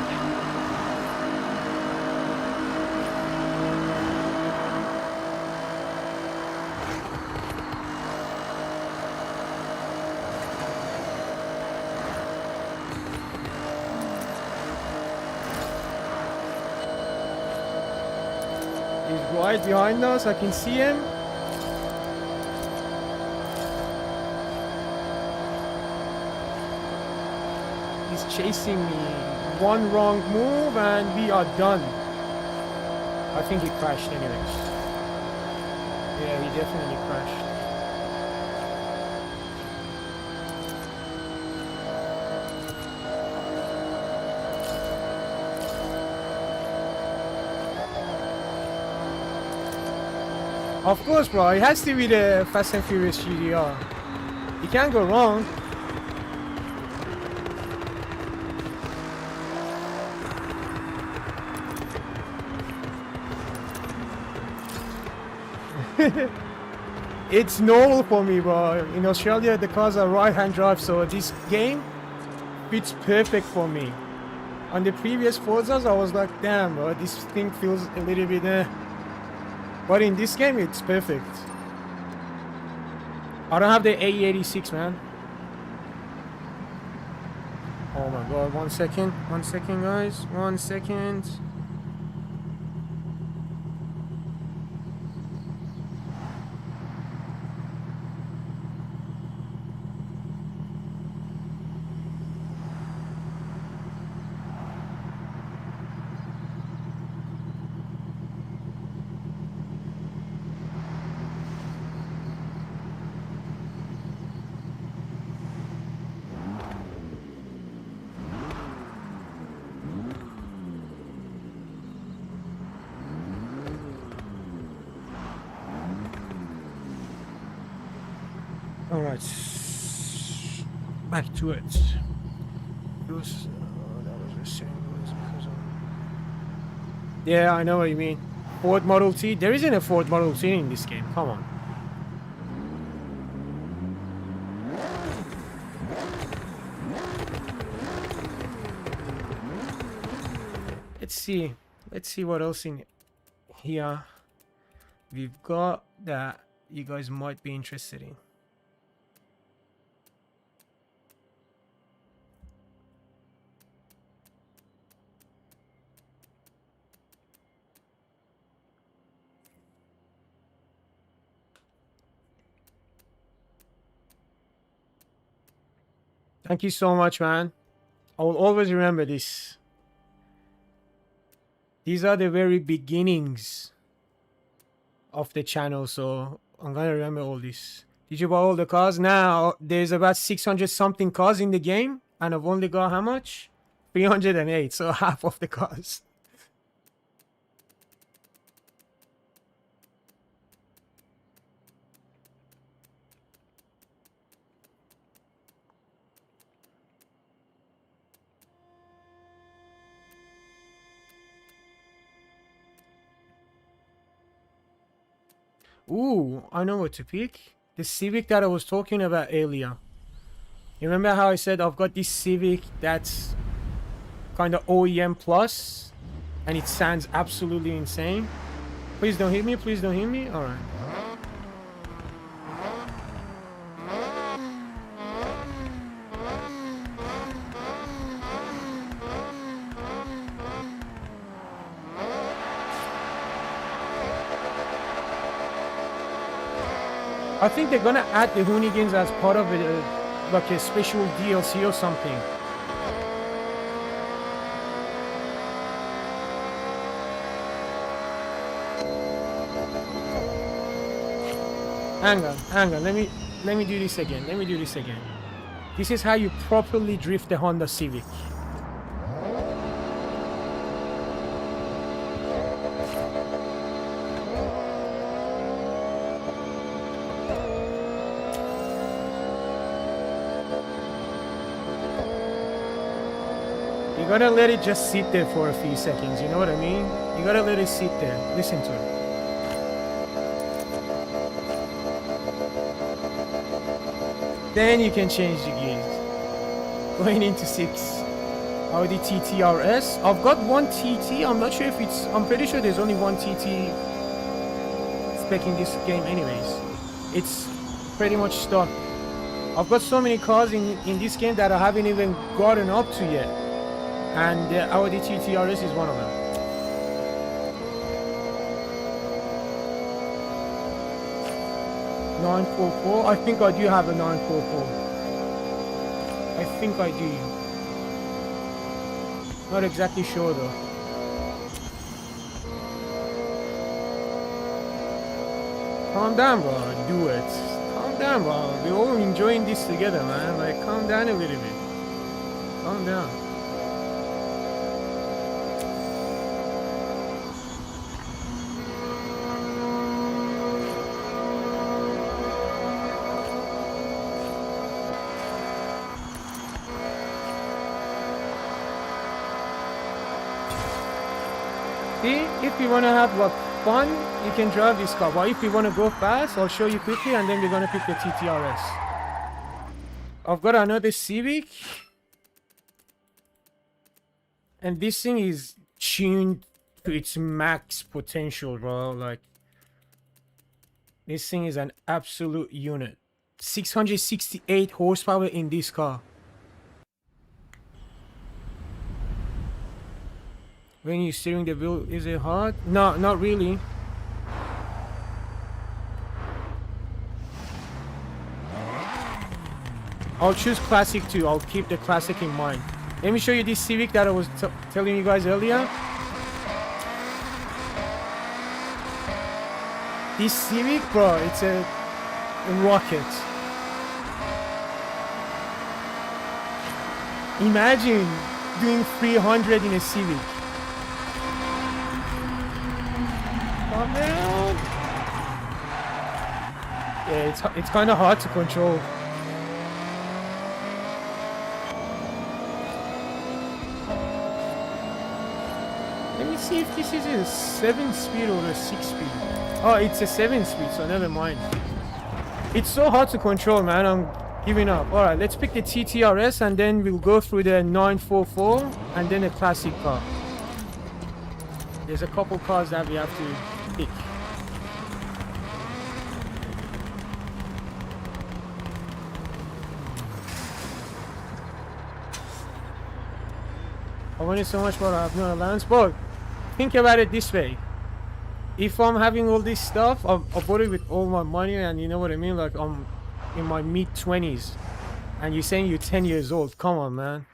He's right behind us. I can see him. Chasing me. One wrong move and we are done. I think he crashed anyways. Yeah, he definitely crashed. Of course, bro. It has to be the Fast and Furious GDR. You can't go wrong. It's normal for me, bro. In Australia, the cars are right-hand drive, so this game fits perfect for me. On the previous Forzas, I was like, damn, bro, this thing feels a little bit But in this game, it's perfect. I don't have the A86, man. Oh my god, 1 second. 1 second, guys. 1 second. Alright, back to it. It was, that was the same. Yeah, I know what you mean. Ford Model T? There isn't a Ford Model T in this game, come on. Let's see what else in here. we've got that you guys might be interested in. Thank you so much, man. I will always remember this. These are the very beginnings of the channel, so I'm gonna remember all this. Did you buy all the cars? Now there's about 600 something cars in the game, and I've only got how much? 308, so half of the cars. Ooh, I know what to pick. The Civic that I was talking about earlier. You remember how I said I've got this Civic that's kind of OEM plus, and it sounds absolutely insane. Please don't hit me, please don't hit me. All right. I think they're gonna add the Hoonigans as part of it, like a special DLC or something. Hang on, let me do this again. This is how you properly drift the Honda Civic. You gotta let it just sit there for a few seconds, you know what I mean? You gotta let it sit there. Listen to it. Then you can change the gears. Going into 6. Audi TT RS. I've got one TT. I'm not sure if it's... I'm pretty sure there's only one TT spec in this game anyways. It's pretty much stock. I've got so many cars in this game that I haven't even gotten up to yet. And the Audi TT RS is one of them. .944. I think I do have a 944. I think I do. Not exactly sure though. Calm down, bro. Do it. Calm down, bro. We're all enjoying this together, man. Like, calm down a little bit. Calm down. See, if you want to have like fun, you can drive this car. But if you want to go fast, I'll show you quickly, and then we're going to pick the TTRS. I've got another Civic. And this thing is tuned to its max potential, bro. Like, this thing is an absolute unit. 668 horsepower in this car. When you're steering the wheel, is it hard? No, not really. I'll choose classic too. I'll keep the classic in mind. Let me show you this Civic that I was telling you guys earlier. This Civic, bro, it's a rocket. Imagine doing 300 in a Civic. Calm down. Yeah, it's kind of hard to control. Let me see if this is a 7-speed or a 6-speed. Oh, it's a 7-speed, so never mind. It's so hard to control, man. I'm giving up. Alright, let's pick the TTRS and then we'll go through the 944 and then a classic car. There's a couple cars that we have to pick. I want it so much, but I have no allowance. But think about it this way. If I'm having all this stuff, I bought it with all my money, and you know what I mean? Like, I'm in my mid-20s, and you're saying you're 10 years old. Come on, man.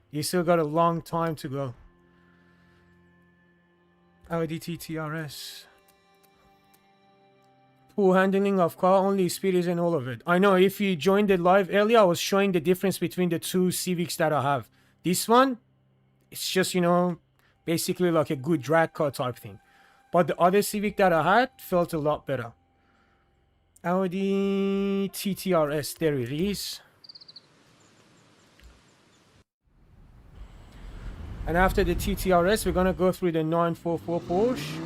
You still got a long time to go. Audi TTRS. Poor handling of car, only speed isn't all of it. I know, if you joined the live earlier, I was showing the difference between the two Civics that I have. This one, it's just, you know, basically like a good drag car type thing. But the other Civic that I had felt a lot better. Audi TTRS, there it is. And after the TTRS, we're gonna go through the 944 Porsche.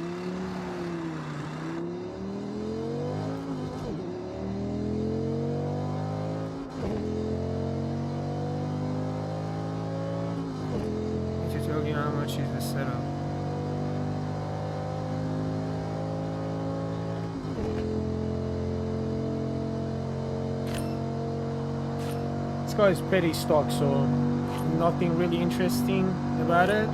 To tell you how much is the setup. This car is pretty stock, so nothing really interesting about it.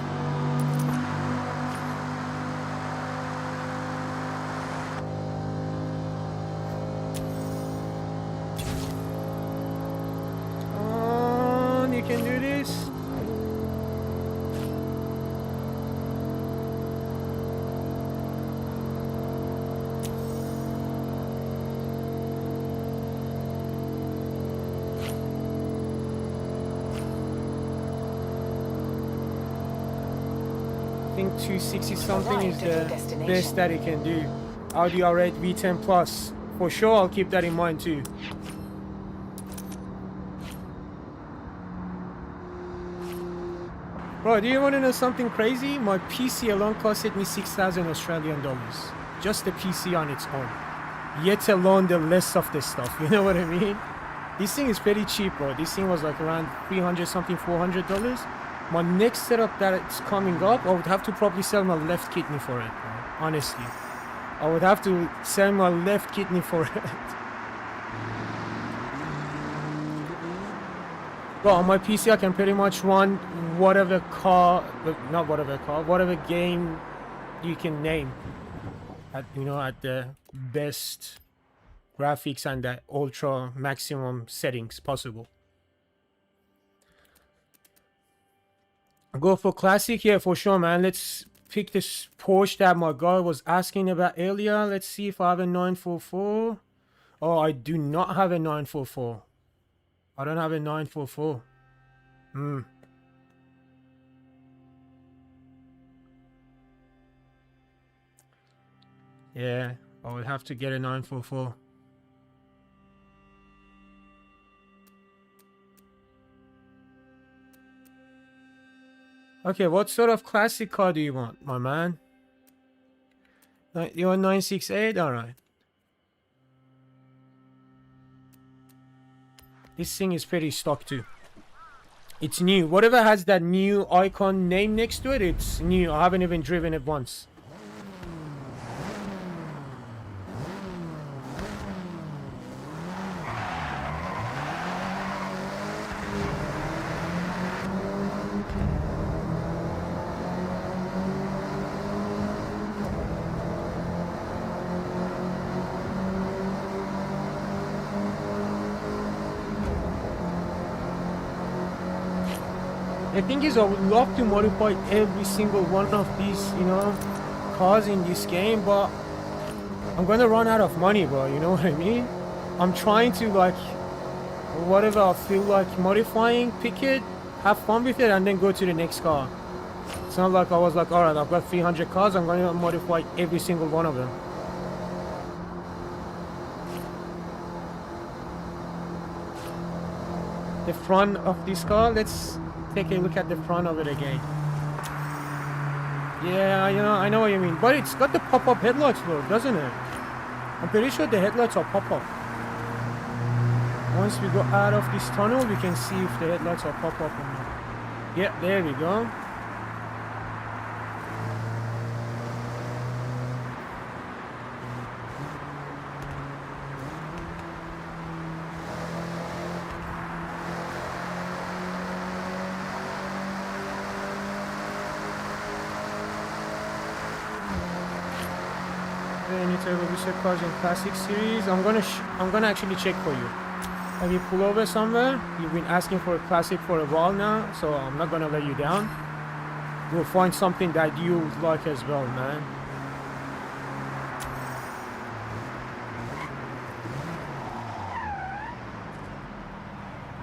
You can do this. I think 260 something is the best that it can do. Audi R8 V10 Plus. For sure, I'll keep that in mind too. Bro, do you want to know something crazy? My PC alone costed me 6,000 Australian dollars. Just the PC on its own. Yet alone the rest of the stuff, you know what I mean? This thing is pretty cheap, bro. This thing was like around 300 something, $400. My next setup that's coming up, I would have to probably sell my left kidney for it, bro. Honestly. I would have to sell my left kidney for it. Bro, on my PC I can pretty much run whatever car, not whatever car, whatever game you can name. At, you know, at the best graphics and the ultra maximum settings possible. Go for classic? Yeah, for sure, man. Let's pick this Porsche that my guy was asking about earlier. Let's see if I have a 944. Oh, I do not have a 944. I don't have a 944. Yeah, I would have to get a 944. Okay, what sort of classic car do you want, my man? You want 968? Alright. This thing is pretty stock too. It's new. Whatever has that new icon name next to it, it's new. I haven't even driven it once. The thing is, I would love to modify every single one of these, you know, cars in this game, but I'm gonna run out of money, bro, you know what I mean? I'm trying to, like, whatever I feel like modifying, pick it, have fun with it, and then go to the next car. It's not like I was like, alright, I've got 300 cars, I'm gonna modify every single one of them. The front of this car, let's take a look at the front of it again. Yeah, you know, I know what you mean. But it's got the pop-up headlights though, doesn't it? I'm pretty sure the headlights are pop-up. Once we go out of this tunnel, we can see if the headlights are pop-up or not. Yeah, there we go. turbo booster cars in classic series? I'm gonna actually check for you. Have you pull over somewhere? You've been asking for a classic for a while now, so I'm not gonna let you down. We'll find something that you like as well, man.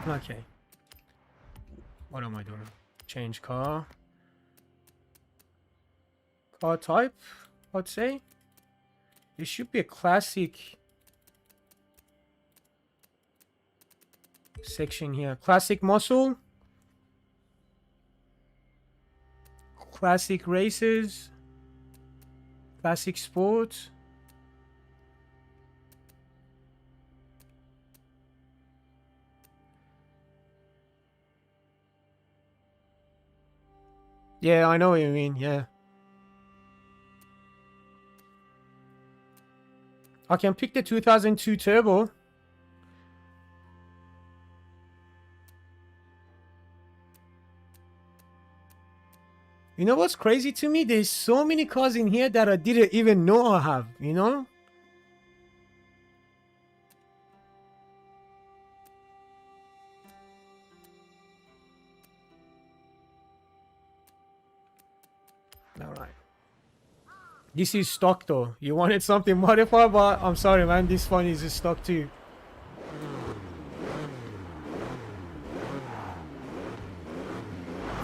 Okay. What am I doing? Change car. Car type, I'd say. It should be a classic section here. Classic muscle. Classic races. Classic sports. Yeah, I know what you mean, yeah. I can pick the 2002 turbo. You know what's crazy to me? There's so many cars in here that I didn't even know I have, you know? Alright. This is stock though. You wanted something modified, but I'm sorry man, this one is stock too.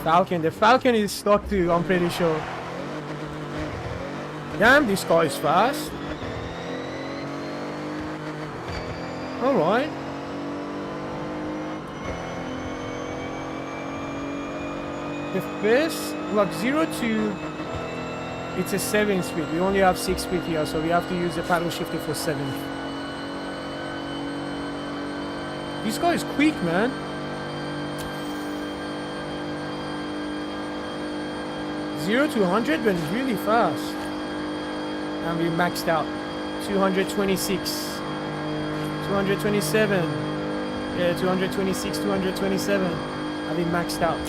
Falcon. The Falcon is stock too, I'm pretty sure. Damn, this car is fast. Alright. The first, like 0 to... It's a 7-speed. We only have 6-speed here, so we have to use the paddle shifter for 7. This guy is quick, man. Zero to 100 went really fast. And we maxed out. 226. 227. Yeah, 226, 227. And we maxed out.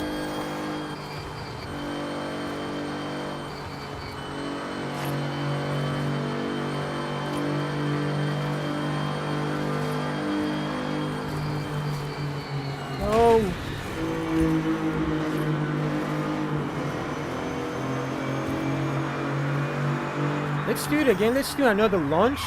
Let's do it again. Let's do another launch.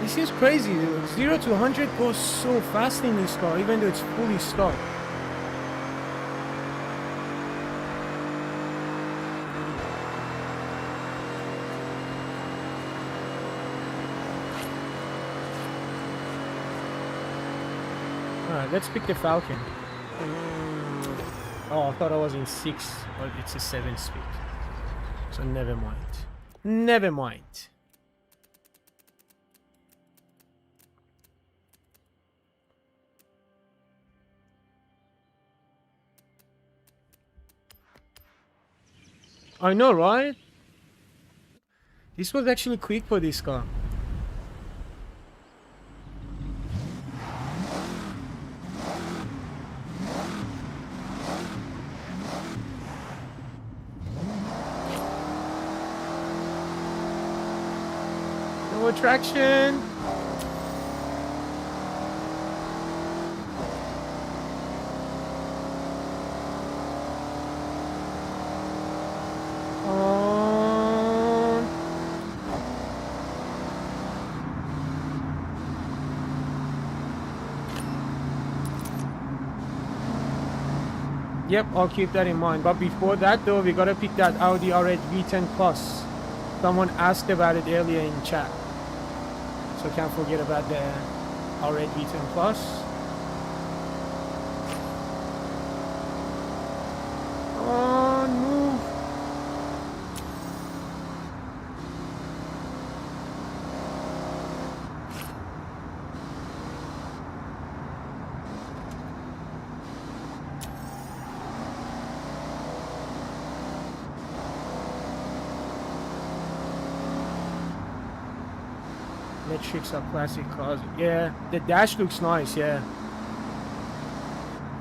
This is crazy, dude. 0 to 100 goes so fast in this car, even though it's fully stock. Alright, let's pick the Falcon. Oh, I thought I was in 6, but it's a 7-speed. So never mind. Never mind. I know, right? This was actually quick for this car. No traction. Yep, I'll keep that in mind. But before that though, we gotta pick that Audi R8 V10 Plus. Someone asked about it earlier in chat. So can't forget about the R8 V10 Plus. Come on, move. Metrics are classic cars. Yeah, the dash looks nice, yeah.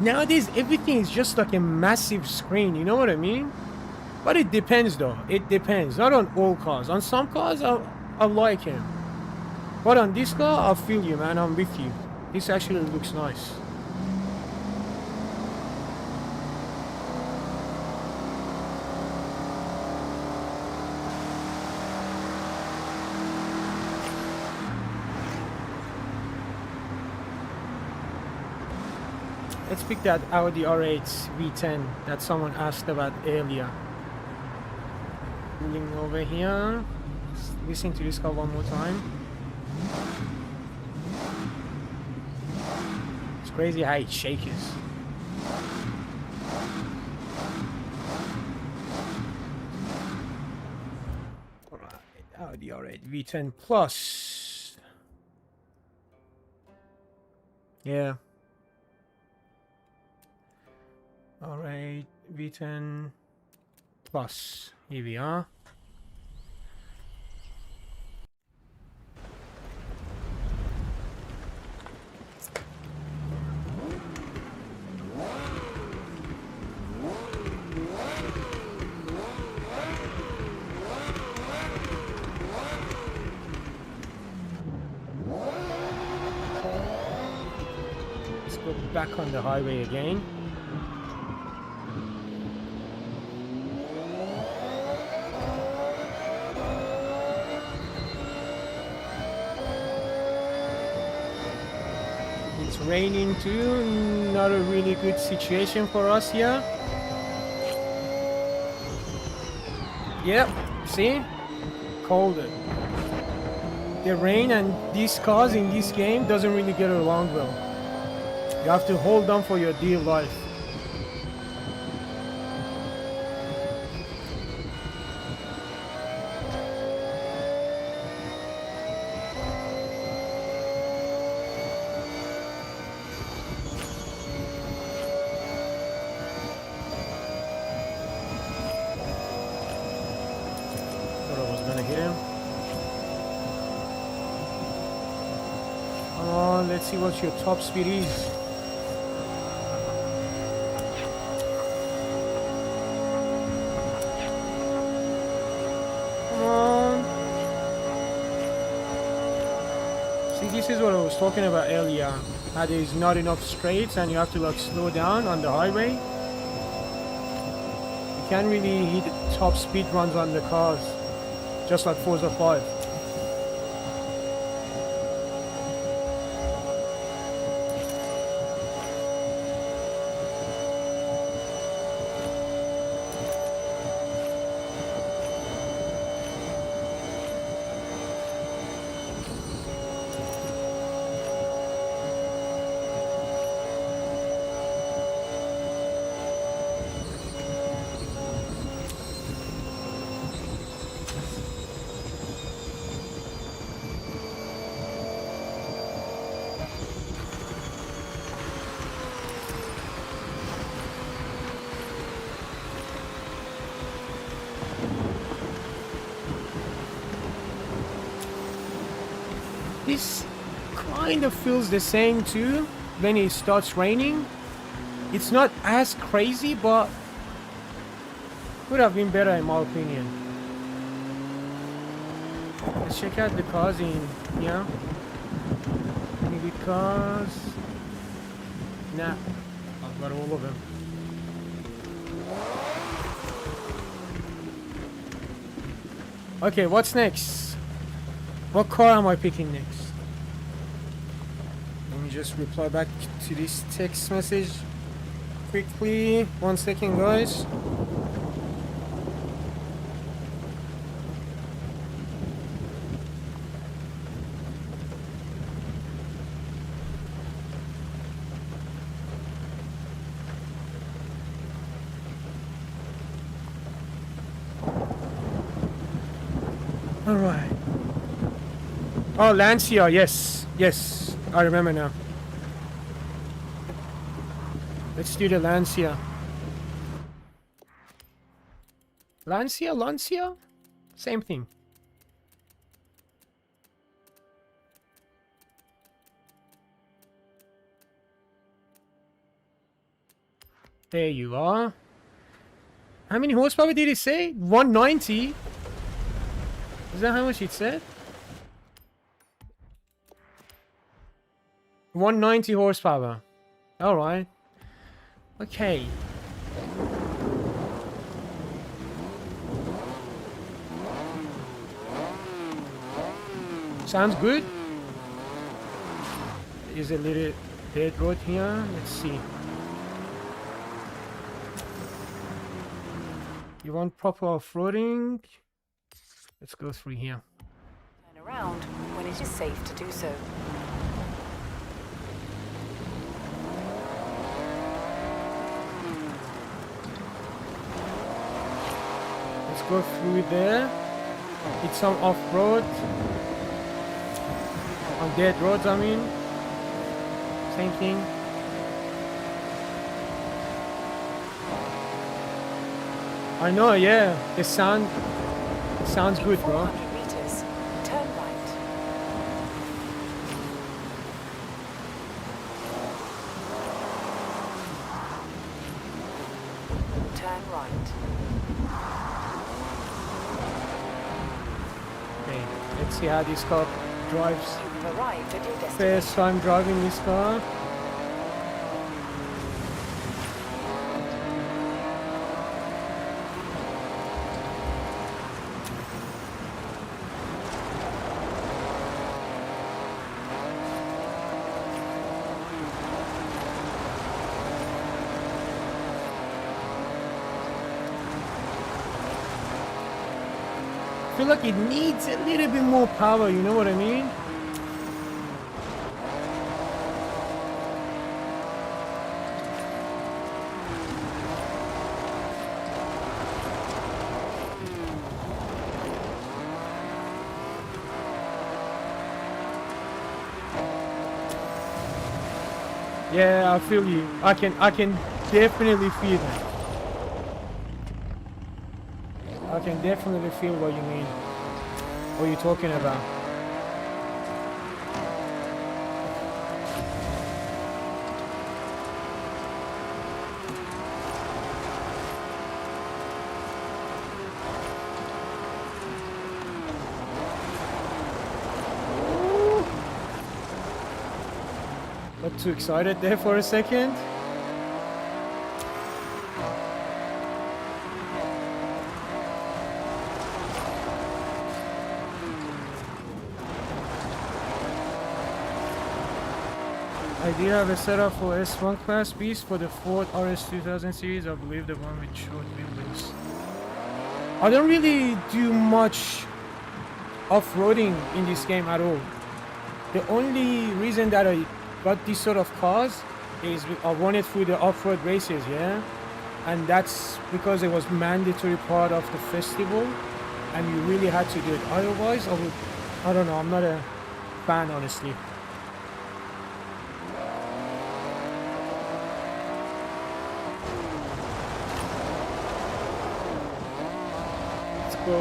Nowadays, everything is just like a massive screen. You know what I mean? But it depends, though. It depends. Not on all cars. On some cars, I like him. But on this car, I feel you, man. I'm with you. This actually looks nice. Let's pick that Audi R8 V10 that someone asked about earlier. Pulling over here. Listen to this car one more time. It's crazy how it shakes. Alright, Audi R8 V10 Plus. Yeah. Alright, V10 Plus. Here we are. Let's go back on the highway again. It's raining too, not a really good situation for us here. Yep, see? Colder. The rain and these cars in this game doesn't really get along well. You have to hold on for your dear life. Thought I was gonna hit him. Come on, let's see what your top speed is. Come on. See, this is what I was talking about earlier. How there's not enough straights and you have to like slow down on the highway. You can't really hit top speed runs on the cars. Just like Forza 5. This kind of feels the same too when it starts raining. It's not as crazy, but could have been better in my opinion. Let's check out the cars in here. Any good cars? Nah, I've got all of them. Okay, what's next? What car am I picking next? Let me just reply back to this text message quickly. 1 second, guys. All right. Oh, Lancia, yes. Yes, I remember now. Let's do the Lancia. Lancia? Same thing. There you are. How many horsepower did it say? 190? Is that how much it said? 190 horsepower. Alright. Okay. Sounds good. Is a little dead road here. Let's see. You want proper off-roading? Let's go through here. Turn around when it is safe to do so. Let's go through there. It's some off-road. On dead roads, I mean. Same thing. I know, yeah. The sound sounds good, bro. 400 meters. Turn right. Turn right. Okay, let's see how this car drives. You've arrived at your destination. First time driving this car. I feel like it needs a little bit more power, you know what I mean? Yeah, I feel you. I can definitely feel that. I can definitely feel what you mean. What you're talking about. Got too excited there for a second. I did have a setup for S1 class beast for the Ford RS 2000 series. I believe the one with short wheelbase. I don't really do much off-roading in this game at all. The only reason that I got this sort of cars is I wanted through the off-road races, yeah? And that's because it was mandatory part of the festival and you really had to do it. Otherwise, I don't know, I'm not a fan, honestly. Go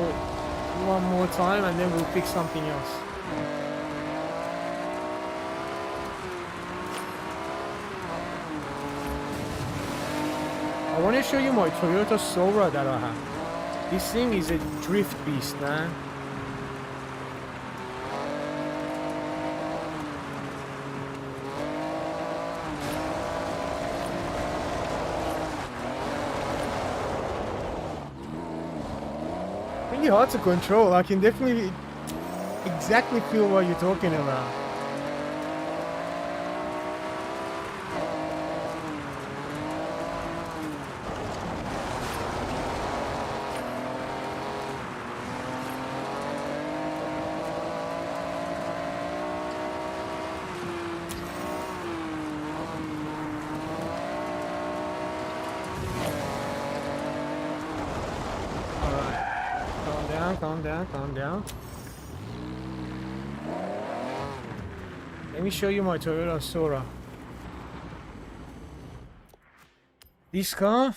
one more time and then we'll pick something else. I want to show you my Toyota Sora that I have. This thing is a drift beast, man. Really hard to control. I can definitely exactly feel what you're talking about. Calm down. Let me show you my Toyota Sora. This car,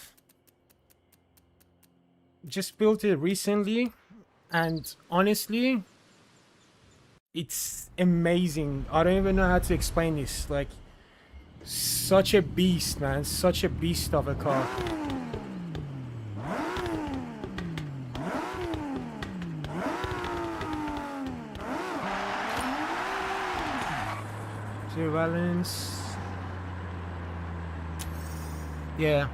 just built it recently, and honestly, it's amazing. I don't even know how to explain this. Like, Such a beast, man. Such a beast of a car. Zero balance. Yeah.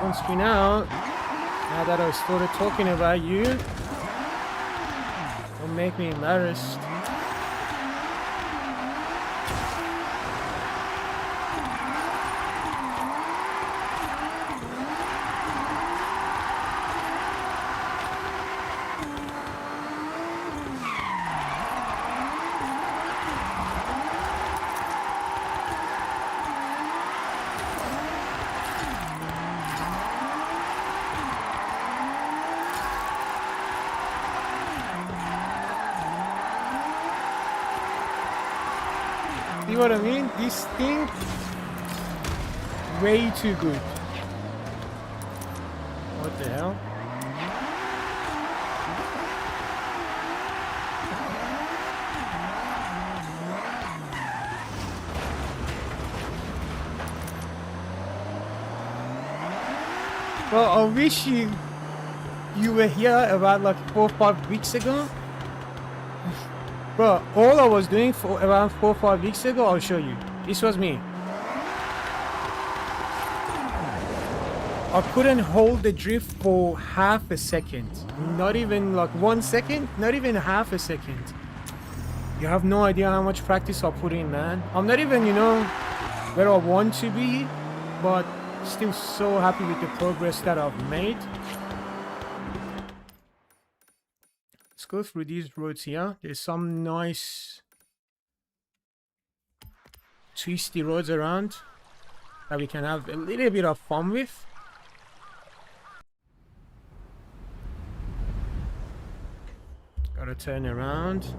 Don't spin out. Now that I started talking about you, don't make me embarrassed. See what I mean? This thing, way too good. What the hell? Well, I wish you were here about like 4 or 5 weeks ago. Bro, all I was doing for around 4 or 5 weeks ago, I'll show you. This was me. I couldn't hold the drift for half a second. Not even like 1 second, not even half a second. You have no idea how much practice I put in, man. I'm not even, you know, where I want to be, but still so happy with the progress that I've made. Let's go through these roads here. There's some nice twisty roads around that we can have a little bit of fun with. Gotta turn around.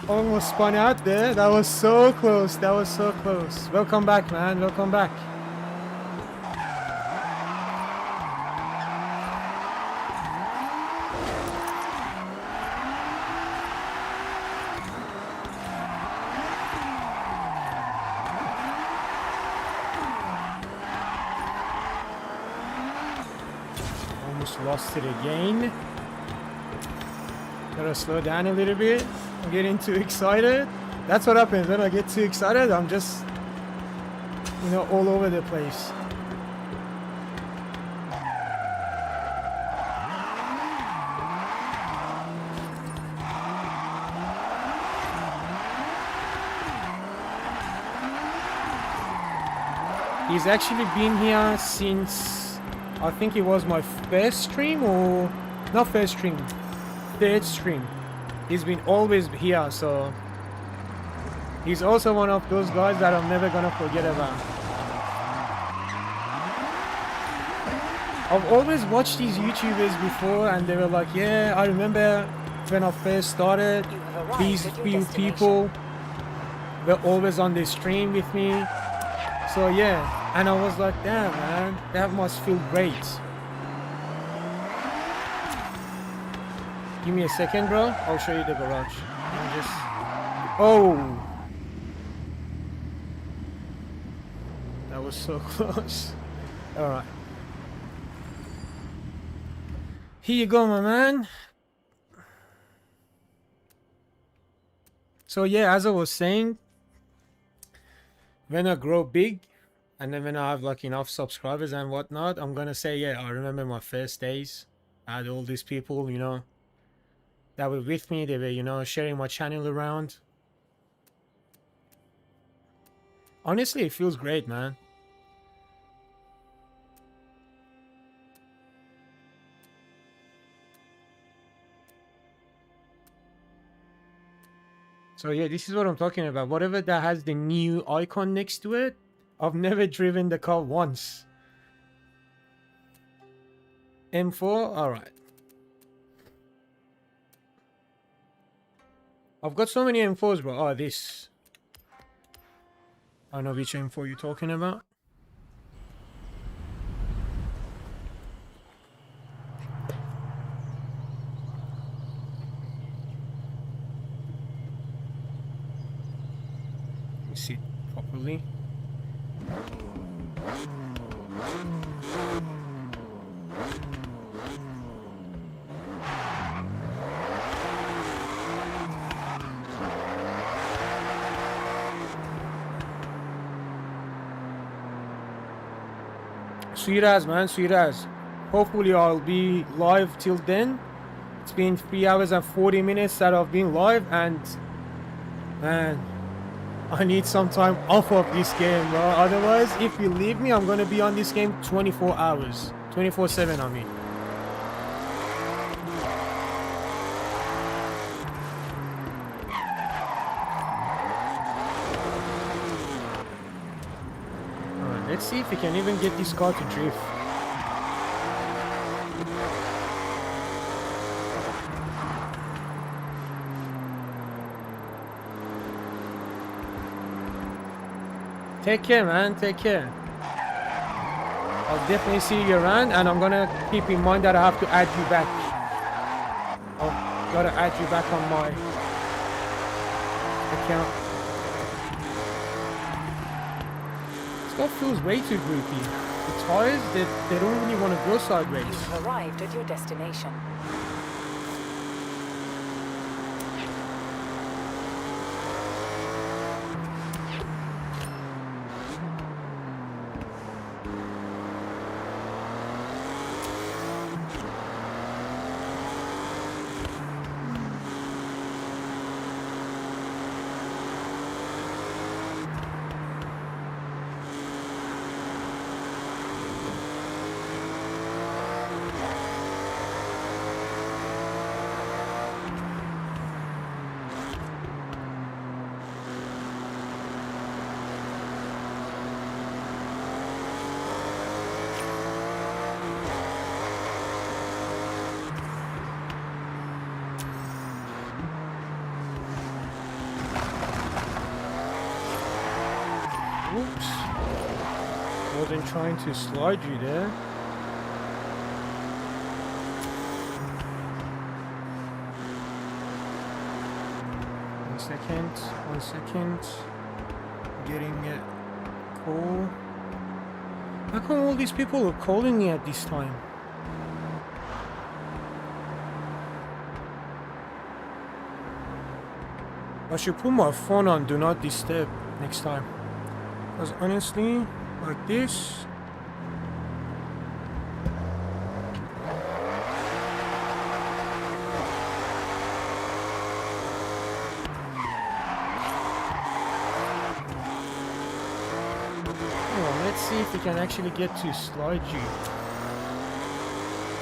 Almost spun out there. That was so close. That was so close. Welcome back, man. Welcome back. Almost lost it again. Gotta slow down a little bit. I'm getting too excited. That's what happens when I get too excited. I'm just, you know, all over the place. He's actually been here since, I think it was my first stream, or not first stream, third stream. He's been always here, so he's also one of those guys that I'm never gonna forget about. I've always watched these YouTubers before, and they were like, yeah, I remember when I first started, these few people were always on the stream with me. So yeah, and I was like, damn man, that must feel great. Give me a second, bro. I'll show you the garage. Oh! That was so close. Alright. Here you go, my man. So yeah, as I was saying, when I grow big, and then when I have like enough subscribers and whatnot, I'm gonna say, yeah, I remember my first days. I had all these people, you know, that were with me. They were, you know, sharing my channel around. Honestly, it feels great, man. So yeah, this is what I'm talking about. Whatever that has the new icon next to it, I've never driven the car once. M4, alright. I've got so many M4s, bro. Oh, this. I don't know which M4 you're talking about. Let me see it properly. Sweet as, man, sweet as. Hopefully I'll be live till then. It's been 3 hours and 40 minutes that I've been live, and man, I need some time off of this game, bro. Otherwise, if you leave me, I'm gonna be on this game 24 hours. 24/7, I mean. Alright, let's see if we can even get this car to drift. Take care, man. Take care. I'll definitely see you around, and I'm gonna keep in mind that I have to add you back. I've gotta add you back on my account. This car feels way too grippy. The tires, they don't really want to go sideways. You've arrived at your destination. Oops. Wasn't trying to slide you there. One second. Getting a call. How come all these people are calling me at this time? I should put my phone on do not disturb next time. Because honestly, like this. Oh, let's see if we can actually get to slide you.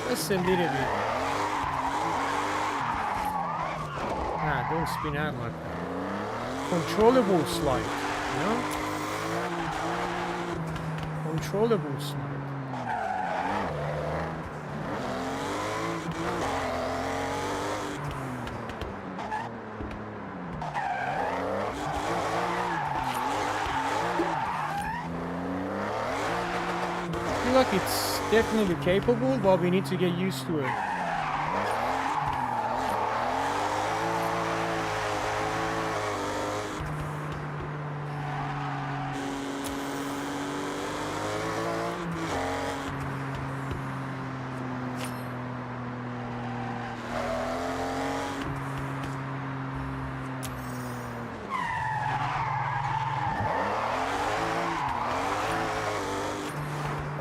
Just a little bit. Nah, don't spin out like that. Controllable slide, you know? Controllable slide. I feel like it's definitely capable, but we need to get used to it.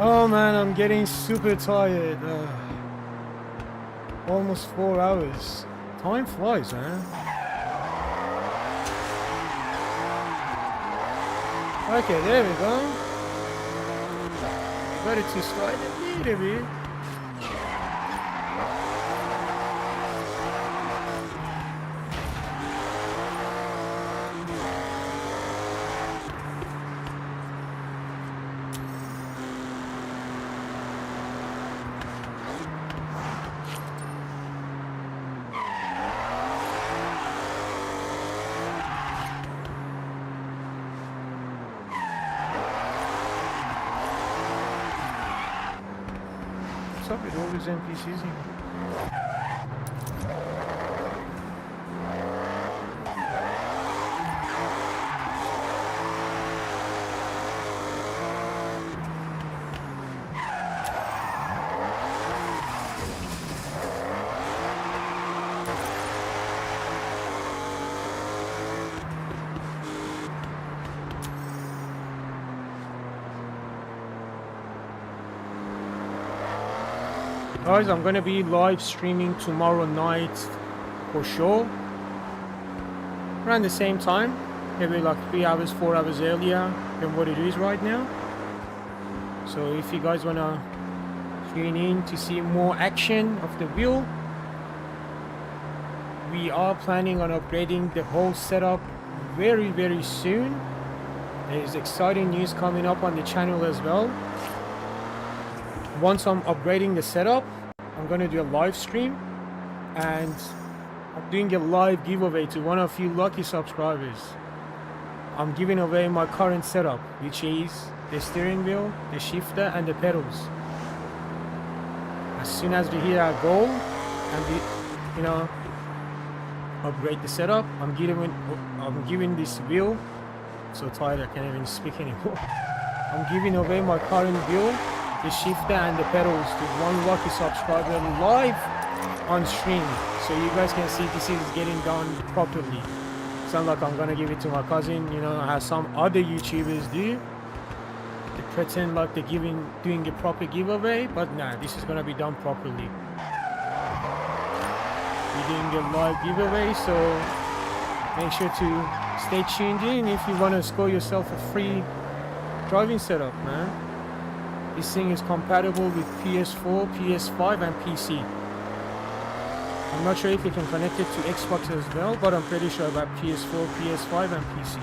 Oh man, I'm getting super tired. Almost 4 hours. Time flies, man. Okay, there we go. Got it to slide a little bit. What's up with all these NPCs here? Guys, I'm gonna be live streaming tomorrow night for sure. Around the same time, maybe like 3 hours, 4 hours earlier than what it is right now. So if you guys wanna tune in to see more action of the wheel, we are planning on upgrading the whole setup very, very soon. There's exciting news coming up on the channel as well. Once I'm upgrading the setup, I'm going to do a live stream, and I'm doing a live giveaway to one of you lucky subscribers. I'm giving away my current setup, which is the steering wheel, the shifter, and the pedals. As soon as we hit our goal and we, upgrade the setup, I'm giving this wheel. So tired I can't even speak anymore. I'm giving away my current wheel, the shifter, and the pedals to one lucky subscriber live on stream, so you guys can see this is getting done properly. It's not like I'm gonna give it to my cousin, how some other YouTubers do. They pretend like they're doing a proper giveaway, but nah, this is gonna be done properly. We're doing a live giveaway, so make sure to stay tuned in if you want to score yourself a free driving setup, man. This thing is compatible with PS4, PS5, and PC. I'm not sure if you can connect it to Xbox as well, but I'm pretty sure about PS4, PS5, and PC.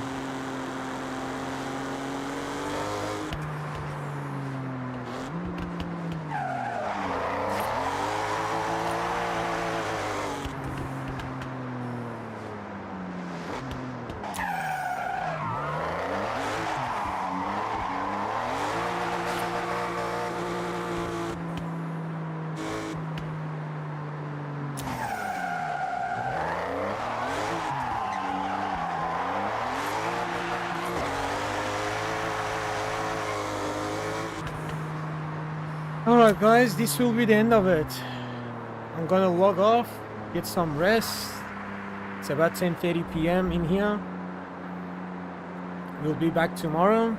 Alright guys, this will be the end of it. I'm gonna log off, get some rest, It's about 10:30 p.m. in here. We'll be back tomorrow.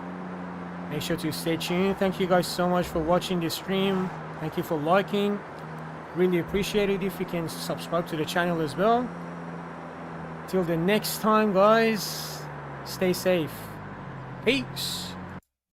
Make sure to stay tuned. Thank you guys so much for watching this stream. Thank you for liking. Really appreciate it if you can subscribe to the channel as well. Till the next time, guys, stay safe. Peace.